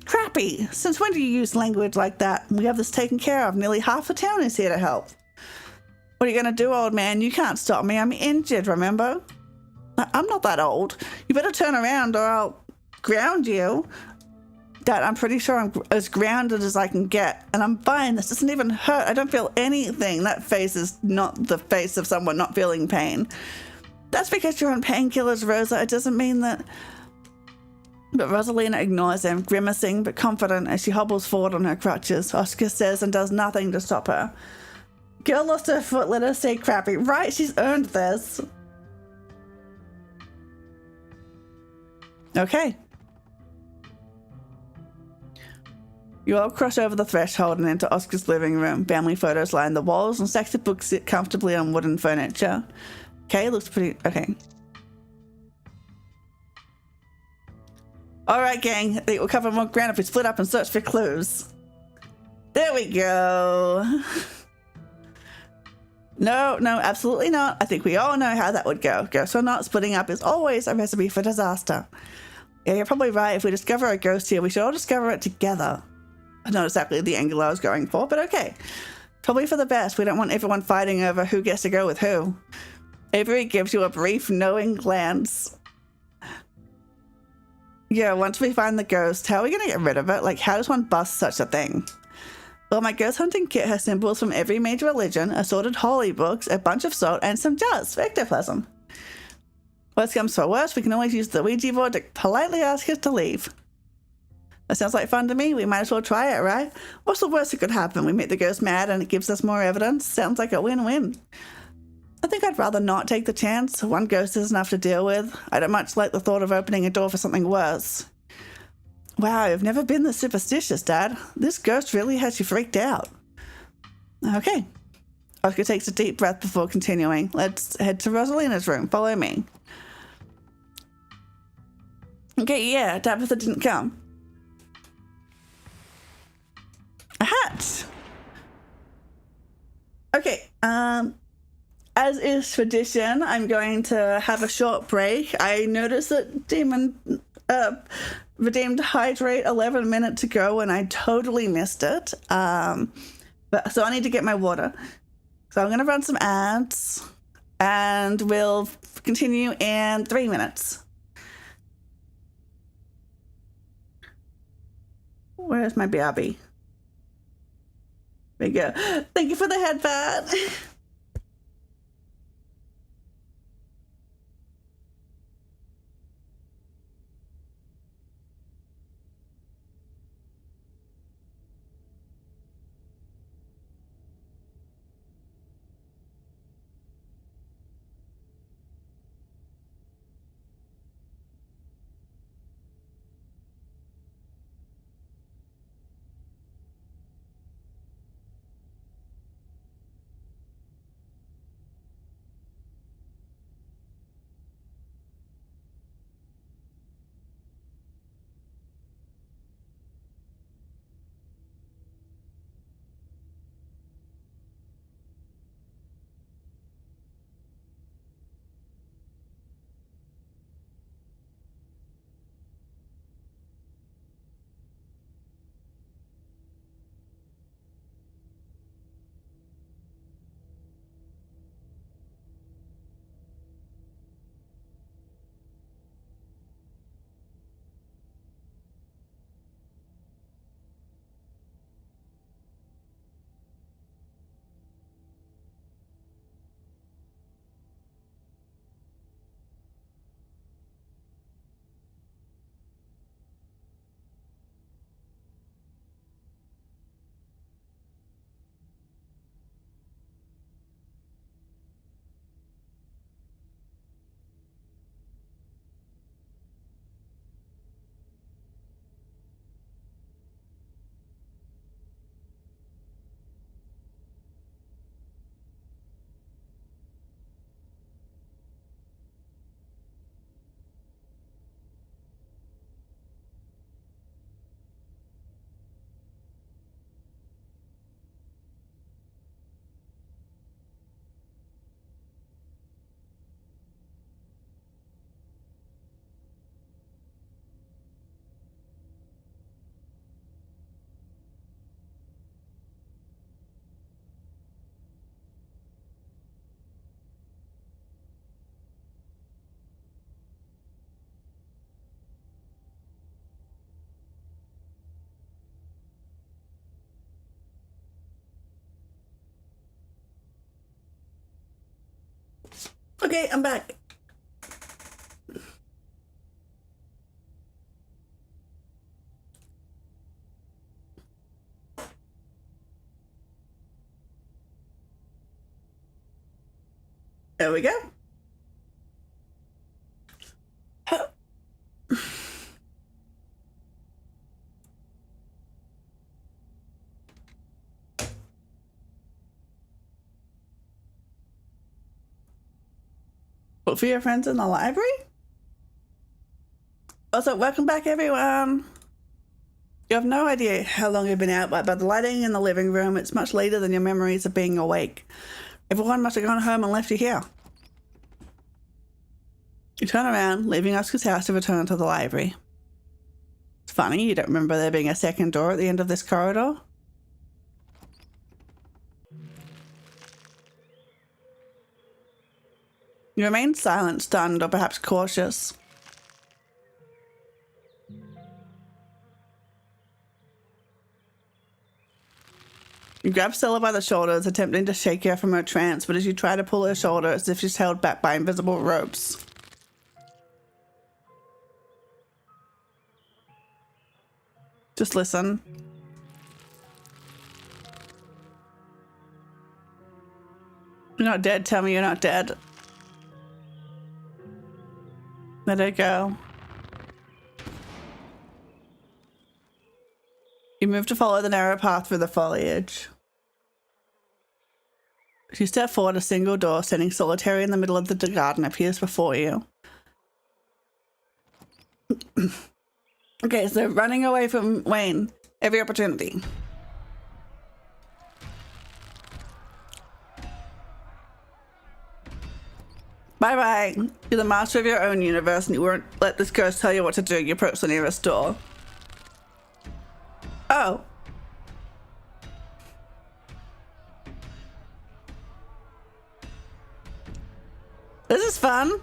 Crappy. Since when do you use language like that? We have this taken care of. Nearly half the town is here to help. What are you going to do, old man? You can't stop me. I'm injured, remember? I'm not that old. You better turn around or I'll ground you. Dad, I'm pretty sure I'm as grounded as I can get. And I'm fine. This doesn't even hurt. I don't feel anything. That face is not the face of someone not feeling pain. That's because you're on painkillers, Rosa. It doesn't mean that... But Rosalina ignores him, grimacing but confident as she hobbles forward on her crutches. Oscar says and does nothing to stop her. Girl lost her foot, let her say crappy. Right, she's earned this. Okay. You all cross over the threshold and enter Oscar's living room. Family photos line the walls and stacks of books sit comfortably on wooden furniture. Okay, looks pretty... Okay. Alright, gang. I think we'll cover more ground if we split up and search for clues. There we go. No, absolutely not. I think we all know how that would go. Ghosts or not, splitting up is always a recipe for disaster. Yeah, you're probably right. If we discover a ghost here, we should all discover it together. Not exactly the angle I was going for, but okay. Probably for the best. We don't want everyone fighting over who gets to go with who. Avery gives you a brief, knowing glance. Yeah, once we find the ghost, how are we going to get rid of it? Like, how does one bust such a thing? Well, my ghost hunting kit has symbols from every major religion, assorted holy books, a bunch of salt, and some jars. Ectoplasm. Worst comes to worst, we can always use the Ouija board to politely ask us to leave. That sounds like fun to me. We might as well try it, right? What's the worst that could happen? We make the ghost mad and it gives us more evidence. Sounds like a win-win. I think I'd rather not take the chance. One ghost is enough to deal with. I don't much like the thought of opening a door for something worse. Wow, I've never been this superstitious, Dad. This ghost really has you freaked out. Okay. Oscar takes a deep breath before continuing. Let's head to Rosalina's room. Follow me. Okay, yeah, Tabitha didn't come. A hat! Okay, as is tradition, I'm going to have a short break. I noticed that Demon redeemed Hydrate 11 minutes ago and I totally missed it. So I need to get my water. So I'm going to run some ads and we'll continue in 3 minutes. Where's my BRB? There you go. Thank you for the headband. Okay, I'm back. There we go. Look for your friends in the library. Also, welcome back, everyone. You have no idea how long you've been out, but by the lighting in the living room, it's much later than your memories of being awake. Everyone must have gone home and left you here. You turn around, leaving Oscar's house to return to the library. It's funny, you don't remember there being a second door at the end of this corridor? You remain silent, stunned, or perhaps cautious. You grab Stella by the shoulders, attempting to shake her from her trance, but as you try to pull her shoulder, it's as if she's held back by invisible ropes. Just listen. You're not dead. Tell me you're not dead. Let it go. You move to follow the narrow path through the foliage. As you step forward, a single door standing solitary in the middle of the garden appears before you. Okay, so running away from Wayne. Every opportunity. Bye-bye. You're the master of your own universe and you won't let this ghost tell you what to do. You approach the nearest door. Oh. This is fun.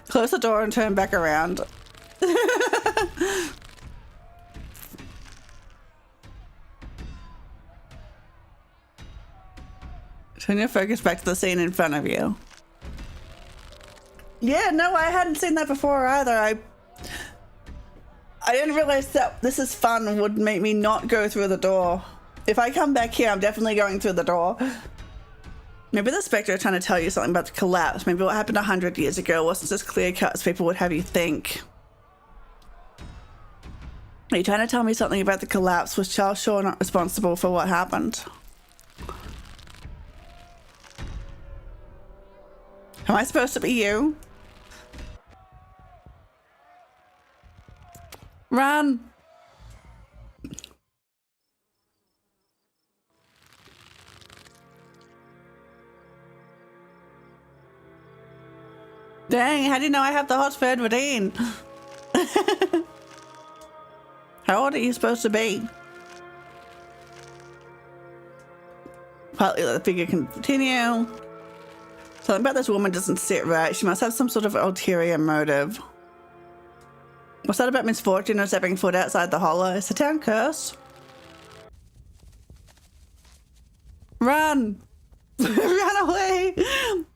Close the door and turn back around. Turn your focus back to the scene in front of you. Yeah, no, I hadn't seen that before either. I didn't realize that this is fun would make me not go through the door. If I come back here, I'm definitely going through the door. Maybe the Spectre is trying to tell you something about the collapse. Maybe what happened 100 years ago wasn't as clear cut as people would have you think. Are you trying to tell me something about the collapse? Was Charles Shaw not responsible for what happened? Am I supposed to be you? Run! Dang, how do you know I have the hot spare Radine? How old are you supposed to be? Partly let the figure continue. Something about this woman doesn't sit right. She must have some sort of ulterior motive. What's that about misfortune or stepping foot outside the hollow? Is the town cursed? Run! Run away!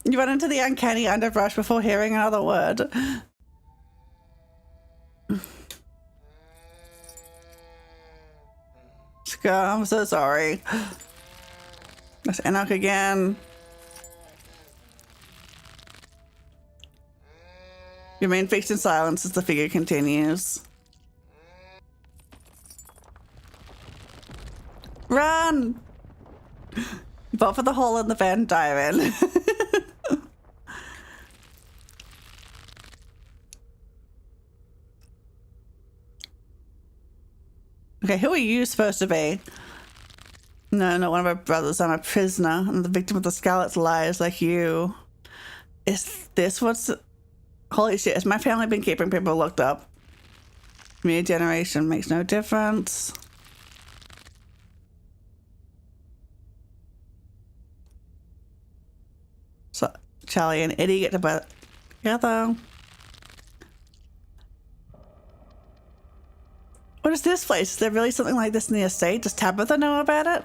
You run into the uncanny underbrush before hearing another word. Scar, I'm so sorry. Let's Enoch again. You remain fixed in silence as the figure continues. Run! Vote for the hole in the Venn diamond. Okay, who are you supposed to be? No, not one of our brothers. I'm a prisoner. I'm the victim of the Scarlet's lies like you. Is this what's... Holy shit, has my family been keeping people locked up? Mere generation makes no difference. So Charlie and Eddie get to bed together. What is this place? Is there really something like this in the estate? Does Tabitha know about it?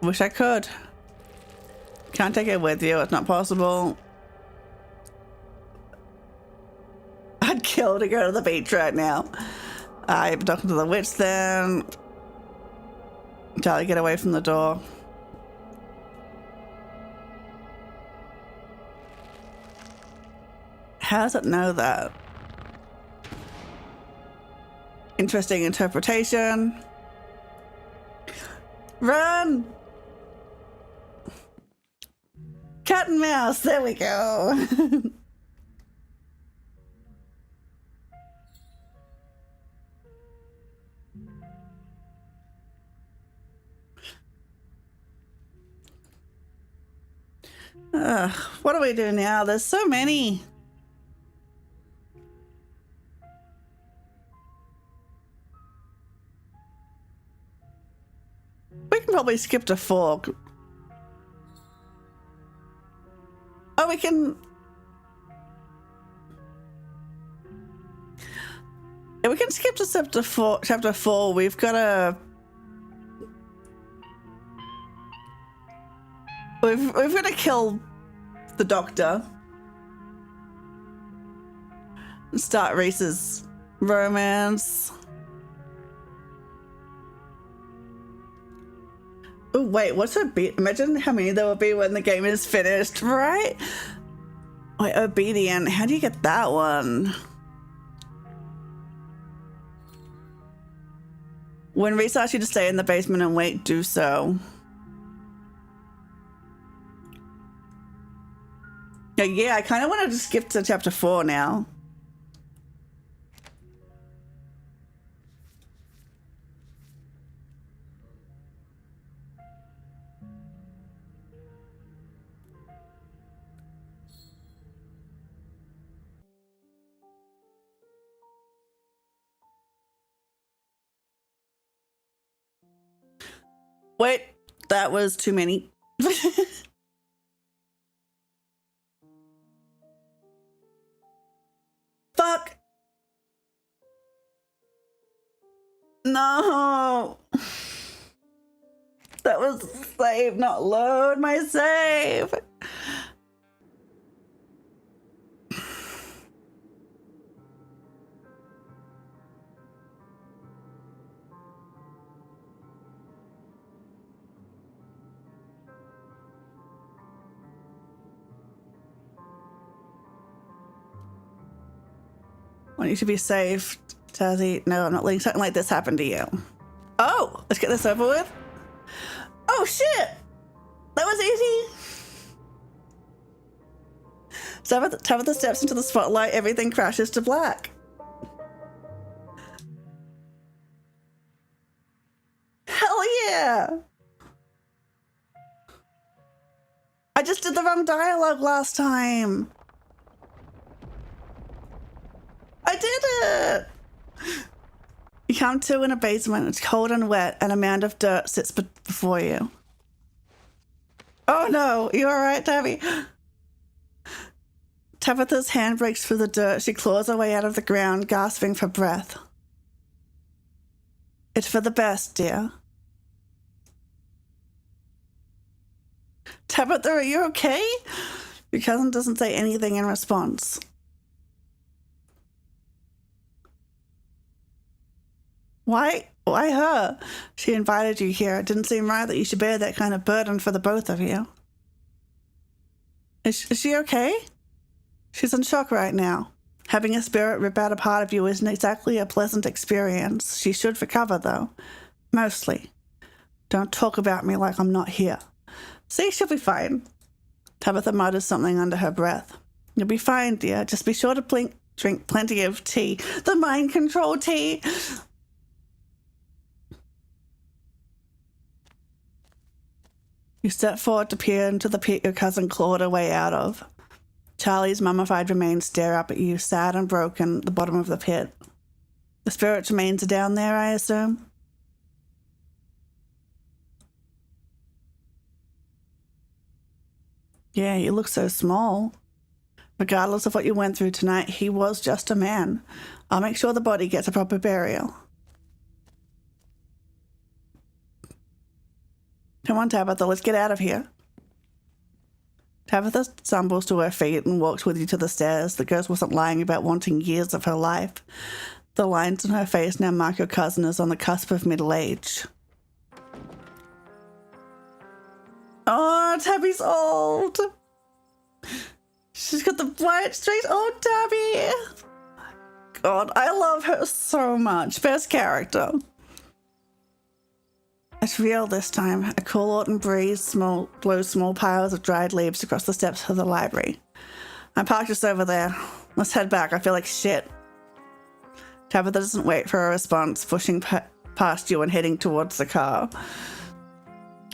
Wish I could. Can't take it with you. It's not possible. I'd kill to go to the beach right now. I'm talking to the witch then. Charlie, get away from the door. How does it know that? Interesting interpretation. Run! Cat and mouse, there we go. What do we do now? There's so many. We can probably skip to 4. Oh, we can... Yeah, we can skip to chapter 4. We've got a... We've got to kill the doctor. And start Reese's Romance. Oh, wait, what's imagine how many there will be when the game is finished, right? Wait, obedient. How do you get that one? When Reese asks you to stay in the basement and wait, do so. Yeah, I kind of want to just skip to chapter 4 now. Wait, that was too many. Fuck. No. That was save, not load my save. Want you to be safe, Tazzy. No, I'm not letting something like this happen to you. Oh, let's get this over with. Oh shit! That was easy. Tabitha steps into the spotlight, everything crashes to black. Hell yeah! I just did the wrong dialogue last time. I did it! You come to in a basement, it's cold and wet, and a mound of dirt sits before you. Oh no, you alright, Tabby? Tabitha's hand breaks through the dirt. She claws her way out of the ground, gasping for breath. It's for the best, dear. Tabitha, are you okay? Your cousin doesn't say anything in response. Why her? She invited you here. It didn't seem right that you should bear that kind of burden for the both of you. Is she okay? She's in shock right now. Having a spirit rip out a part of you isn't exactly a pleasant experience. She should recover, though. Mostly. Don't talk about me like I'm not here. See, she'll be fine. Tabitha mutters something under her breath. You'll be fine, dear. Just be sure to drink plenty of tea. The mind control tea! You step forward to peer into the pit your cousin clawed her way out of. Charlie's mummified remains stare up at you, sad and broken, at the bottom of the pit. The spirit remains are down there, I assume? Yeah, you look so small. Regardless of what you went through tonight, he was just a man. I'll make sure the body gets a proper burial. Come on, Tabitha, let's get out of here. Tabitha stumbles to her feet and walks with you to the stairs. The ghost wasn't lying about wanting years of her life. The lines on her face now mark your cousin as on the cusp of middle age. Oh, Tabby's old. She's got the white, straight old Tabby. God, I love her so much. Best character. It's real this time. A cool autumn breeze blows small piles of dried leaves across the steps of the library. I'm parked just over there. Let's head back. I feel like shit. Tabitha doesn't wait for a response, pushing past you and heading towards the car.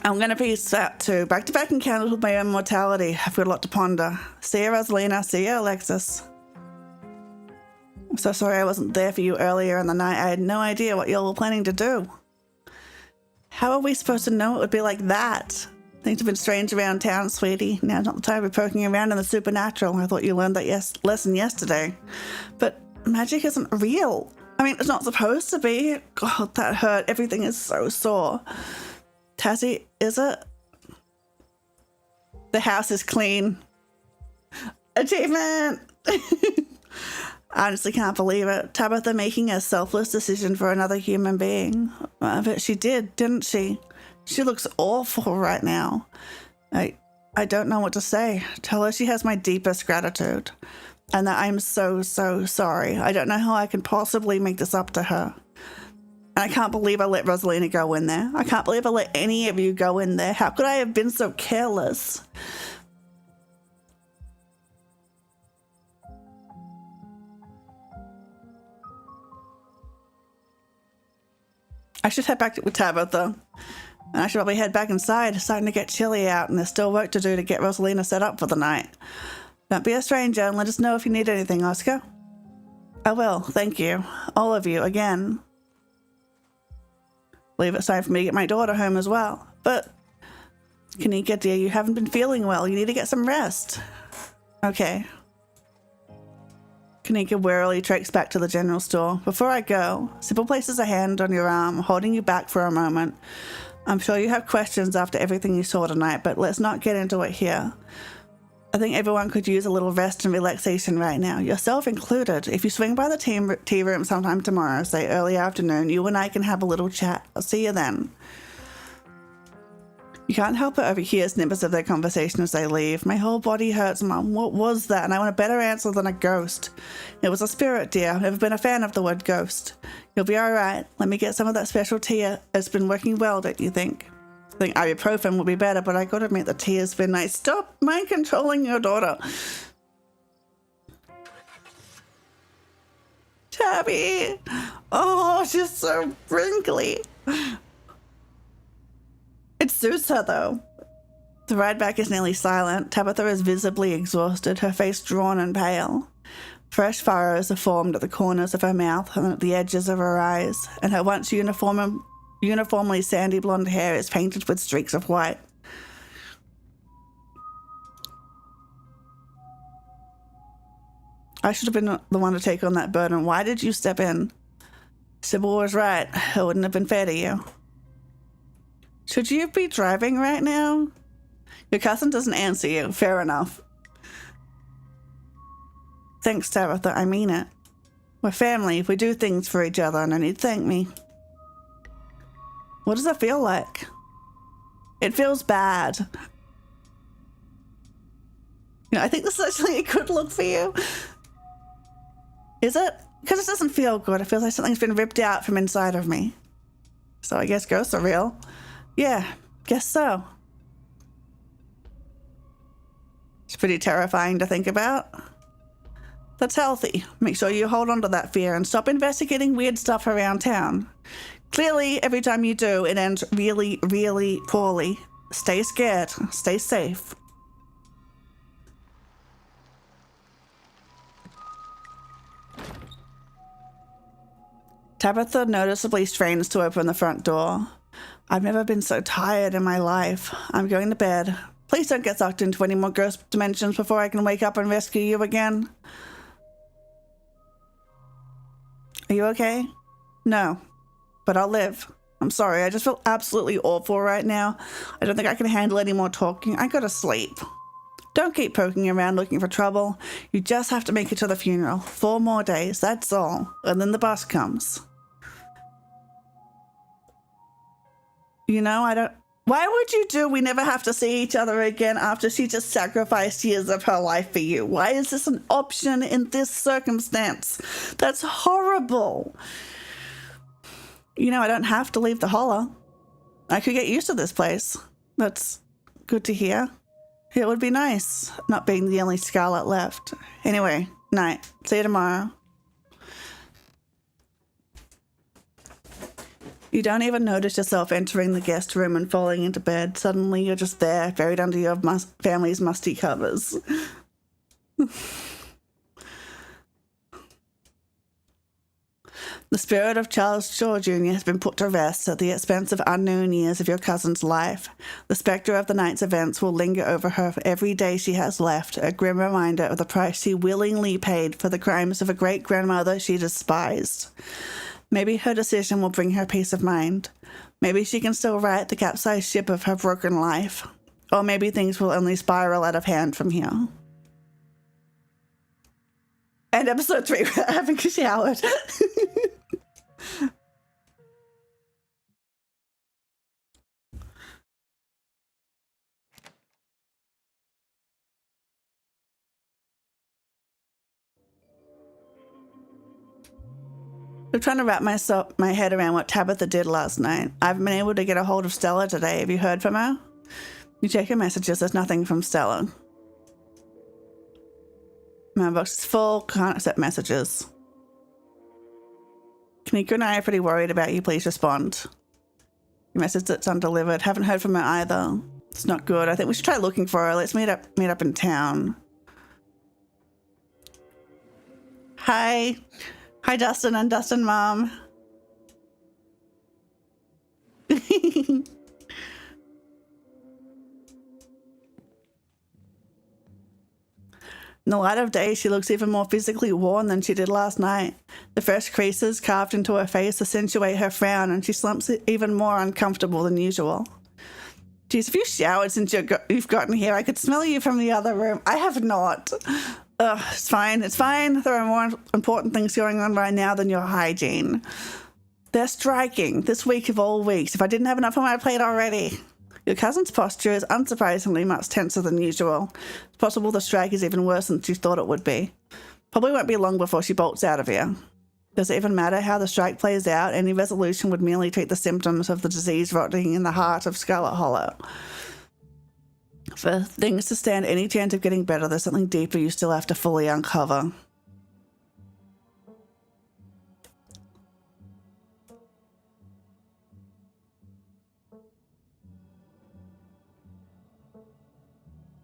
I'm going to peace out too. Back-to-back encounters with my own mortality. I've got a lot to ponder. See you, Rosalina. See you, Alexis. I'm so sorry I wasn't there for you earlier in the night. I had no idea what y'all were planning to do. How are we supposed to know it would be like that? Things have been strange around town, sweetie. Now's not the time to be poking around in the supernatural. I thought you learned that lesson yesterday. But magic isn't real. I mean, it's not supposed to be. God, that hurt. Everything is so sore. Tazzy, is it? The house is clean. Achievement! I honestly can't believe it. Tabitha making a selfless decision for another human being. But she did, didn't she? She looks awful right now. I don't know what to say. Tell her she has my deepest gratitude. And that I'm so, so sorry. I don't know how I can possibly make this up to her. And I can't believe I let Rosalina go in there. I can't believe I let any of you go in there. How could I have been so careless? I should head back with Tabitha. And I should probably head back inside. It's starting to get chilly out and there's still work to do to get Rosalina set up for the night. Don't be a stranger and let us know if you need anything, Oscar. I will, thank you. All of you, again. I believe it's time for me to get my daughter home as well. But, Kanika dear, you haven't been feeling well. You need to get some rest. Okay. Kanika wearily treks back to the general store. Before I go, Sybil places a hand on your arm, holding you back for a moment. I'm sure you have questions after everything you saw tonight, but let's not get into it here. I think everyone could use a little rest and relaxation right now, yourself included. If you swing by the tea room sometime tomorrow, say early afternoon, you and I can have a little chat. I'll see you then. You can't help but overhear snippets of their conversation as they leave. My whole body hurts, Mum. What was that? And I want a better answer than a ghost. It was a spirit, dear. I've never been a fan of the word ghost. You'll be all right. Let me get some of that special tea. It's been working well, don't you think? I think ibuprofen would be better, but I gotta admit the tea has been nice. Stop mind controlling your daughter. Tabby. Oh, she's so wrinkly. It suits her, though. The ride back is nearly silent. Tabitha is visibly exhausted, her face drawn and pale. Fresh furrows are formed at the corners of her mouth and at the edges of her eyes, and her once uniformly sandy blonde hair is painted with streaks of white. I should have been the one to take on that burden. Why did you step in? Sybil was right. It wouldn't have been fair to you. Should you be driving right now? Your cousin doesn't answer you. Fair enough. Thanks, Tabitha. I mean it. We're family. We do things for each other, and I need to thank me. What does it feel like? It feels bad. You know, I think this is actually a good look for you. Is it? Because it doesn't feel good. It feels like something's been ripped out from inside of me. So I guess ghosts are real. Yeah, guess so. It's pretty terrifying to think about. That's healthy. Make sure you hold on to that fear and stop investigating weird stuff around town. Clearly, every time you do, it ends really, really poorly. Stay scared. Stay safe. Tabitha noticeably strains to open the front door. I've never been so tired in my life. I'm going to bed. Please don't get sucked into any more ghost dimensions before I can wake up and rescue you again. Are you okay? No, but I'll live. I'm sorry, I just feel absolutely awful right now. I don't think I can handle any more talking. I gotta sleep. Don't keep poking around looking for trouble. You just have to make it to the funeral. 4 more days, that's all. And then the bus comes. You know, why would you do we never have to see each other again after she just sacrificed years of her life for you? Why is this an option in this circumstance? That's horrible. You know, I don't have to leave the Hollow. I could get used to this place. That's good to hear. It would be nice, not being the only Scarlet left. Anyway, night. See you tomorrow. You don't even notice yourself entering the guest room and falling into bed. Suddenly you're just there, buried under your family's musty covers. The spirit of Charles Shaw Jr. has been put to rest at the expense of unknown years of your cousin's life. The spectre of the night's events will linger over her for every day she has left, a grim reminder of the price she willingly paid for the crimes of a great-grandmother she despised. Maybe her decision will bring her peace of mind. Maybe she can still right the capsized ship of her broken life. Or maybe things will only spiral out of hand from here. And episode 3, having showered. I'm trying to wrap my head around what Tabitha did last night. I haven't been able to get a hold of Stella today. Have you heard from her? You check your messages. There's nothing from Stella. My box is full. Can't accept messages. Kanika and I are pretty worried about you. Please respond. Your message that's undelivered. Haven't heard from her either. It's not good. I think we should try looking for her. Let's meet up in town. Hi. Hi, Dustin and Dustin Mom. In the light of day, she looks even more physically worn than she did last night. The fresh creases carved into her face accentuate her frown, and she slumps even more uncomfortable than usual. Geez, have you showered since you've gotten here? I could smell you from the other room. I have not. Ugh, it's fine. It's fine. There are more important things going on right now than your hygiene. They're striking this week of all weeks. If I didn't have enough on my plate already. Your cousin's posture is unsurprisingly much tenser than usual. It's possible the strike is even worse than she thought it would be. Probably won't be long before she bolts out of here. Does it even matter how the strike plays out? Any resolution would merely treat the symptoms of the disease rotting in the heart of Scarlet Hollow. For things to stand any chance of getting better, there's something deeper you still have to fully uncover.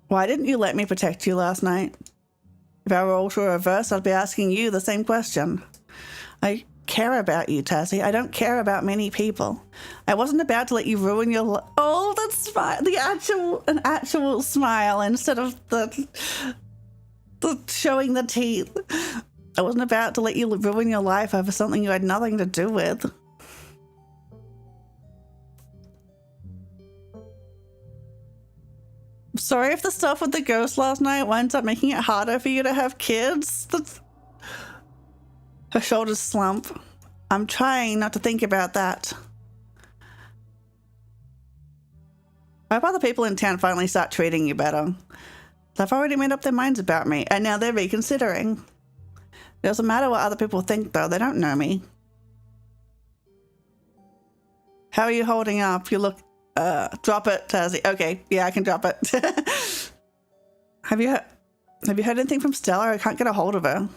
Why didn't you let me protect you last night? If our roles were reversed, I'd be asking you the same question. I care about you, Tazzy. I don't care about many people. I wasn't about to let you ruin your life. Oh, that's fine. An actual smile instead of the showing the teeth. I wasn't about to let you ruin your life over something you had nothing to do with. Sorry if the stuff with the ghost last night winds up making it harder for you to have kids. Her shoulders slump. I'm trying not to think about that. I hope other people in town finally start treating you better. They've already made up their minds about me, and now they're reconsidering. It doesn't matter what other people think, though. They don't know me. How are you holding up? You look... drop it, Tazzy. Okay, yeah, I can drop it. Have you heard anything from Stella? I can't get a hold of her.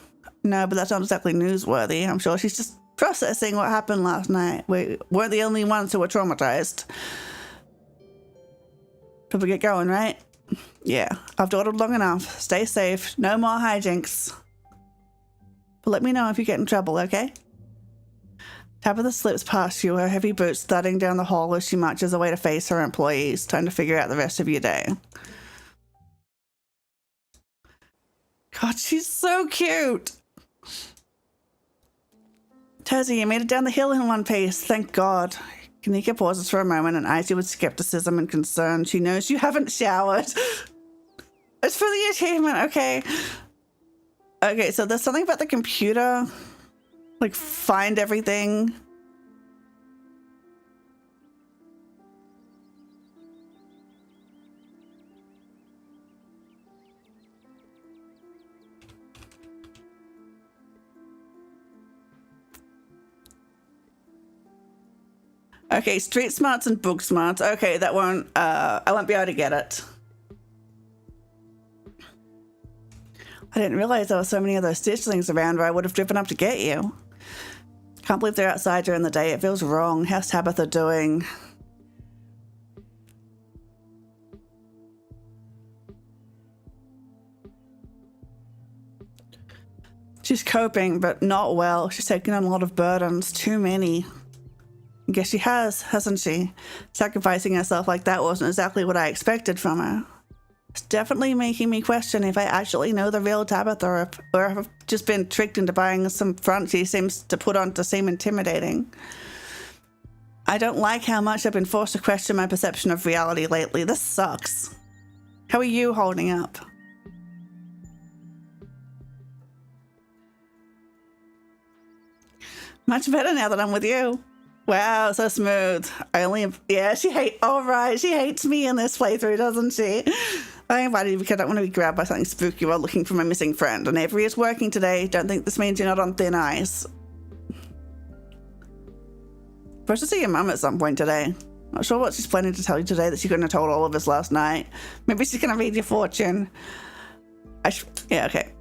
No, but that's not exactly newsworthy. I'm sure she's just processing what happened last night. We weren't the only ones who were traumatized. Could we get going, right? Yeah, I've dawdled long enough. Stay safe. No more hijinks. But let me know if you get in trouble, okay? Tabitha slips past you, her heavy boots thudding down the hall as she marches away to face her employees. Time to figure out the rest of your day. God, she's so cute. Tazzy, you made it down the hill in one piece. Thank God. Kanika pauses for a moment and eyes you with skepticism and concern. She knows you haven't showered. It's for the achievement, okay. Okay, so there's something about the computer. Like, find everything. Okay, street smarts and book smarts. Okay, that won't, I won't be able to get it. I didn't realize there were so many of those stitchlings around, or I would have driven up to get you. Can't believe they're outside during the day. It feels wrong. How's Tabitha doing? She's coping, but not well. She's taken on a lot of burdens. Too many. I guess she has, hasn't she? Sacrificing herself like that wasn't exactly what I expected from her. It's definitely making me question if I actually know the real Tabitha, or if I've just been tricked into buying some front she seems to put on to seem intimidating. I don't like how much I've been forced to question my perception of reality lately. This sucks. How are you holding up? Much better now that I'm with you. Wow, so smooth. Yeah, she hates me in this playthrough, doesn't she? I invited you because I don't want to be grabbed by something spooky while looking for my missing friend. And Avery is working today. Don't think this means you're not on thin ice. Supposed to see your mum at some point today. Not sure what she's planning to tell you today that she couldn't have told all of us last night. Maybe she's gonna read your fortune. Yeah, okay.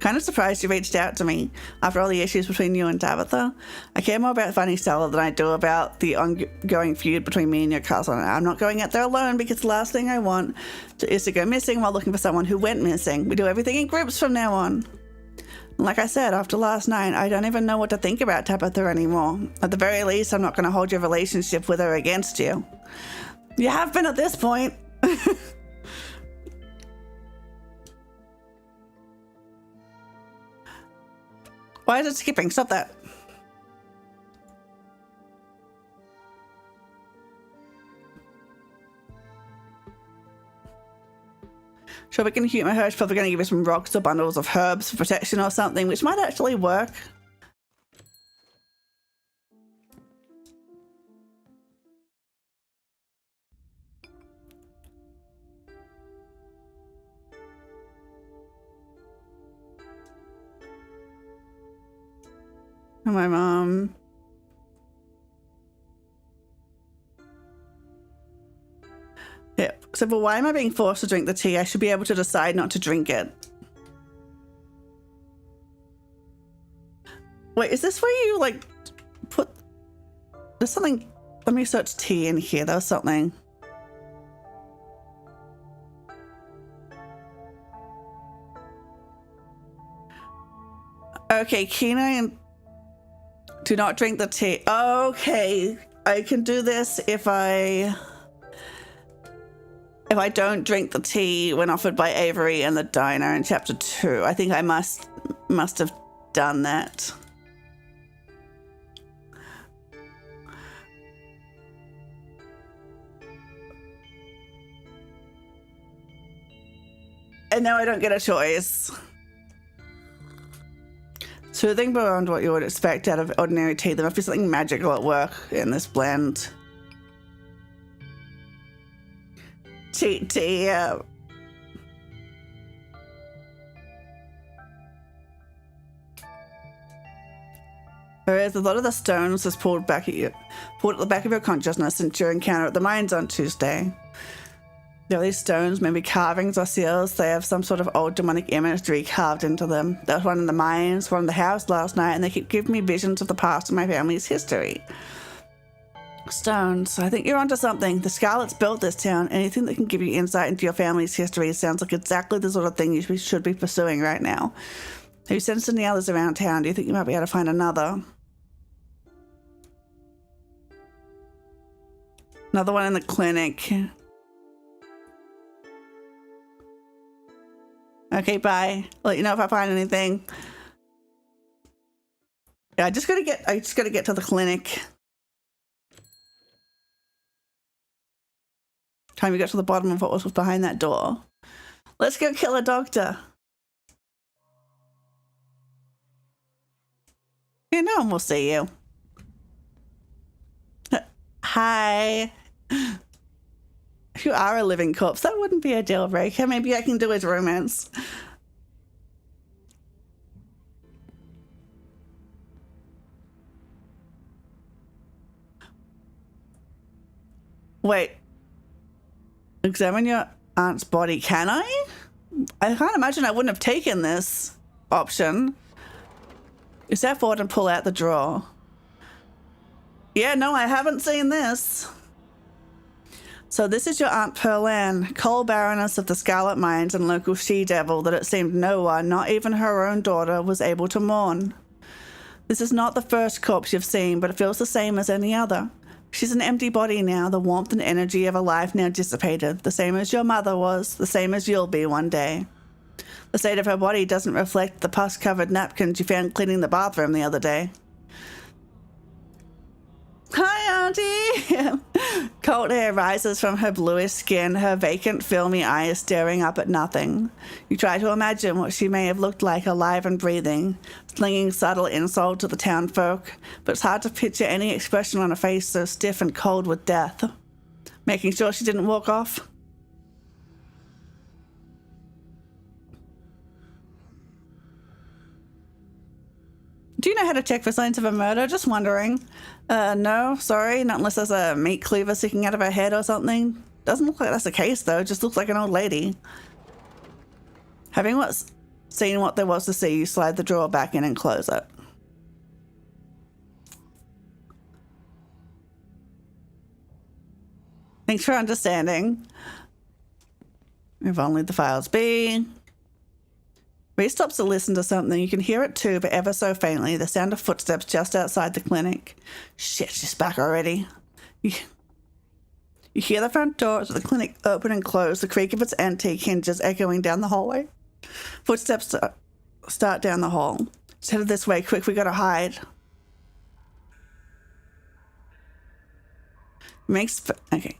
Kind of surprised you reached out to me after all the issues between you and Tabitha. I care more about finding Stella than I do about the ongoing feud between me and your cousin. I'm not going out there alone because the last thing I want is to go missing while looking for someone who went missing. We do everything in groups from now on. And like I said, after last night, I don't even know what to think about Tabitha anymore. At the very least, I'm not going to hold your relationship with her against you. You have been at this point. Why is it skipping? Stop that. Sure, we can humor her. She's probably going to give us some rocks or bundles of herbs for protection or something, which might actually work. And my mom. Yeah, so but why am I being forced to drink the tea? I should be able to decide not to drink it. Wait, is this where you like put... There's something... Let me search tea in here. There was something. Okay, Kina, do not drink the tea. Okay, I can do this if I don't drink the tea when offered by Avery in the diner in chapter 2. I think I must have done that. And now I don't get a choice. Soothing beyond what you would expect out of ordinary tea. There must be something magical at work in this blend. Cheat tea, yeah. Whereas a lot of the stones was pulled at the back of your consciousness since your encounter at the mines on Tuesday. There are these stones, maybe carvings or seals. They have some sort of old demonic imagery carved into them. There was one in the mines, one in the house last night, and they keep giving me visions of the past and my family's history. Stones. I think you're onto something. The Scarlets built this town. Anything that can give you insight into your family's history sounds like exactly the sort of thing you should be pursuing right now. Have you sensed any others around town? Do you think you might be able to find another? Another one in the clinic. Okay, bye. I'll let you know if I find anything. Yeah, I just gotta get to the clinic. Time we got to the bottom of what was behind that door. Let's go kill a doctor. Yeah, no one will see you. Hi. If you are a living corpse, that wouldn't be a deal breaker. Maybe I can do his romance. Wait. Examine your aunt's body. Can I? I can't imagine I wouldn't have taken this option. You step forward and pull out the drawer. Yeah, no, I haven't seen this. So this is your Aunt Pearlan, coal baroness of the Scarlet Mines and local she-devil that it seemed no one, not even her own daughter, was able to mourn. This is not the first corpse you've seen, but it feels the same as any other. She's an empty body now, the warmth and energy of her life now dissipated, the same as your mother was, the same as you'll be one day. The state of her body doesn't reflect the pus-covered napkins you found cleaning the bathroom the other day. Hi, Auntie! Cold air rises from her bluish skin, her vacant, filmy eyes staring up at nothing. You try to imagine what she may have looked like alive and breathing, slinging subtle insult to the townfolk, but it's hard to picture any expression on her face so stiff and cold with death. Making sure she didn't walk off. Do you know how to check for signs of a murder? Just wondering. No, sorry, not unless there's a meat cleaver sticking out of her head or something. Doesn't look like that's the case, though. Just looks like an old lady. Having seen what there was to see, you slide the drawer back in and close it. Thanks for understanding. If only the files be. Rhys stops to listen to something. You can hear it too, but ever so faintly. The sound of footsteps just outside the clinic. Shit, she's back already. You hear the front door of the clinic open and close, the creak of its antique hinges echoing down the hallway. Footsteps start down the hall. Just headed this way, quick, we gotta hide. Okay.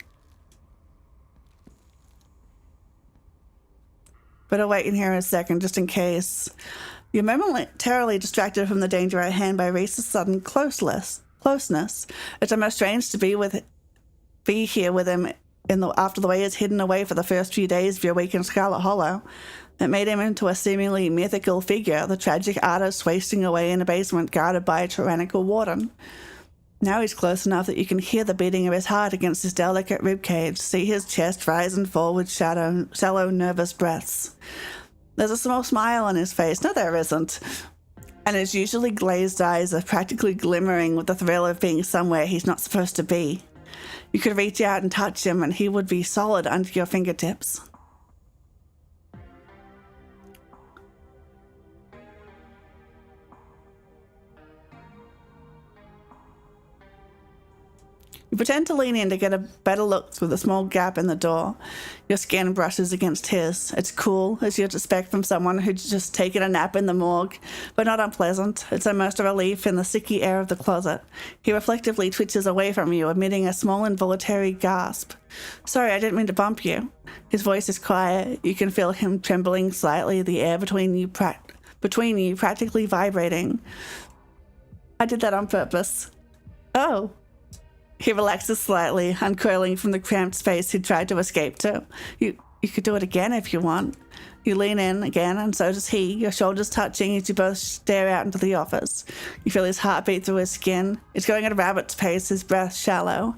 Better wait in here a second, just in case. You're momentarily distracted from the danger at hand by Rhys's sudden closeness. It's almost strange to be here with him after the way he's hidden away for the first few days of your week in Scarlet Hollow. It made him into a seemingly mythical figure, the tragic artist wasting away in a basement guarded by a tyrannical warden. Now he's close enough that you can hear the beating of his heart against his delicate ribcage, see his chest rise and fall with shallow, nervous breaths. There's a small smile on his face. No, there isn't. And his usually glazed eyes are practically glimmering with the thrill of being somewhere he's not supposed to be. You could reach out and touch him, and he would be solid under your fingertips. You pretend to lean in to get a better look through the small gap in the door. Your skin brushes against his. It's cool, as you'd expect from someone who'd just taken a nap in the morgue, but not unpleasant. It's almost a relief in the sicky air of the closet. He reflectively twitches away from you, emitting a small involuntary gasp. Sorry, I didn't mean to bump you. His voice is quiet. You can feel him trembling slightly, the air between you practically vibrating. I did that on purpose. Oh. He relaxes slightly, uncurling from the cramped space he'd tried to escape to. You could do it again if you want. You lean in again, and so does he, your shoulders touching as you both stare out into the office. You feel his heartbeat through his skin. It's going at a rabbit's pace, his breath shallow.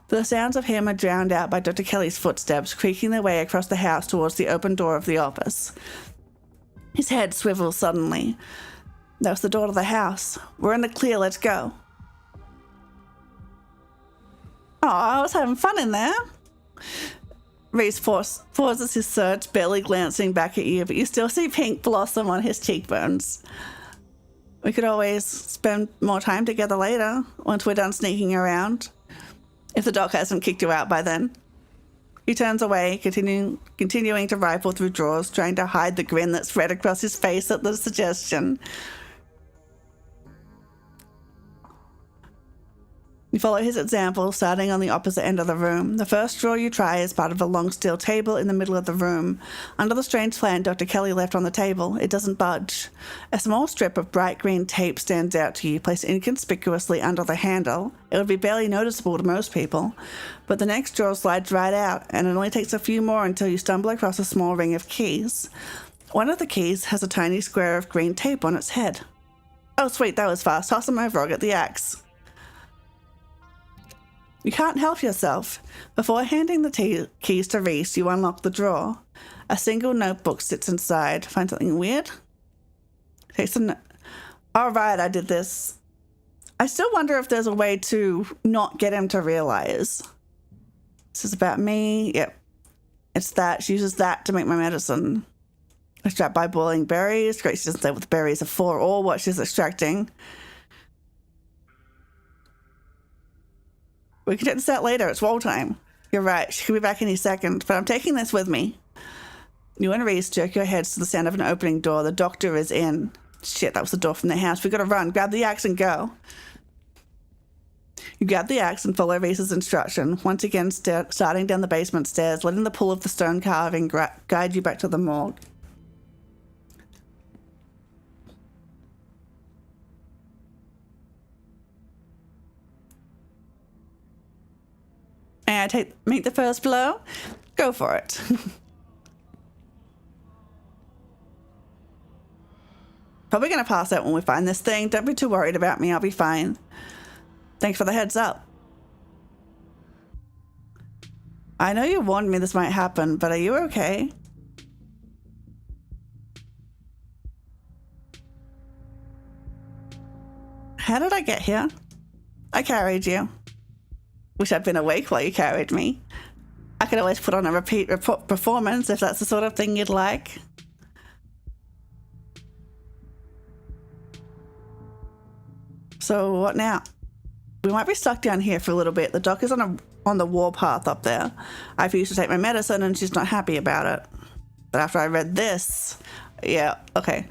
But the sounds of him are drowned out by Dr. Kelly's footsteps, creaking their way across the house towards the open door of the office. His head swivels suddenly. That's the door to the house. We're in the clear, let's go. Oh, I was having fun in there. Rhys pauses his search, barely glancing back at you, but you still see pink blossom on his cheekbones. We could always spend more time together later, once we're done sneaking around. If the doc hasn't kicked you out by then. He turns away, continuing to rifle through drawers, trying to hide the grin that spread across his face at the suggestion. You follow his example, starting on the opposite end of the room. The first drawer you try is part of a long steel table in the middle of the room. Under the strange plan Dr. Kelly left on the table, it doesn't budge. A small strip of bright green tape stands out to you, placed inconspicuously under the handle. It would be barely noticeable to most people. But the next drawer slides right out, and it only takes a few more until you stumble across a small ring of keys. One of the keys has a tiny square of green tape on its head. Oh, sweet, that was fast. Toss them over, I'll get the axe. You can't help yourself. Before handing the keys to Rhys, you unlock the drawer. A single notebook sits inside. Find something weird? Takes a All right, I did this. I still wonder if there's a way to not get him to realize. This is about me. Yep. It's that. She uses that to make my medicine. Extract by boiling berries. Great, she doesn't say what the berries are for or what she's extracting. We can check this out later. It's roll time. You're right. She could be back any second, but I'm taking this with me. You and Rhys jerk your heads to the sound of an opening door. The doctor is in. Shit, that was the door from the house. We gotta run. Grab the axe and go. You grab the axe and follow Reese's instruction, once again starting down the basement stairs, letting the pull of the stone carving guide you back to the morgue. And make the first blow? Go for it. Probably gonna pass out when we find this thing. Don't be too worried about me, I'll be fine. Thanks for the heads up. I know you warned me this might happen, but are you okay? How did I get here? I carried you. Wish I'd been awake while you carried me. I could always put on a repeat performance if that's the sort of thing you'd like. So what now? We might be stuck down here for a little bit. The doc is on the warpath up there. I refused to take my medicine and she's not happy about it. But after I read this, yeah, okay.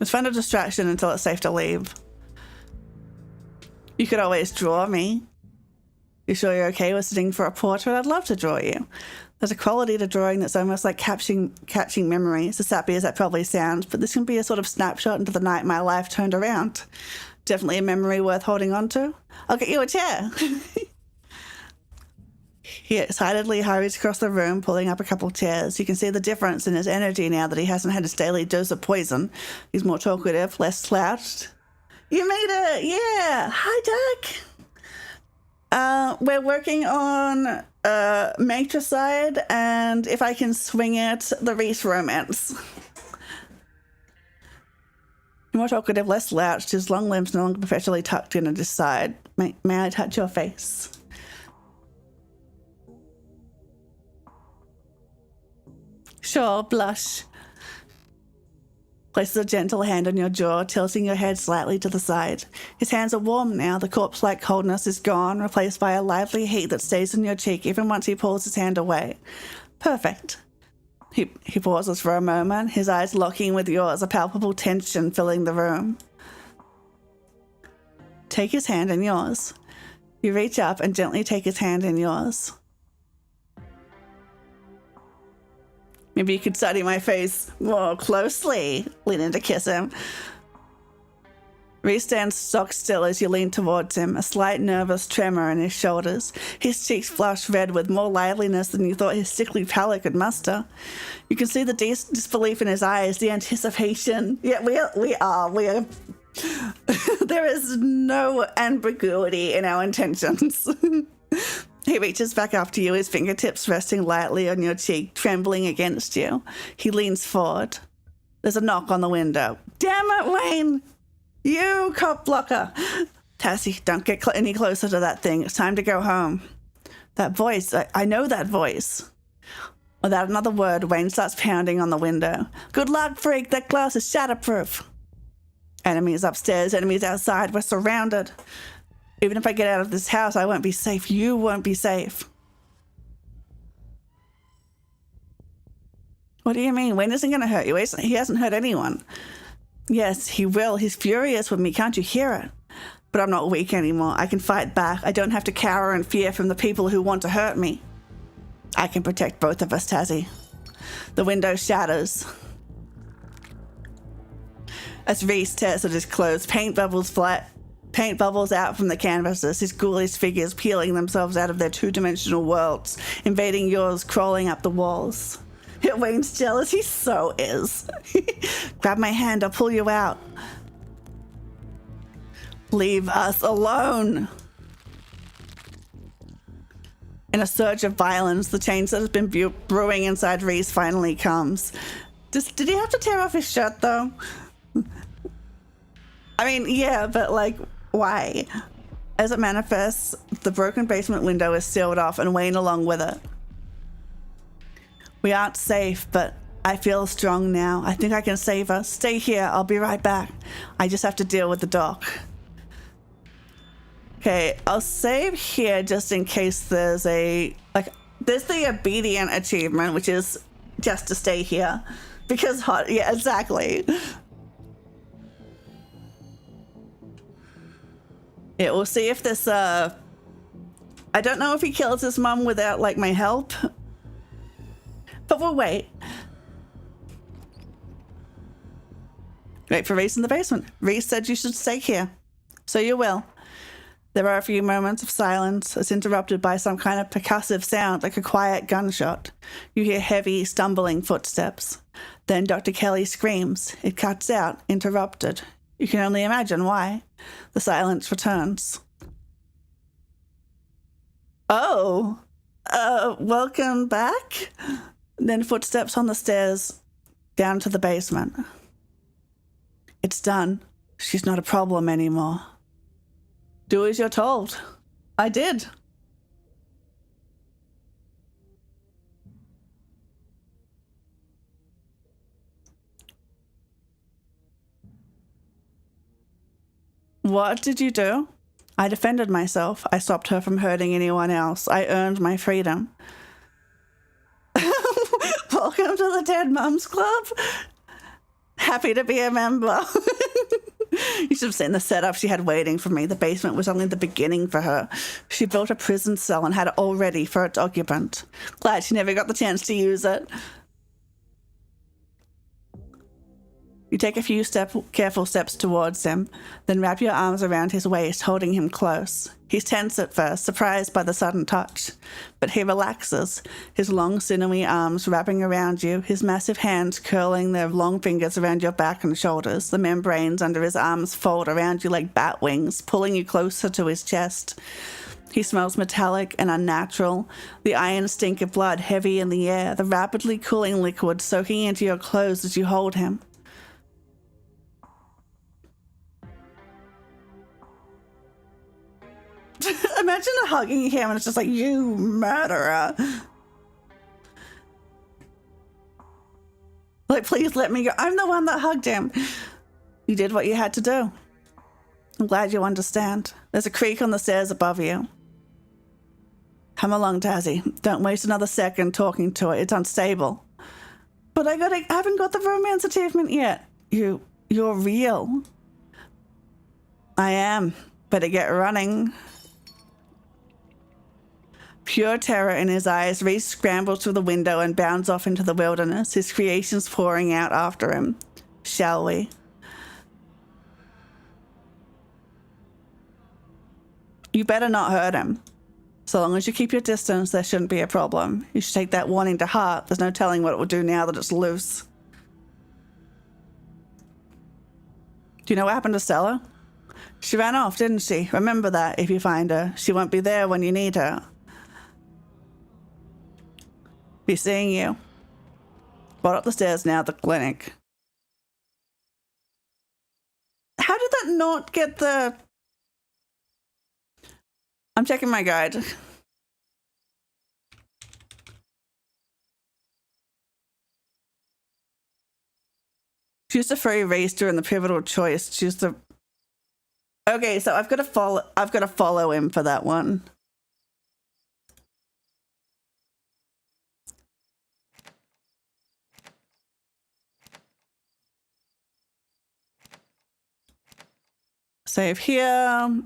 Let's find a distraction until it's safe to leave. You could always draw me. You sure you're okay with sitting for a portrait? I'd love to draw you. There's a quality to drawing that's almost like catching memories, as sappy as that probably sounds, but this can be a sort of snapshot into the night my life turned around. Definitely a memory worth holding on to. I'll get you a chair. He excitedly hurries across the room, pulling up a couple of chairs. You can see the difference in his energy now that he hasn't had his daily dose of poison. He's more talkative, less slouched. You made it! Yeah! Hi, Doc! We're working on matricide, and if I can swing it, the Reese romance. More talkative, less slouched, his long limbs no longer perpetually tucked in at his side. May I touch your face? Sure, blush. Places a gentle hand on your jaw, tilting your head slightly to the side. His hands are warm now. The corpse-like coldness is gone, replaced by a lively heat that stays in your cheek even once he pulls his hand away. Perfect. He pauses for a moment, his eyes locking with yours, a palpable tension filling the room. Take his hand in yours. You reach up and gently take his hand in yours. Maybe you could study my face more closely. Lean in to kiss him. Reese stands stock still as you lean towards him, a slight nervous tremor in his shoulders. His cheeks flush red with more liveliness than you thought his sickly pallor could muster. You can see the disbelief in his eyes, the anticipation. Yeah, we are. There is no ambiguity in our intentions. He reaches back up to you, his fingertips resting lightly on your cheek, trembling against you. He leans forward. There's a knock on the window. Damn it, Wayne! You cop blocker! Tassie, don't get any closer to that thing. It's time to go home. That voice, I know that voice. Without another word, Wayne starts pounding on the window. Good luck, freak. That glass is shatterproof. Enemies upstairs, enemies outside. We're surrounded. Even if I get out of this house, I won't be safe. You won't be safe. What do you mean? Wayne isn't going to hurt you. He hasn't hurt anyone. Yes, he will. He's furious with me. Can't you hear it? But I'm not weak anymore. I can fight back. I don't have to cower in fear from the people who want to hurt me. I can protect both of us, Tassie. The window shatters. As Reese tears at his clothes, paint bubbles out from the canvases, his ghoulish figures peeling themselves out of their two-dimensional worlds, invading yours, crawling up the walls. Wayne's jealous, he so is. Grab my hand, I'll pull you out. Leave us alone. In a surge of violence, the change that has been brewing inside Reese finally comes. Did he have to tear off his shirt, though? I mean, yeah, but like, why? As it manifests, the broken basement window is sealed off and Wayne along with it. We aren't safe, but I feel strong now. I think I can save us. Stay here. I'll be right back. I just have to deal with the doc. Okay, I'll save here just in case there's the obedient achievement, which is just to stay here. Because yeah, exactly. Yeah, we'll see if this, I don't know if he kills his mum without, like, my help. But we'll wait. Wait for Reese in the basement. Reese said you should stay here. So you will. There are a few moments of silence. It's interrupted by some kind of percussive sound, like a quiet gunshot. You hear heavy, stumbling footsteps. Then Dr. Kelly screams. It cuts out, interrupted. You can only imagine why. The silence returns. Oh, welcome back? Then footsteps on the stairs down to the basement. It's done. She's not a problem anymore. Do as you're told. I did. What did you do? I defended myself. I stopped her from hurting anyone else. I earned my freedom. Welcome to the Dead Mums Club. Happy to be a member. You should have seen the setup she had waiting for me. The basement was only the beginning for her. She built a prison cell and had it all ready for its occupant. Glad she never got the chance to use it. You take a few careful steps towards him, then wrap your arms around his waist, holding him close. He's tense at first, surprised by the sudden touch, but he relaxes, his long, sinewy arms wrapping around you, his massive hands curling their long fingers around your back and shoulders. The membranes under his arms fold around you like bat wings, pulling you closer to his chest. He smells metallic and unnatural, the iron stink of blood heavy in the air, the rapidly cooling liquid soaking into your clothes as you hold him. Imagine hugging him and it's just like, you murderer. Like, please let me go. I'm the one that hugged him. You did what you had to do. I'm glad you understand. There's a creak on the stairs above you. Come along, Tazzy. Don't waste another second talking to it. It's unstable. But I haven't got the romance achievement yet. You're real. I am. Better get running. Pure terror in his eyes, Reese scrambles through the window and bounds off into the wilderness, his creations pouring out after him. Shall we? You better not hurt him. So long as you keep your distance, there shouldn't be a problem. You should take that warning to heart. There's no telling what it will do now that it's loose. Do you know what happened to Stella? She ran off, didn't she? Remember that if you find her. She won't be there when you need her. Be seeing you. Brought up the stairs now, the clinic. How did that not get the... I'm checking my guide. Choose the free race during the pivotal choice. Choose the... Okay, so I've got to follow him for that one. Save here.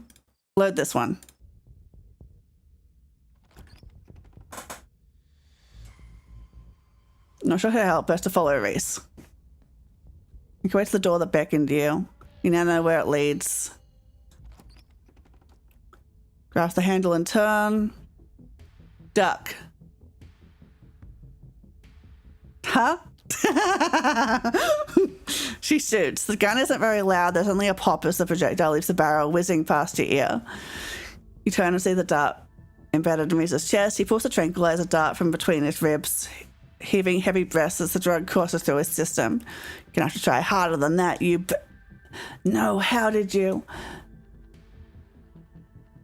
Load this one. Not sure how to help. Best to follow Reese. You go to the door that beckoned you. You now know where it leads. Grasp the handle and turn. Duck. Huh? She shoots. The gun isn't very loud. There's only a pop as the projectile leaves the barrel, whizzing past your ear. You turn and see the dart embedded in Reese's chest. He pulls the tranquilizer dart from between his ribs, heaving heavy breaths as the drug courses through his system. You're gonna have to try harder than that. No, how did you?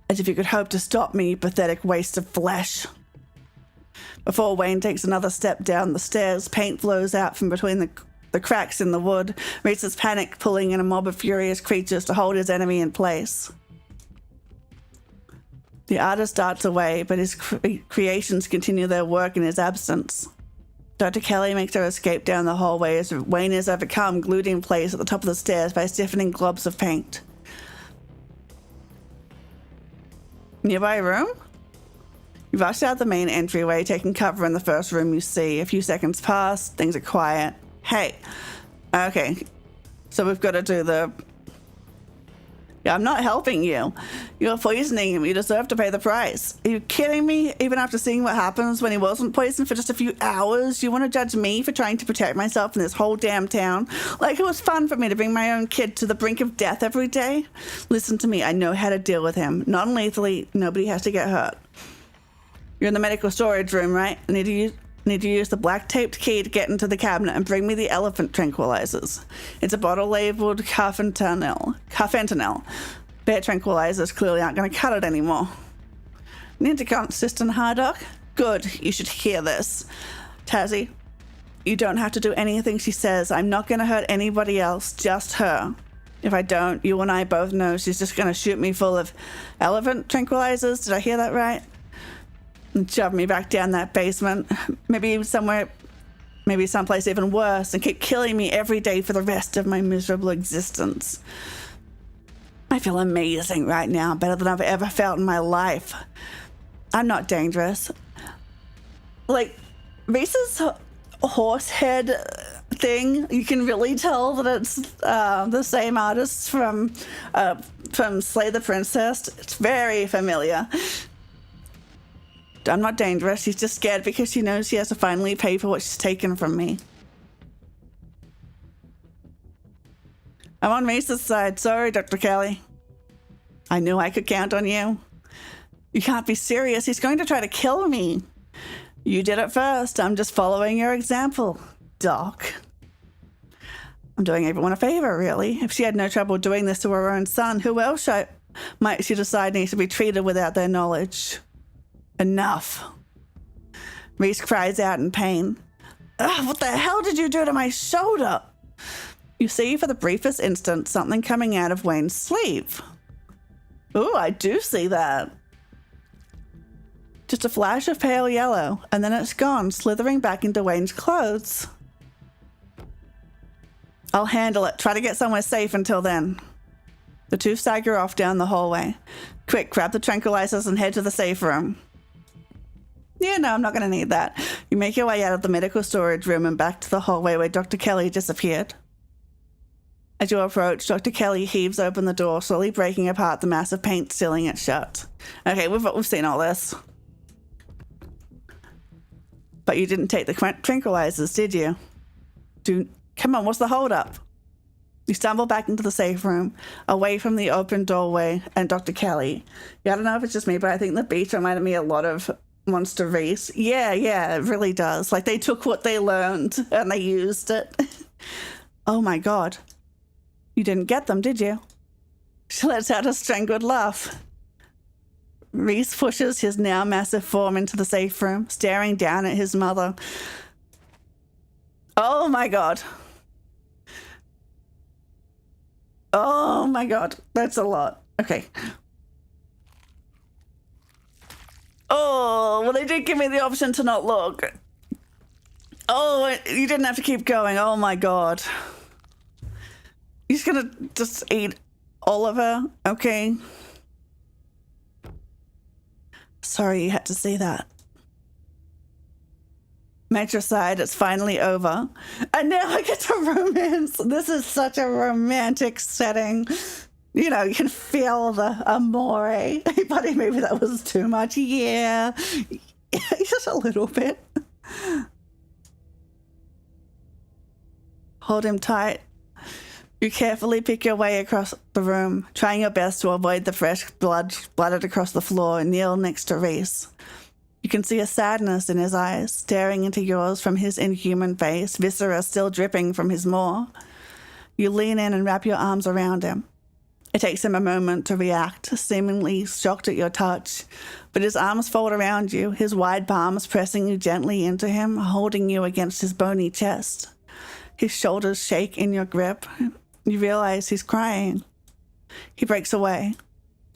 As if you could hope to stop me, you pathetic waste of flesh. Before Wayne takes another step down the stairs, paint flows out from between the cracks in the wood. Reese's panic pulling in a mob of furious creatures to hold his enemy in place. The artist darts away, but his creations continue their work in his absence. Dr. Kelly makes her escape down the hallway as Wayne is overcome, glued in place at the top of the stairs by stiffening globs of paint. Nearby room? You rush out the main entryway, taking cover in the first room you see. A few seconds pass, things are quiet. Hey. Okay. So we've got to do the... Yeah, I'm not helping you. You're poisoning him. You deserve to pay the price. Are you kidding me? Even after seeing what happens when he wasn't poisoned for just a few hours, you want to judge me for trying to protect myself in this whole damn town? Like it was fun for me to bring my own kid to the brink of death every day? Listen to me. I know how to deal with him. Non-lethally. Nobody has to get hurt. You're in the medical storage room, right? I need to use the black taped key to get into the cabinet and bring me the elephant tranquilizers. It's a bottle labeled carfentanil. Bear tranquilizers clearly aren't going to cut it anymore. Ninticon system, Hardock? Good, you should hear this. Tazzy, you don't have to do anything she says. I'm not going to hurt anybody else, just her. If I don't, you and I both know she's just going to shoot me full of elephant tranquilizers. Did I hear that right? And shove me back down that basement, maybe someplace even worse, and keep killing me every day for the rest of my miserable existence. I feel amazing right now, better than I've ever felt in my life. I'm not dangerous. Like, Reese's horse head thing, you can really tell that it's the same artist from Slay the Princess. It's very familiar. I'm not dangerous. She's just scared because she knows she has to finally pay for what she's taken from me. I'm on Mace's side. Sorry, Dr. Kelly. I knew I could count on you. You can't be serious. He's going to try to kill me. You did it first. I'm just following your example, Doc. I'm doing everyone a favor, really. If she had no trouble doing this to her own son, who else might she decide needs to be treated without their knowledge? Enough. Reese cries out in pain. Ugh, what the hell did you do to my shoulder? You see for the briefest instant something coming out of Wayne's sleeve. Ooh, I do see that. Just a flash of pale yellow, and then it's gone, slithering back into Wayne's clothes. I'll handle it. Try to get somewhere safe until then. The two stagger off down the hallway. Quick, grab the tranquilizers and head to the safe room. Yeah, no, I'm not going to need that. You make your way out of the medical storage room and back to the hallway where Dr. Kelly disappeared. As you approach, Dr. Kelly heaves open the door, slowly breaking apart the massive paint, sealing it shut. Okay, we've seen all this. But you didn't take the tranquilizers, did you? Come on, what's the holdup? You stumble back into the safe room, away from the open doorway and Dr. Kelly. Yeah, I don't know if it's just me, but I think the beach reminded me a lot of Monster Race. Yeah, it really does. Like, they took what they learned and they used it. Oh my god. You didn't get them, did you? She lets out a strangled laugh. Reese pushes his now massive form into the safe room, staring down at his mother. Oh my god. Oh my god. That's a lot. Okay. Oh, well, they did give me the option to not look. Oh, you didn't have to keep going. Oh my god. He's gonna just eat all of her? Okay. Sorry you had to see that. Matricide, it's finally over. And now I get to romance. This is such a romantic setting. You know, you can feel the amore. Buddy, maybe that was too much. Yeah. Just a little bit. Hold him tight. You carefully pick your way across the room, trying your best to avoid the fresh blood splattered across the floor and kneel next to Reese. You can see a sadness in his eyes, staring into yours from his inhuman face, viscera still dripping from his maw. You lean in and wrap your arms around him. It takes him a moment to react, seemingly shocked at your touch, but his arms fold around you, his wide palms pressing you gently into him, holding you against his bony chest. His shoulders shake in your grip. You realize he's crying. He breaks away.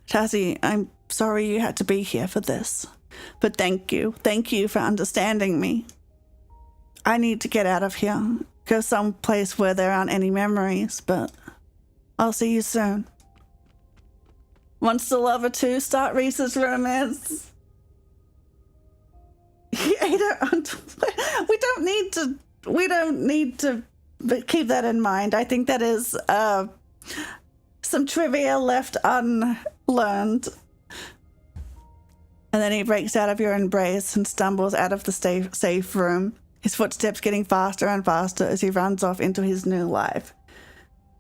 Tazzy, I'm sorry you had to be here for this. But thank you. Thank you for understanding me. I need to get out of here. Go someplace where there aren't any memories, but I'll see you soon. Monster Lover 2, start Reese's romance. We don't need to keep that in mind. I think that is some trivia left unlearned. And then he breaks out of your embrace and stumbles out of the safe room, his footsteps getting faster and faster as he runs off into his new life.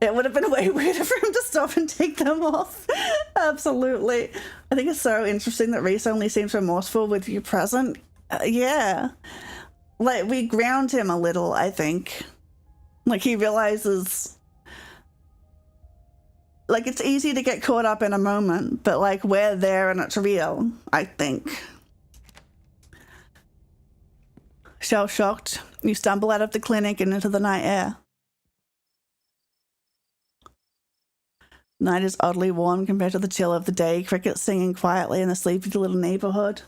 It would have been way weirder for him to stop and take them off. Absolutely. I think it's so interesting that Reese only seems remorseful with you present. Yeah. Like, we ground him a little, I think. Like, he realizes... Like, it's easy to get caught up in a moment, but, like, we're there and it's real, I think. Shell-shocked, you stumble out of the clinic and into the night air. Night is oddly warm compared to the chill of the day, crickets singing quietly in the sleepy little neighborhood.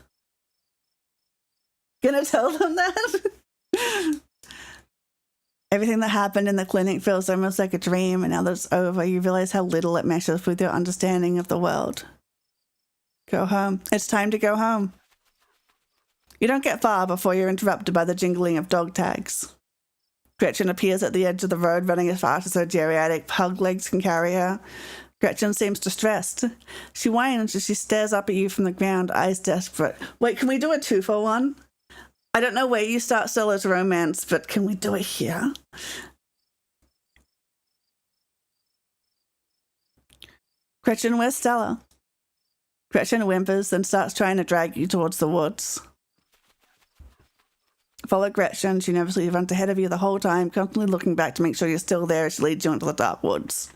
Gonna tell them that? Everything that happened in the clinic feels almost like a dream, and now that it's over, you realize how little it meshes with your understanding of the world. Go home. It's time to go home. You don't get far before you're interrupted by the jingling of dog tags. Gretchen appears at the edge of the road, running as fast as her geriatric pug legs can carry her. Gretchen seems distressed. She whines as she stares up at you from the ground, eyes desperate. Wait, can we do a 2-for-1? I don't know where you start Stella's romance, but can we do it here? Gretchen, where's Stella? Gretchen whimpers, then starts trying to drag you towards the woods. Follow Gretchen. She nervously runs ahead of you the whole time, constantly looking back to make sure you're still there as she leads you into the dark woods.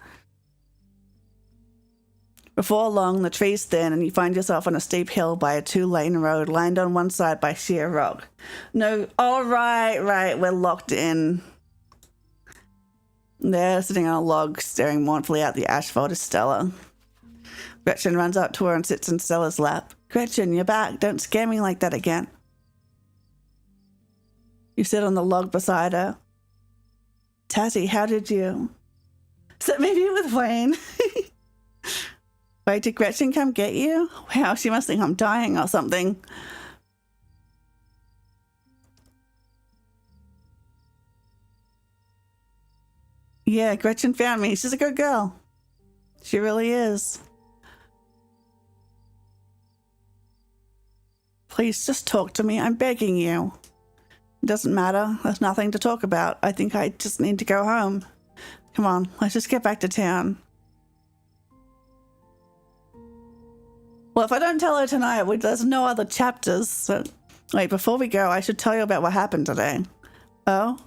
Before long, the tree's thin and you find yourself on a steep hill by a 2-lane road lined on one side by sheer rock. No, all right, we're locked in. There, sitting on a log, staring mournfully at the asphalt is Stella. Gretchen runs up to her and sits in Stella's lap. Gretchen, you're back. Don't scare me like that again. You sit on the log beside her. Tazzy, how did you... So maybe with Wayne. Wait, did Gretchen come get you? Wow, she must think I'm dying or something. Yeah, Gretchen found me. She's a good girl. She really is. Please just talk to me. I'm begging you. It doesn't matter. There's nothing to talk about. I think I just need to go home. Come on, let's just get back to town. Well, if I don't tell her tonight, there's no other chapters. So, wait, before we go, I should tell you about what happened today. Oh?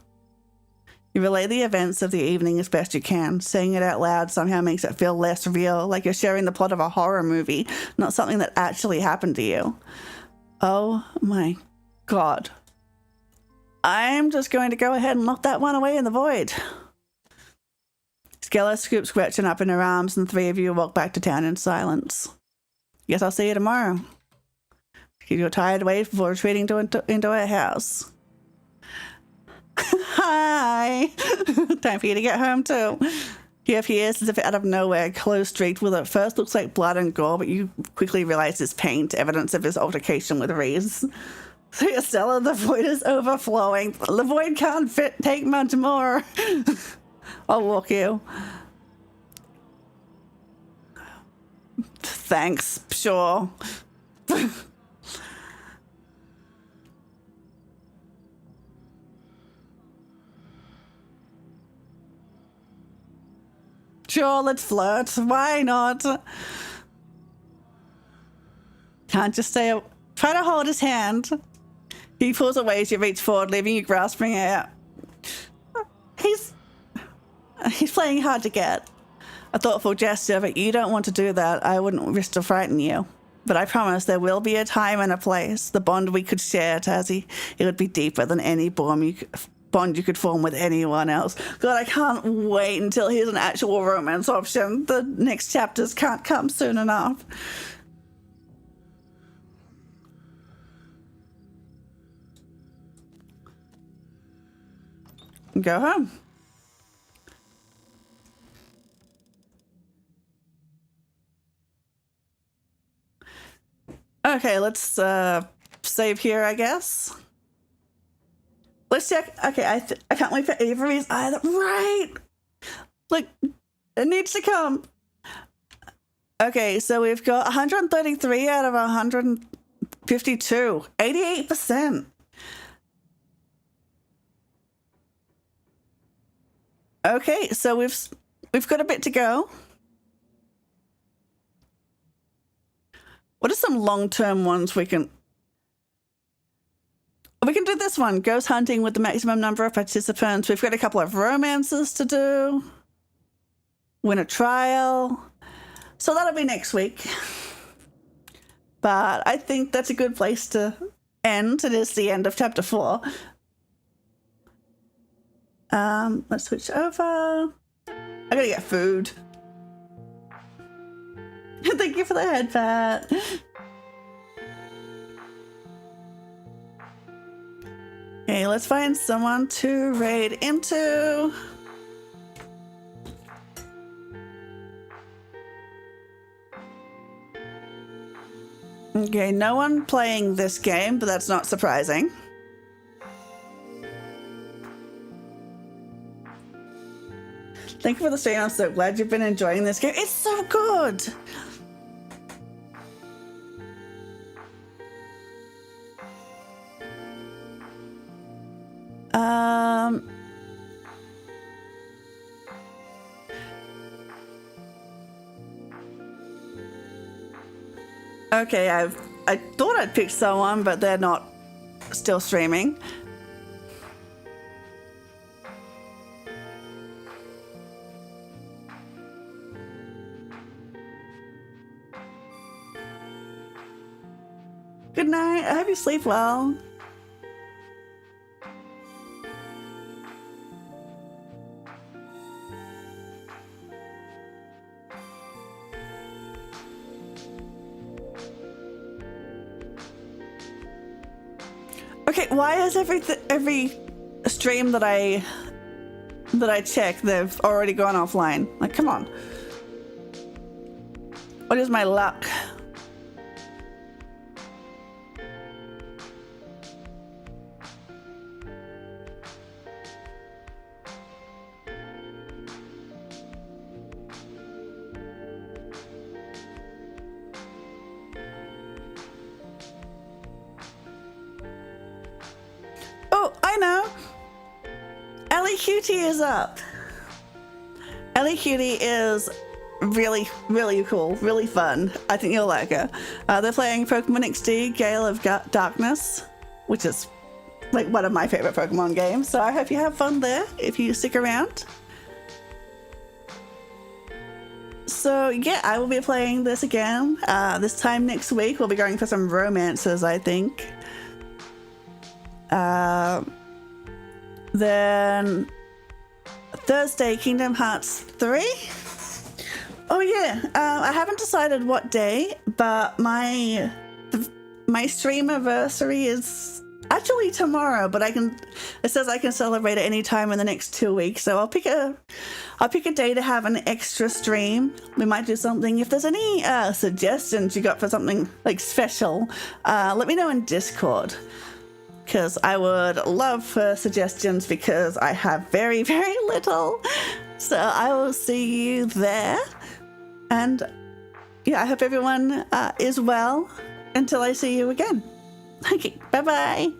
You relay the events of the evening as best you can. Saying it out loud somehow makes it feel less real, like you're sharing the plot of a horror movie, not something that actually happened to you. Oh my God. I'm just going to go ahead and lock that one away in the void. Skella scoops Gretchen up in her arms and the three of you walk back to town in silence. Guess I'll see you tomorrow. Give you a tired wait before retreating into her house. Hi! Time for you to get home too. He appears as if out of nowhere, clothes streaked with what at first looks like blood and gore, but you quickly realize it's paint, evidence of his altercation with Reese. So Stella, the void is overflowing. The void can't take much more. I'll walk you. Thanks, sure. Sure, let's flirt. Why not? Can't just say... Try to hold his hand. He pulls away as you reach forward, leaving you grasping it. He's playing hard to get. A thoughtful gesture, but you don't want to do that. I wouldn't risk to frighten you. But I promise there will be a time and a place. The bond we could share, Tazzy. It would be deeper than any bond you could form with anyone else. God, I can't wait until here's an actual romance option. The next chapters can't come soon enough. Go home. Okay, let's save here, I guess. Let's check. Okay, I can't wait for Avery's either. Right! Look, it needs to come. Okay, so we've got 133 out of 152. 88%. Okay, so we've got a bit to go. What are some long-term ones we can... We can do this one, ghost hunting with the maximum number of participants. We've got a couple of romances to do. Win a trial. So that'll be next week. But I think that's a good place to end. It is the end of chapter 4. Let's switch over. I gotta get food. Thank you for the head pat. Okay, let's find someone to raid into. Okay, no one playing this game, but that's not surprising. Thank you for the stream. I'm so glad you've been enjoying this game. It's so good. Okay, I thought I'd pick someone, but they're not still streaming. Good night. I hope you sleep well. Okay, why is every stream that I check, they've already gone offline? Like, come on. What is my luck? Oh, I know. Ellie Cutie is up. Ellie Cutie is really, really cool, really fun. I think you'll like her. They're playing Pokemon XD Gale of Darkness, which is like one of my favorite Pokemon games. So I hope you have fun there if you stick around. So yeah, I will be playing this again. This time next week, we'll be going for some romances, I think. Then Thursday, Kingdom Hearts 3. Oh yeah, I haven't decided what day, but my stream anniversary is actually tomorrow, but it says I can celebrate at any time in the next 2 weeks. So I'll pick a day to have an extra stream. We might do something. If there's any suggestions you got for something like special, let me know in Discord. Because I would love for suggestions because I have very, very little. So I will see you there. And yeah, I hope everyone is well until I see you again. Okay, bye-bye.